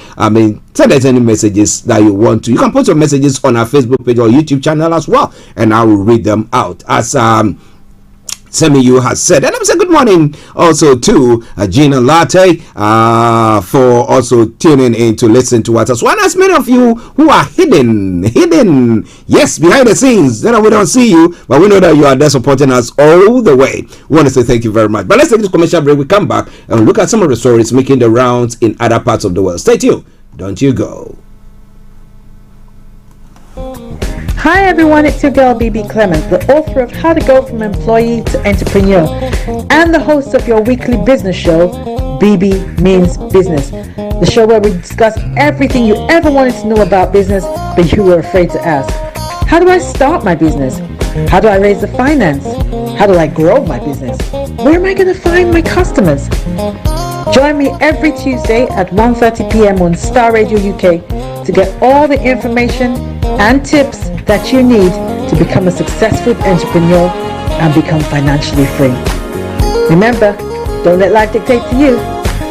Send us any messages that you want to. You can put your messages on our Facebook page or YouTube channel as well, and I will read them out as Semiyu has said. And let me say good morning also to Gina Latte for also tuning in to listen to us as well. And as many of you who are hidden, yes, behind the scenes, we don't see you, but we know that you are there supporting us all the way. We want to say thank you very much. But let's take this commercial break. We come back and look at some of the stories making the rounds in other parts of the world. Stay tuned. Don't you go. Hi everyone, it's your girl BB Clement, the author of How to Go From Employee to Entrepreneur and the host of your weekly business show, BB Means Business, the show where we discuss everything you ever wanted to know about business but you were afraid to ask. How do I start my business? How do I raise the finance? How do I grow my business? Where am I going to find my customers? Join me every Tuesday at 1:30 p.m. on Starr Radio UK to get all the information and tips that you need to become a successful entrepreneur and become financially free. Remember, don't let life dictate to you.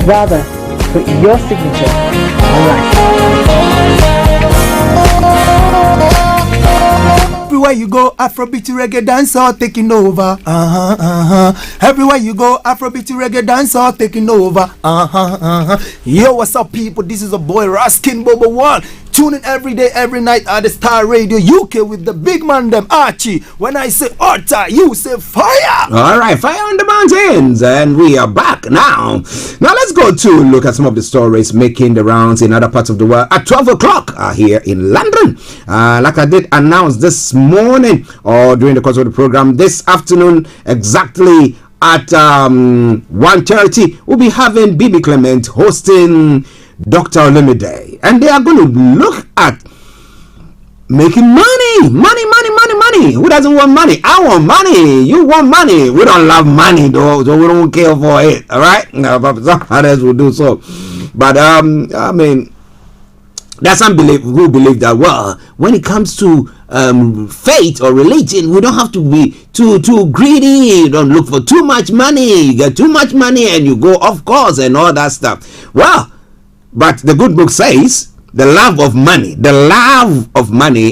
Rather, put your signature on life. Everywhere you go, Afrobeat reggae dancehall taking over. Everywhere you go, Afrobeat reggae dancehall taking over. Yo, what's up, people? This is a boy Raskin Bobo One. Tune in every day, every night at the Starr Radio UK with the big man them Archie. When I say Orta, you say fire. All right, fire on the mountains, and we are back now. Now let's go to look at some of the stories making the rounds in other parts of the world at 12 o'clock here in London. Like I did announce this morning or during the course of the program, this afternoon exactly at 1:30, we'll be having BB Clement hosting Dr. Olayomi Day, and they are going to look at making money. Who doesn't want money? I want money. You want money. We don't love money though, so we don't care for it. All right, but some others will do so. But I mean, there's some who believe that, well, when it comes to faith or religion, we don't have to be too greedy. You don't look for too much money. You get too much money and you go off course and all that stuff. Well, but the good book says the love of money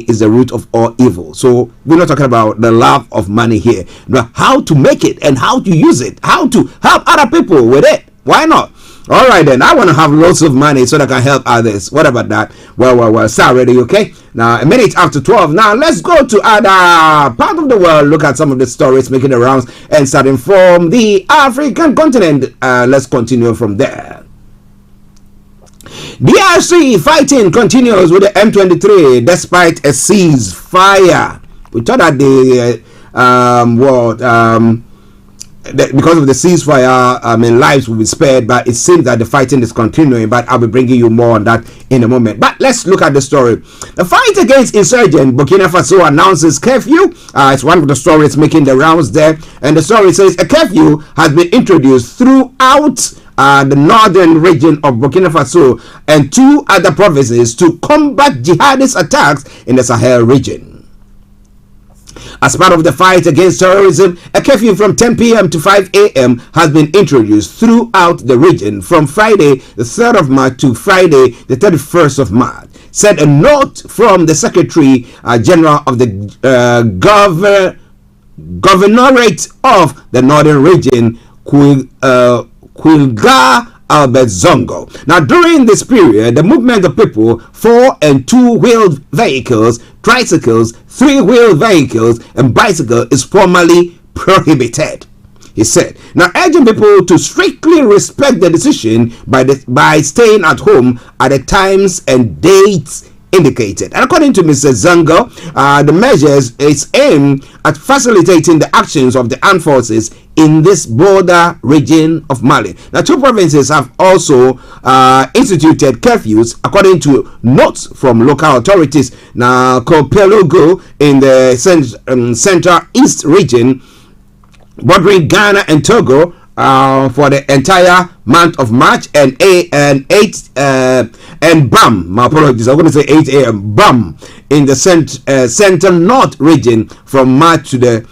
is the root of all evil. So we're not talking about the love of money here, but how to make it and how to use it, how to help other people with it. Why not? All right, then. I want to have lots of money so that I can help others. What about that? Well. Starr Radio, okay? Now, a minute after 12. Now, let's go to other part of the world. Look at some of the stories making the rounds, and starting from the African continent. Let's continue from there. DRC fighting continues with the M23 despite a ceasefire. We thought that the because of the ceasefire, lives will be spared, but it seems that the fighting is continuing. But I'll be bringing you more on that in a moment. But let's look at the story. The fight against insurgent Burkina Faso announces curfew. It's one of the stories making the rounds there. And the story says a curfew has been introduced throughout the northern region of Burkina Faso and 2 other provinces to combat jihadist attacks in the Sahel region. As part of the fight against terrorism, a curfew from 10 p.m. to 5 a.m. has been introduced throughout the region from Friday the 3rd of March to Friday the 31st of March, said a note from the Secretary General of the Governorate of the Northern Region, Quilga Albert Zongo. Now, during this period, the movement of people, 4- and 2-wheeled vehicles, tricycles, 3-wheeled vehicles, and bicycles is formally prohibited, he said. Now, urging people to strictly respect the decision by staying at home at the times and dates indicated. And according to Mr. Zongo, the measures is aimed at facilitating the actions of the armed forces in this border region of Mali. Now, 2 provinces have also instituted curfews according to notes from local authorities. Now, Kopelugu in the Central East region, bordering Ghana and Togo, for the entire month of March, and BAM, my apologies, I'm going to say 8 a.m. BAM in the Central North region from March to the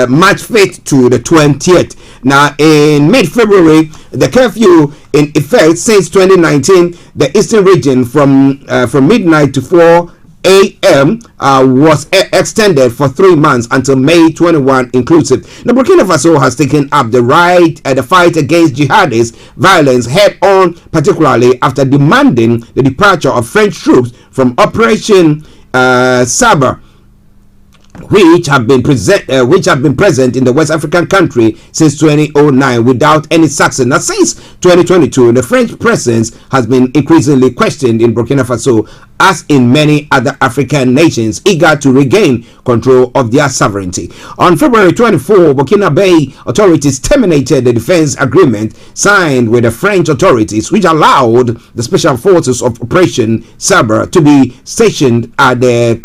March 5th to the 20th. Now, in mid-February, the curfew in effect since 2019, the Eastern region from midnight to 4 a.m. Was extended for 3 months until May 21 inclusive. Now, Burkina Faso has taken up the fight against jihadist violence head on, particularly after demanding the departure of French troops from Operation Sabre, which have been present in the West African country since 2009 without any success. Now, since 2022, the French presence has been increasingly questioned in Burkina Faso, as in many other African nations eager to regain control of their sovereignty. On February 24, Burkina Faso authorities terminated the defense agreement signed with the French authorities, which allowed the special forces of Operation Sabre to be stationed at the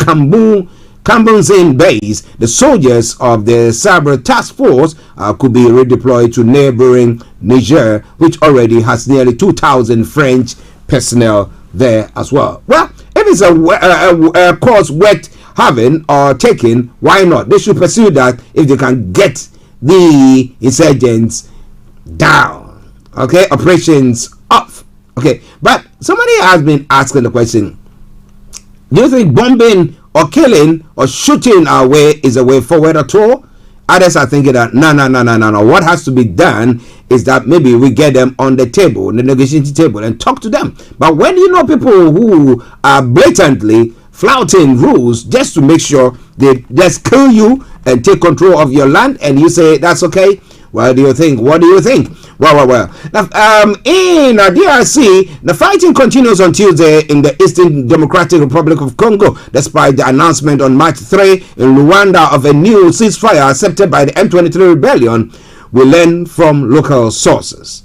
Kambunzin base. The soldiers of the Sabre task force could be redeployed to neighboring Niger, which already has nearly 2,000 French personnel there as well. Well, if it's a course worth having or taking, why not? They should pursue that if they can get the insurgents down. Okay, operations off. Okay, but somebody has been asking the question: do you think bombing or killing or shooting our way is a way forward at all? Others are thinking that no. What has to be done is that maybe we get them on the table, the negotiating table, and talk to them. But when you know people who are blatantly flouting rules just to make sure they just kill you and take control of your land, and you say that's okay, what do you think? Well. Now, in DRC, the fighting continues on Tuesday in the Eastern Democratic Republic of Congo, despite the announcement on March 3 in Rwanda of a new ceasefire accepted by the M23 rebellion, we learn from local sources.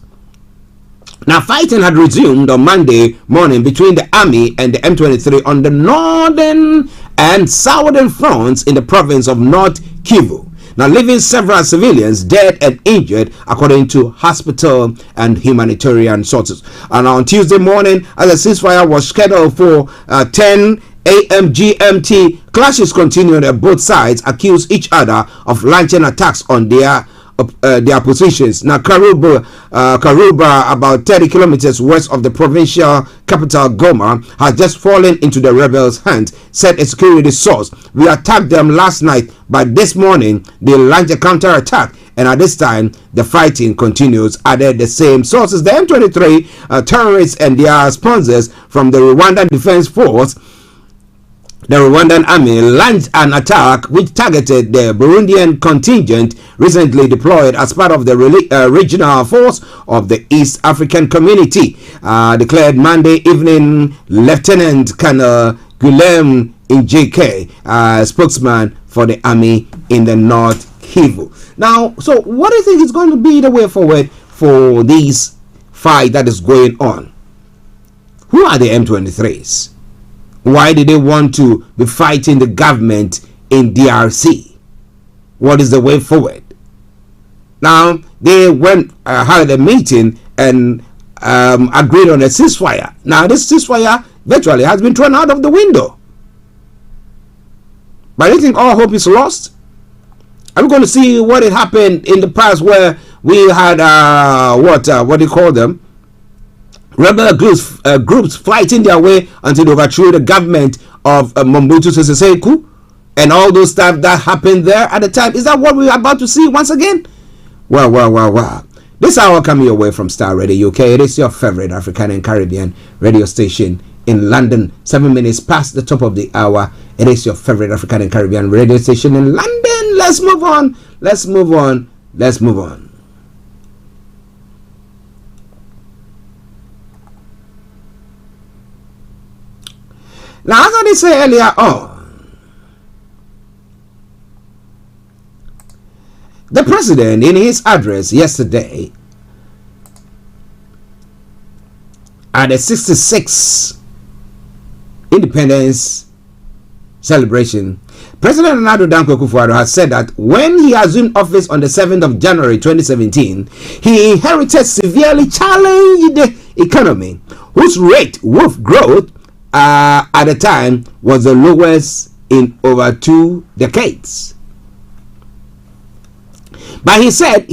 Now, fighting had resumed on Monday morning between the army and the M23 on the northern and southern fronts in the province of North Kivu. Now, leaving several civilians dead and injured, according to hospital and humanitarian sources. And on Tuesday morning, as a ceasefire was scheduled for 10 a.m. GMT, clashes continued and both sides accused each other of launching attacks on their positions. Now, Karuba, about 30 kilometers west of the provincial capital Goma, has just fallen into the rebels' hands, said a security source. We attacked them last night, but this morning they launched a counterattack, and at this time the fighting continues, added the same sources. The M23 terrorists and their sponsors from the Rwandan Defense Force, the Rwandan army, launched an attack which targeted the Burundian contingent recently deployed as part of the regional force of the East African Community, declared Monday evening Lieutenant Colonel Guillaume Njike, spokesman for the army in the North Kivu. Now, so what do you think is going to be the way forward for this fight that is going on? Who are the M23s? Why did they want to be fighting the government in DRC? What is the way forward? Now, they went had a meeting and agreed on a ceasefire. Now, this ceasefire virtually has been thrown out of the window. But I think all hope is lost. I'm going to see what had happened in the past where we had what do you call them? Rebel groups fighting their way until they overthrew the government of Mobutu Sese Seko and all those stuff that happened there at the time. Is that what we're about to see once again? Well. This hour coming your way from Starr Radio UK. It is your favorite African and Caribbean radio station in London. 7 minutes past the top of the hour. It is your favorite African and Caribbean radio station in London. Let's move on. Now, as I said earlier on, the president, in his address yesterday at the 66th Independence celebration, President Nana Dankwa Akufo-Addo has said that when he assumed office on the 7th of January 2017, he inherited severely challenged economy, whose rate of growth at the time was the lowest in over 2 decades. But he said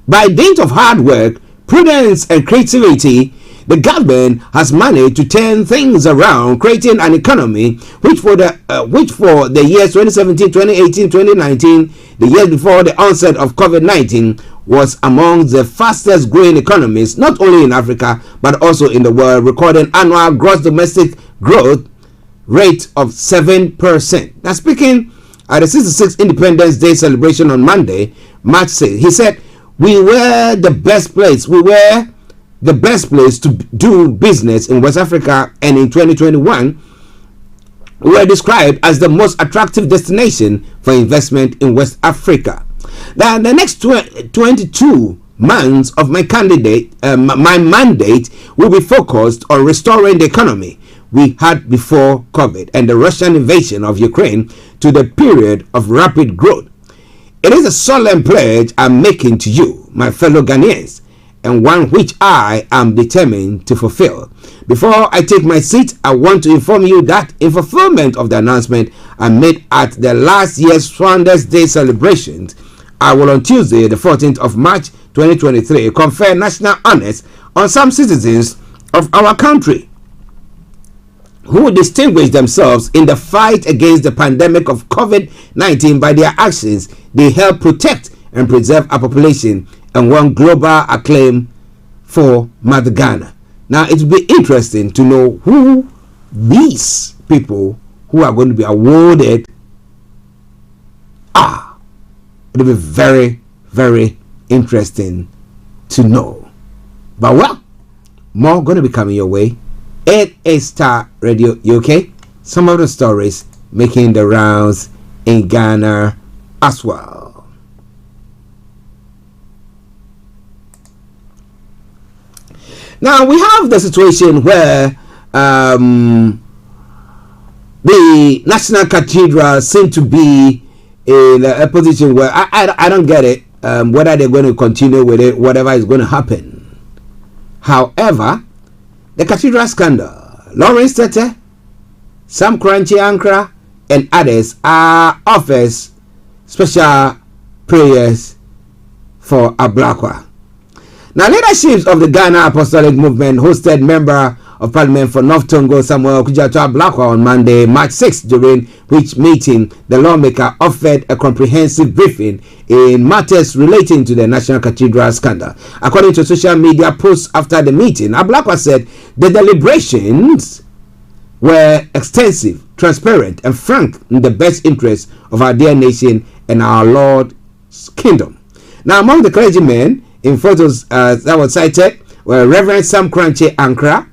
by dint of hard work, prudence and creativity, the government has managed to turn things around, creating an economy which for the years 2017, 2018, 2019, the years before the onset of COVID-19, was among the fastest growing economies, not only in Africa, but also in the world, recording annual gross domestic growth rate of 7%. Now, speaking at the 66th Independence Day celebration on Monday, March 6th, he said, we were the best place to do business in West Africa, and in 2021, we were described as the most attractive destination for investment in West Africa. Now, the next 22 months of my mandate will be focused on restoring the economy we had before COVID and the Russian invasion of Ukraine to the period of rapid growth. It is a solemn pledge I'm making to you, my fellow Ghanaians, and one which I am determined to fulfill. Before I take my seat, I want to inform you that in fulfillment of the announcement I made at the last year's Founders Day celebrations, I will on Tuesday, the 14th of March 2023, confer national honors on some citizens of our country who distinguished themselves in the fight against the pandemic of COVID-19 by their actions. They help protect and preserve our population and won global acclaim for Mother Ghana. Now, it will be interesting to know who these people who are going to be awarded are. It will be very, very interesting to know. But well, more going to be coming your way. It is Starr Radio UK. Some of the stories making the rounds in Ghana as well. Now we have the situation where the National Cathedral seem to be in a position where I don't get it, whether they're going to continue with it, whatever is going to happen. However, the cathedral scandal, Lawrence Tete, Sam Koranche Ankara, and others are offers special prayers for Ablakwa. Now, leaderships of the Ghana Apostolic Movement hosted Member of Parliament for North Tongo Samuel Kujato Ablakwa on Monday, March 6th, during which meeting the lawmaker offered a comprehensive briefing in matters relating to the National Cathedral scandal. According to social media posts after the meeting, Ablakwa said the deliberations were extensive, transparent, and frank in the best interest of our dear nation and our Lord's kingdom. Now, among the clergymen in photos that were cited were Reverend Sam Koranche Ankara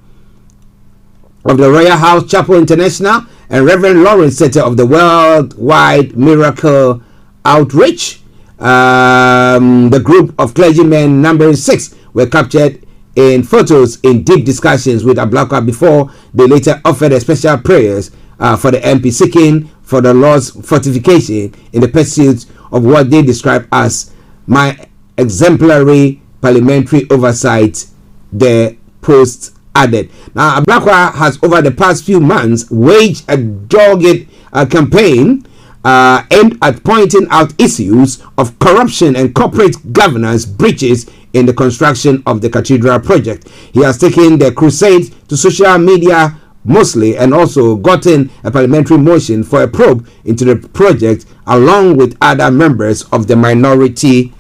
of the Royal House Chapel International and Reverend Lawrence Sete of the Worldwide Miracle Outreach. The group of clergymen numbering 6 were captured in photos in deep discussions with Ablakwa before they later offered a special prayers for the MP, seeking for the Lord's fortification in the pursuit of what they describe as my exemplary parliamentary oversight, the post added. Now, Ablakwa has over the past few months waged a dogged campaign aimed at pointing out issues of corruption and corporate governance breaches in the construction of the cathedral project. He has taken the crusade to social media mostly, and also gotten a parliamentary motion for a probe into the project along with other members of the minority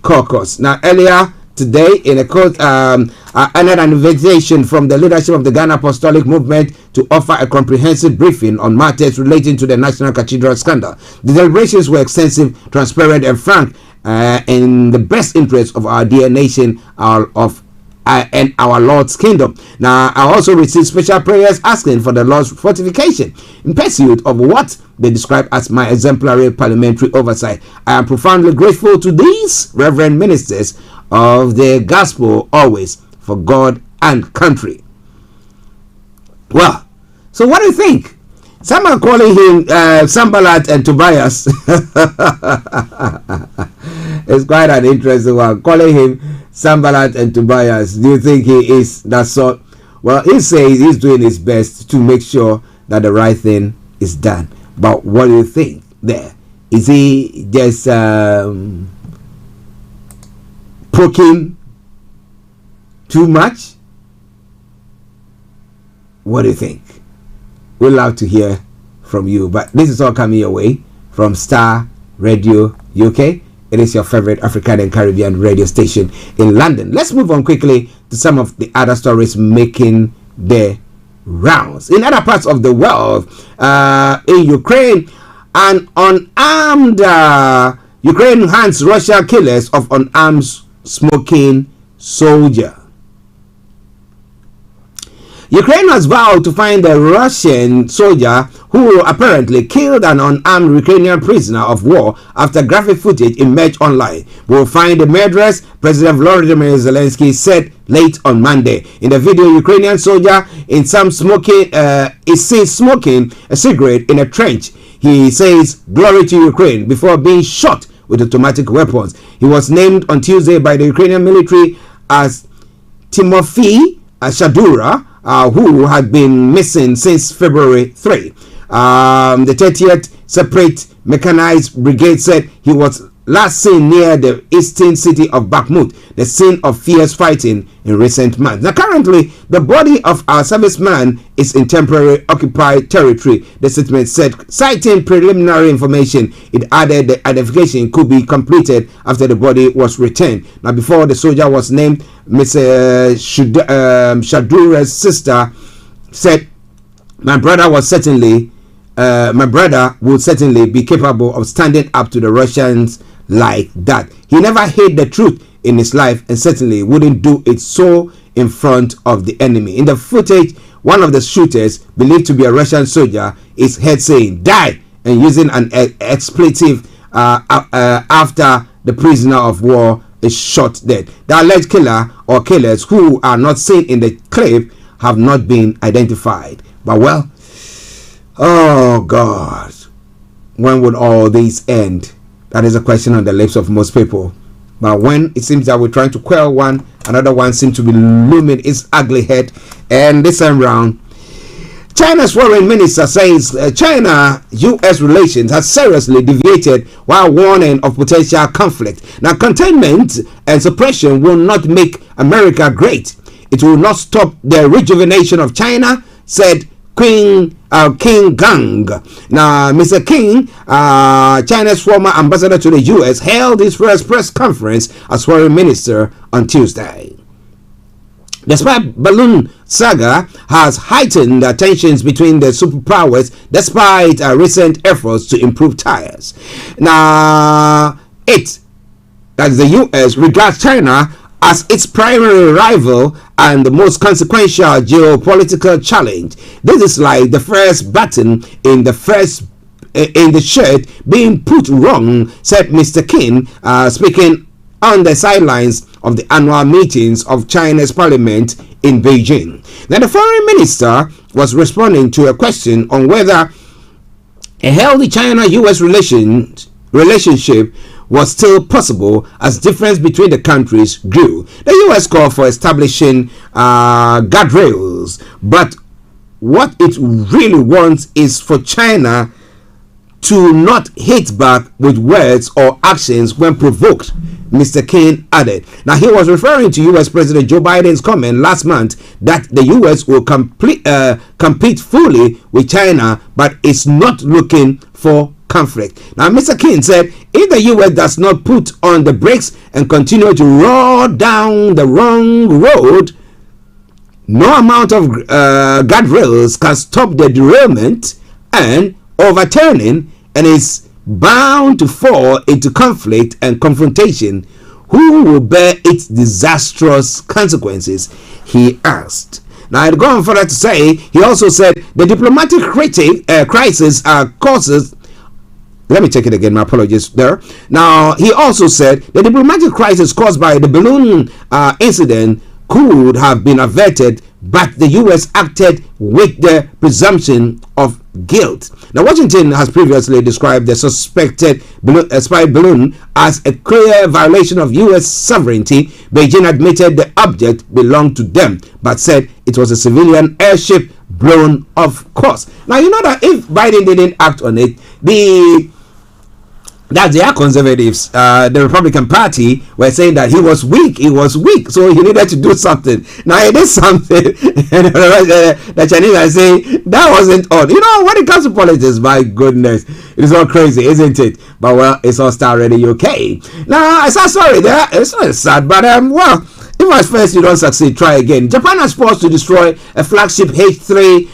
caucus. Now, earlier today, in a court, another invitation from the leadership of the Ghana Apostolic Movement to offer a comprehensive briefing on matters relating to the National Cathedral scandal. The deliberations were extensive, transparent, and frank, in the best interest of our dear nation, and our Lord's kingdom. Now, I also received special prayers asking for the Lord's fortification in pursuit of what they describe as my exemplary parliamentary oversight. I am profoundly grateful to these reverend ministers of the gospel, always for God and country. Well, so what do you think? Some are calling him Sambalat and Tobias. It's quite an interesting one. Calling him Sambalat and Tobias. Do you think he is that sort? Well, he says he's doing his best to make sure that the right thing is done. But what do you think there? Is he just poking too much? What do you think? We'd love to hear from you. But this is all coming your way from Starr Radio UK. It is your favorite African and Caribbean radio station in London. Let's move on quickly to some of the other stories making their rounds. In other parts of the world, in Ukraine, an unarmed Ukraine hunts Russian killers of unarmed smoking soldier. Ukraine has vowed to find a Russian soldier who apparently killed an unarmed Ukrainian prisoner of war after graphic footage emerged online. We will find the murderers, President Volodymyr Zelensky said late on Monday. In the video, Ukrainian soldier in some smoking is seen smoking a cigarette in a trench. He says, "Glory to Ukraine," before being shot with automatic weapons. He was named on Tuesday by the Ukrainian military as Timofey Shadura, who had been missing since February 3. The 30th Separate Mechanized Brigade said he was last seen near the eastern city of Bakhmut, the scene of fierce fighting in recent months. Now, currently, the body of our serviceman is in temporary occupied territory, the statement said, citing preliminary information. It added the identification could be completed after the body was returned. Now, before the soldier was named, Mr. Shadura's sister said, my brother would certainly be capable of standing up to the Russians like that. He never hid the truth in his life and certainly wouldn't do it so in front of the enemy. In the footage, one of the shooters, believed to be a Russian soldier, is heard saying "die" and using an expletive after the prisoner of war is shot dead. The alleged killer or killers, who are not seen in the clip, have not been identified. But well, oh God, when would all this end? That is a question on the lips of most people. But when it seems that we're trying to quell one, another one seems to be looming its ugly head. And this time round, China's foreign minister says China-US relations has seriously deviated while warning of potential conflict. Now, containment and suppression will not make America great. It will not stop the rejuvenation of China, said King Gang. Now, Mr. King, China's former ambassador to the U.S., held his first press conference as foreign minister on Tuesday. The spy balloon saga has heightened the tensions between the superpowers despite recent efforts to improve ties. Now, the U.S. regards China as its primary rival and the most consequential geopolitical challenge. This is like the first button in the shirt being put wrong, said Mr. Qin, speaking on the sidelines of the annual meetings of China's parliament in Beijing. Now, the foreign minister was responding to a question on whether a healthy China-US relationship was still possible as difference between the countries grew. The US called for establishing guardrails, but what it really wants is for China to not hit back with words or actions when provoked, Mr. Qin added. Now, he was referring to U.S. President Joe Biden's comment last month that the U.S. will compete fully with China, but is not looking for conflict. Now, Mr. Qin said if the U.S. does not put on the brakes and continue to roll down the wrong road, no amount of guardrails can stop the derailment and overturning, and is bound to fall into conflict and confrontation. Who will bear its disastrous consequences? He asked. Now, I'd go on further to say, he also said the diplomatic crisis causes. Let me take it again, my apologies there. Now, he also said the diplomatic crisis caused by the balloon incident could have been averted, but the U.S. acted with the presumption of guilt. Now, Washington has previously described the suspected spy balloon as a clear violation of U.S. sovereignty. Beijing admitted the object belonged to them, but said it was a civilian airship blown off course. Now, you know that if Biden didn't act on it, that they are conservatives, the Republican Party were saying that he was weak, so he needed to do something. Now he did something, and the Chinese are saying that wasn't odd. You know, when it comes to politics, my goodness, it's all crazy, isn't it? But well, it's all Starr Radio UK. Now, I saw sorry there, it's not sad, but well, if at first you don't succeed, try again. Japan has forced to destroy a flagship H3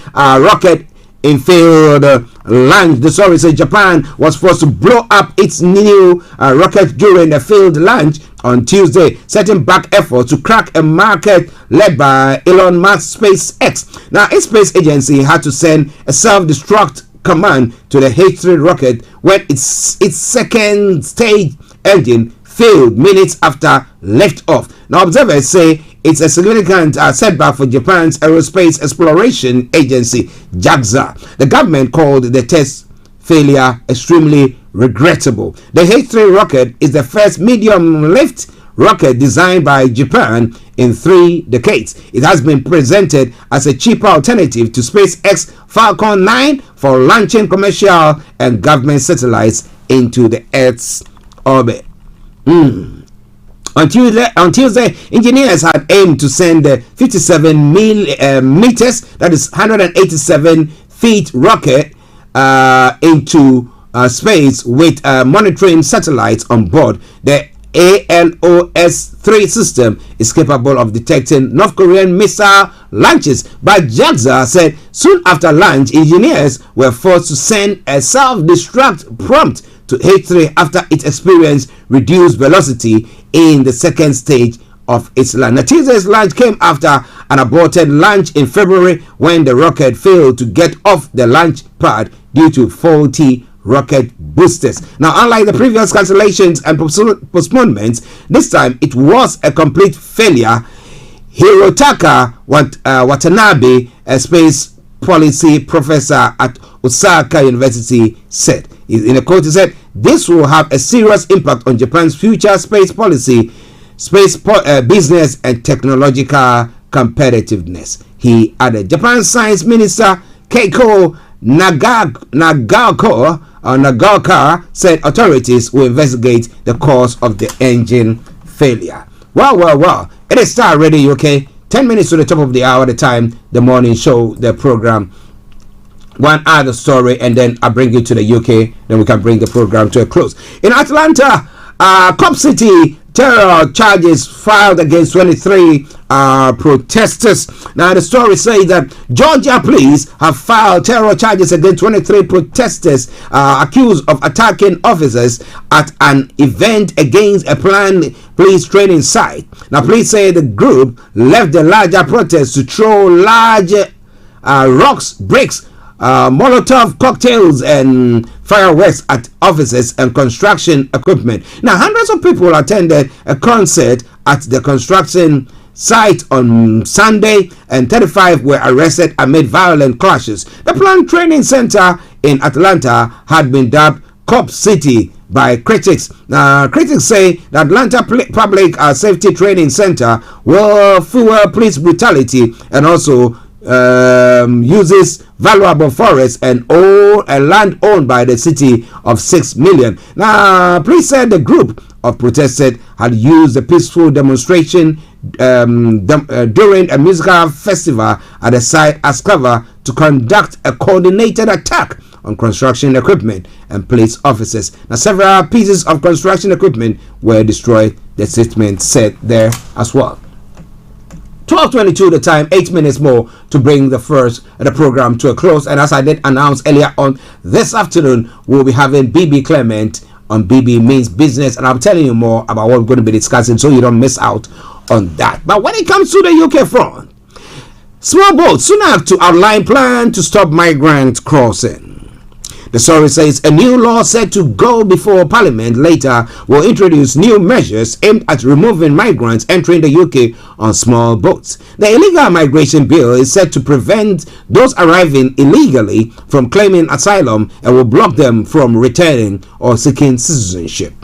rocket in failed launch. The story says Japan was forced to blow up its new rocket during a failed launch on Tuesday, setting back efforts to crack a market led by Elon Musk's SpaceX. Now, its space agency had to send a self-destruct command to the H3 rocket when its second stage engine failed minutes after liftoff. Now, observers say it's a significant setback for Japan's aerospace exploration agency, JAXA. The government called the test failure extremely regrettable. The H3 rocket is the first medium-lift rocket designed by Japan in 3 decades. It has been presented as a cheaper alternative to SpaceX Falcon 9 for launching commercial and government satellites into the Earth's orbit. On Tuesday, engineers had aimed to send the 57 meters, that is 187 feet rocket into space with monitoring satellites on board. The ALOS-3 system is capable of detecting North Korean missile launches, but JAXA said soon after launch, engineers were forced to send a self-destruct prompt to H3 after it experienced reduced velocity in the second stage of its launch. Now, Tuesday's launch came after an aborted launch in February when the rocket failed to get off the launch pad due to faulty rocket boosters. Now, unlike the previous cancellations and postponements, this time it was a complete failure. Hirotaka Watanabe, a space policy professor at Osaka University, said. In a quote, he said, "This will have a serious impact on Japan's future space policy, business and technological competitiveness." He added. Japan's Science Minister Keiko Nagaoka said authorities will investigate the cause of the engine failure. Well. It is Starr Radio UK. 10 minutes to the top of the hour at the time, the morning show, the program. One other story, and then I bring you to the UK. Then we can bring the program to a close. In Atlanta, Cop City terror charges filed against 23 protesters. Now the story says that Georgia police have filed terror charges against 23 protesters accused of attacking officers at an event against a planned police training site. Now police say the group left the larger protest to throw large rocks, bricks, Molotov cocktails and fireworks at offices and construction equipment. Now, hundreds of people attended a concert at the construction site on Sunday, and 35 were arrested amid violent clashes. The planned training center in Atlanta had been dubbed Cop City by critics. Critics say the Atlanta Public Safety Training Center will fuel police brutality and also uses valuable forests and land owned by the city of 6 million. Now, police said the group of protesters had used a peaceful demonstration during a musical festival at the site as cover to conduct a coordinated attack on construction equipment and police officers. Now, several pieces of construction equipment were destroyed, the statement said there as well. 12:22 the time, 8 minutes more to bring the program to a close. And as I did announce earlier on, this afternoon we'll be having BB Clement on BB Means Business, and I'm telling you more about what we're going to be discussing so you don't miss out on that. But when it comes to the UK front, small boats soon have to outline plan to stop migrant crossing. The story says a new law set to go before Parliament later will introduce new measures aimed at removing migrants entering the UK on small boats. The illegal migration bill is set to prevent those arriving illegally from claiming asylum and will block them from returning or seeking citizenship.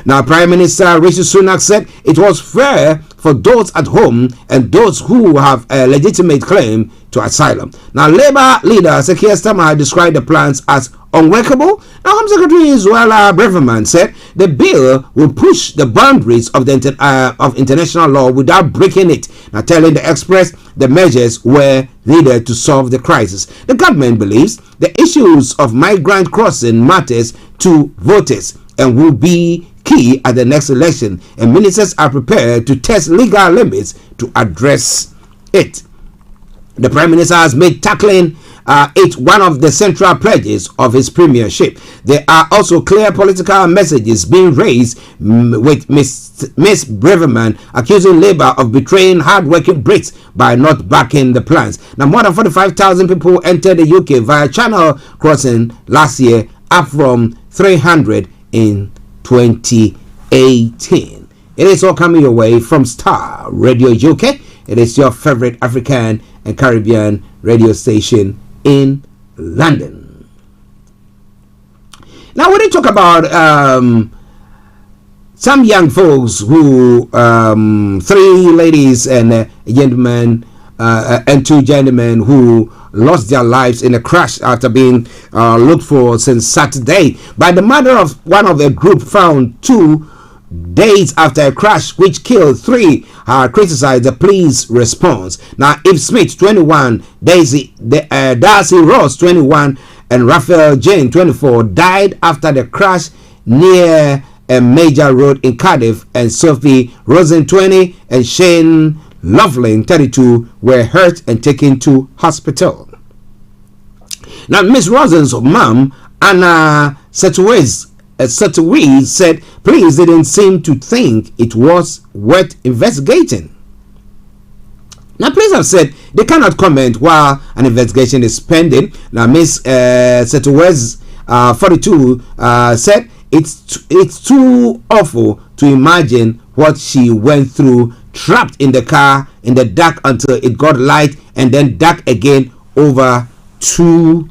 Now, Prime Minister Rishi Sunak said it was fair for those at home and those who have a legitimate claim to asylum. Now, Labour leader Sir Keir Starmer described the plans as unworkable. Now, Home Secretary Zoella Braverman said the bill will push the boundaries of of international law without breaking it. Now, telling the Express the measures were needed to solve the crisis. The government believes the issues of migrant crossing matters to voters and will be key at the next election, and ministers are prepared to test legal limits to address it. The Prime Minister has made tackling it one of the central pledges of his premiership. There are also clear political messages being raised, with Miss Braverman accusing Labour of betraying hard-working Brits by not backing the plans. Now, more than 45,000 people entered the UK via Channel crossing last year, up from 300 in 2018. It is all coming your way from Starr Radio UK. It is your favorite African and Caribbean radio station in London. Now, when we talk about some young folks who 3 ladies and a gentleman and 2 gentlemen who lost their lives in a crash after being looked for since Saturday by the mother of one of the group found 2 days after a crash which killed 3, criticized the police response. Now, Eve Smith, 21, Darcy Ross, 21, and Raphael Jane, 24, died after the crash near a major road in Cardiff, and Sophie Rosen, 20, and Shane Loveling, 32, were hurt and taken to hospital. Now, Miss Rosen's mom, Anna Setouez said police didn't seem to think it was worth investigating. Now, police have said they cannot comment while an investigation is pending. Now, Miss Setouez, 42, said it's too awful to imagine what she went through, trapped in the car in the dark until it got light and then dark again over 2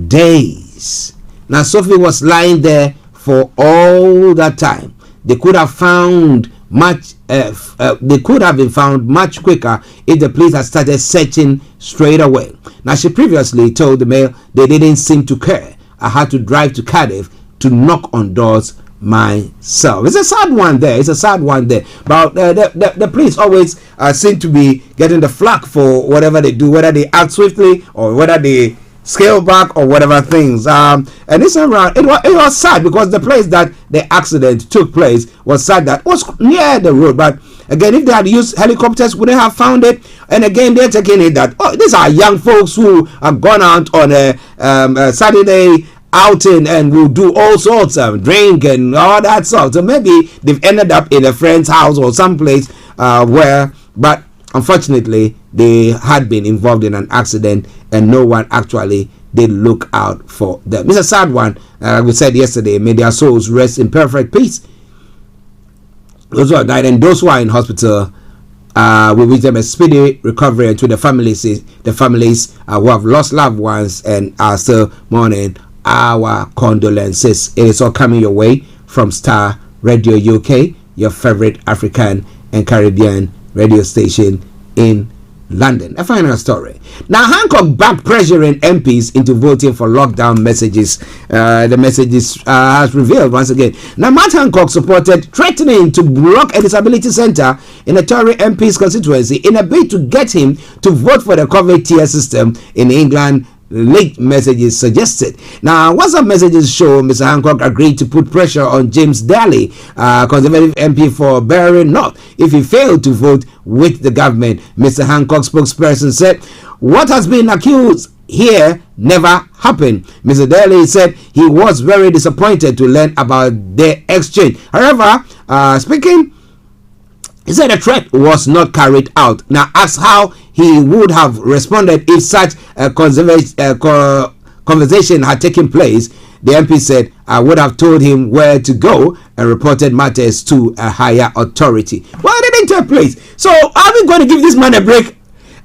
days. Now, Sophie was lying there for all that time. They could have found much. They could have been found much quicker if the police had started searching straight away. Now, she previously told the Mail they didn't seem to care. I had to drive to Cardiff to knock on doors myself. It's a sad one there. But the police always seem to be getting the flack for whatever they do, whether they act swiftly or whether they scale back or whatever things. And this time around, it was sad because the place that the accident took place was sad that was near the road. But again, if they had used helicopters, would they have found it? And again, they're taking it that, oh, these are young folks who have gone out on a Saturday outing and will do all sorts of drink and all that stuff. So maybe they've ended up in a friend's house or someplace but unfortunately, they had been involved in an accident and no one actually did look out for them. It's a sad one. We said yesterday, may their souls rest in perfect peace. Those who have died and those who are in hospital, we wish them a speedy recovery, and to the families who have lost loved ones and are still mourning, our condolences. It is all coming your way from Starr Radio UK, your favorite African and Caribbean radio station in London. A final story. Now, Hancock back pressuring MPs into voting for lockdown messages. The messages has revealed once again. Now, Matt Hancock supported threatening to block a disability centre in a Tory MP's constituency in a bid to get him to vote for the COVID tier system in England. Late messages suggested. Now, WhatsApp messages show Mr. Hancock agreed to put pressure on James Daly, Conservative MP for Barry North, if he failed to vote with the government. Mr. Hancock's spokesperson said, "What has been accused here never happened." Mr. Daly said he was very disappointed to learn about the exchange. However, speaking, he said the threat was not carried out. Now, asked how he would have responded if such a conversation had taken place, the MP said, "I would have told him where to go and reported matters to a higher authority." Well, it didn't take place. So, are we going to give this man a break?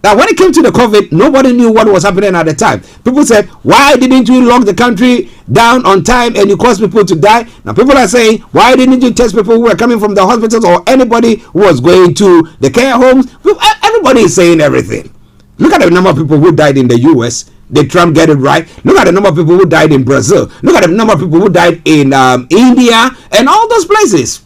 Now, when it came to the COVID, nobody knew what was happening at the time. People said, why didn't you lock the country down on time and you caused people to die? Now, people are saying, why didn't you test people who were coming from the hospitals or anybody who was going to the care homes? Everybody is saying everything. Look at the number of people who died in the US. Did Trump get it right? Look at the number of people who died in Brazil. Look at the number of people who died in India and all those places.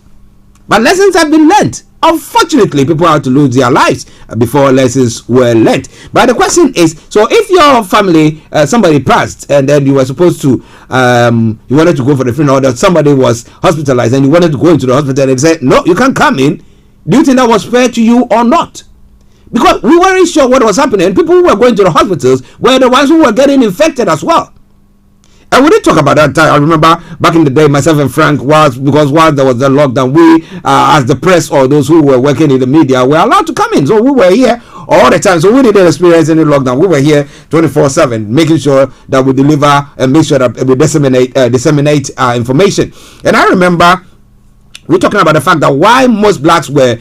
But lessons have been learned. Unfortunately, people had to lose their lives before lessons were learned. But the question is, so if your family, somebody passed and then you were supposed to, you wanted to go for the funeral, that somebody was hospitalized and you wanted to go into the hospital and they said, no, you can't come in. Do you think that was fair to you or not? Because we weren't sure what was happening. People who were going to the hospitals were the ones who were getting infected as well. And we didn't talk about that time. I remember back in the day, myself and Frank while there was the lockdown, we, as the press or those who were working in the media, were allowed to come in. So we were here all the time. So we didn't experience any lockdown. We were here 24/7, making sure that we deliver and make sure that we disseminate information. And I remember we're talking about the fact that why most blacks were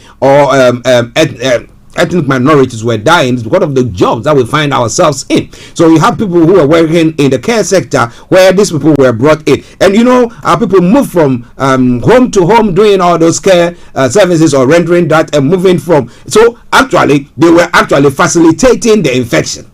ethnic minorities were dying is because of the jobs that we find ourselves in. So you have people who are working in the care sector where these people were brought in, and you know, our people move from home to home doing all those care services or rendering that and moving from. So actually, they were actually facilitating the infection.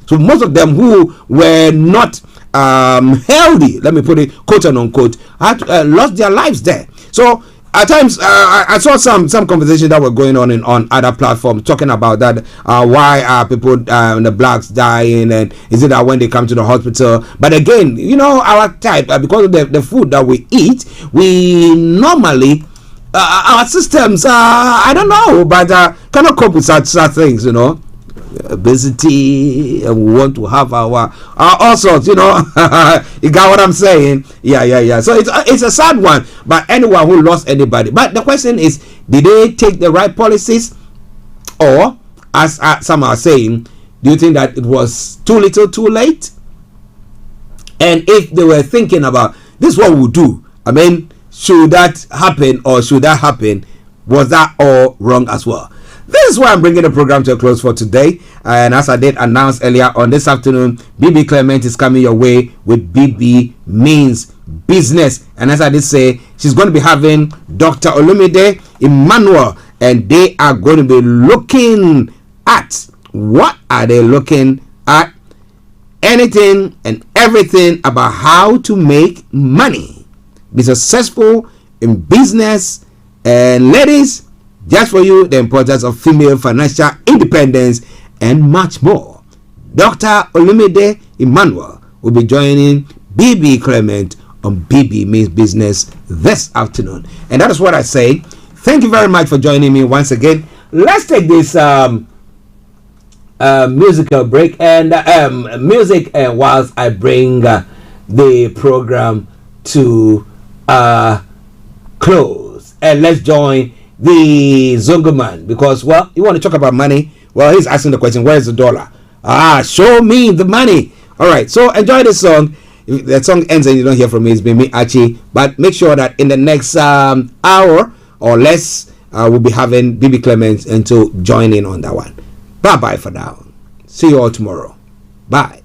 So most of them who were not healthy, let me put it quote and unquote, had lost their lives there. So at times, I saw some conversations that were going on other platforms talking about that. Why are people, the blacks dying, and is it that when they come to the hospital? But again, you know, our type, because of the food that we eat, we normally, our systems, I don't know, but cannot cope with such things, you know. Obesity, and we want to have our all sorts, you know. You got what I'm saying? Yeah. So it's a sad one, but anyone who lost anybody. But the question is, did they take the right policies, or as some are saying, do you think that it was too little, too late? And if they were thinking about this, is what we'll do. I mean, should that happen or should that happen? Was that all wrong as well? This is why I'm bringing the program to a close for today. And as I did announce earlier on this afternoon, BB Clement is coming your way with BB Means Business. And as I did say, she's going to be having Dr. Olumide Emmanuel, and they are going to be looking at, what are they looking at? Anything and everything about how to make money, be successful in business. And ladies, just for you, the importance of female financial independence and much more. Dr. Olumide Emmanuel will be joining BB Clement on BB Means Business this afternoon. And that is what I say. Thank you very much for joining me once again. Let's take this musical break and music whilst I bring the program to close. And let's join the Zongo man, because, well, you want to talk about money. Well, he's asking the question, where's the dollar? Show me the money. All right, so enjoy this song. If the song ends and you don't hear from me, it's been me, Archie. But make sure that in the next hour or less, we'll be having BB Clements and to join in on that one. Bye-bye for now. See you all tomorrow. Bye.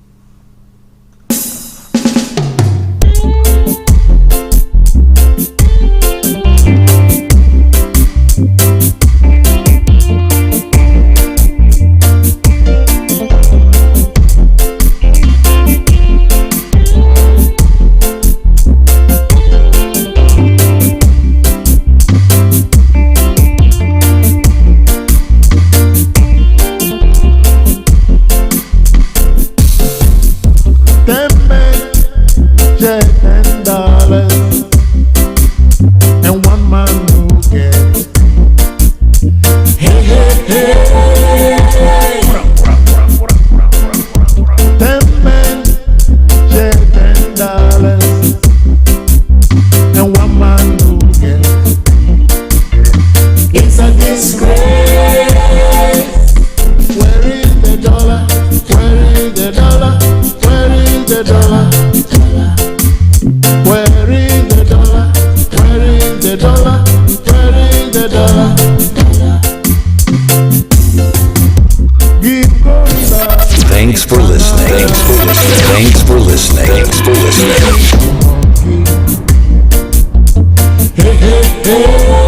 Thanks for listening. Thanks for listening. Thanks for listening. Hey, hey, hey.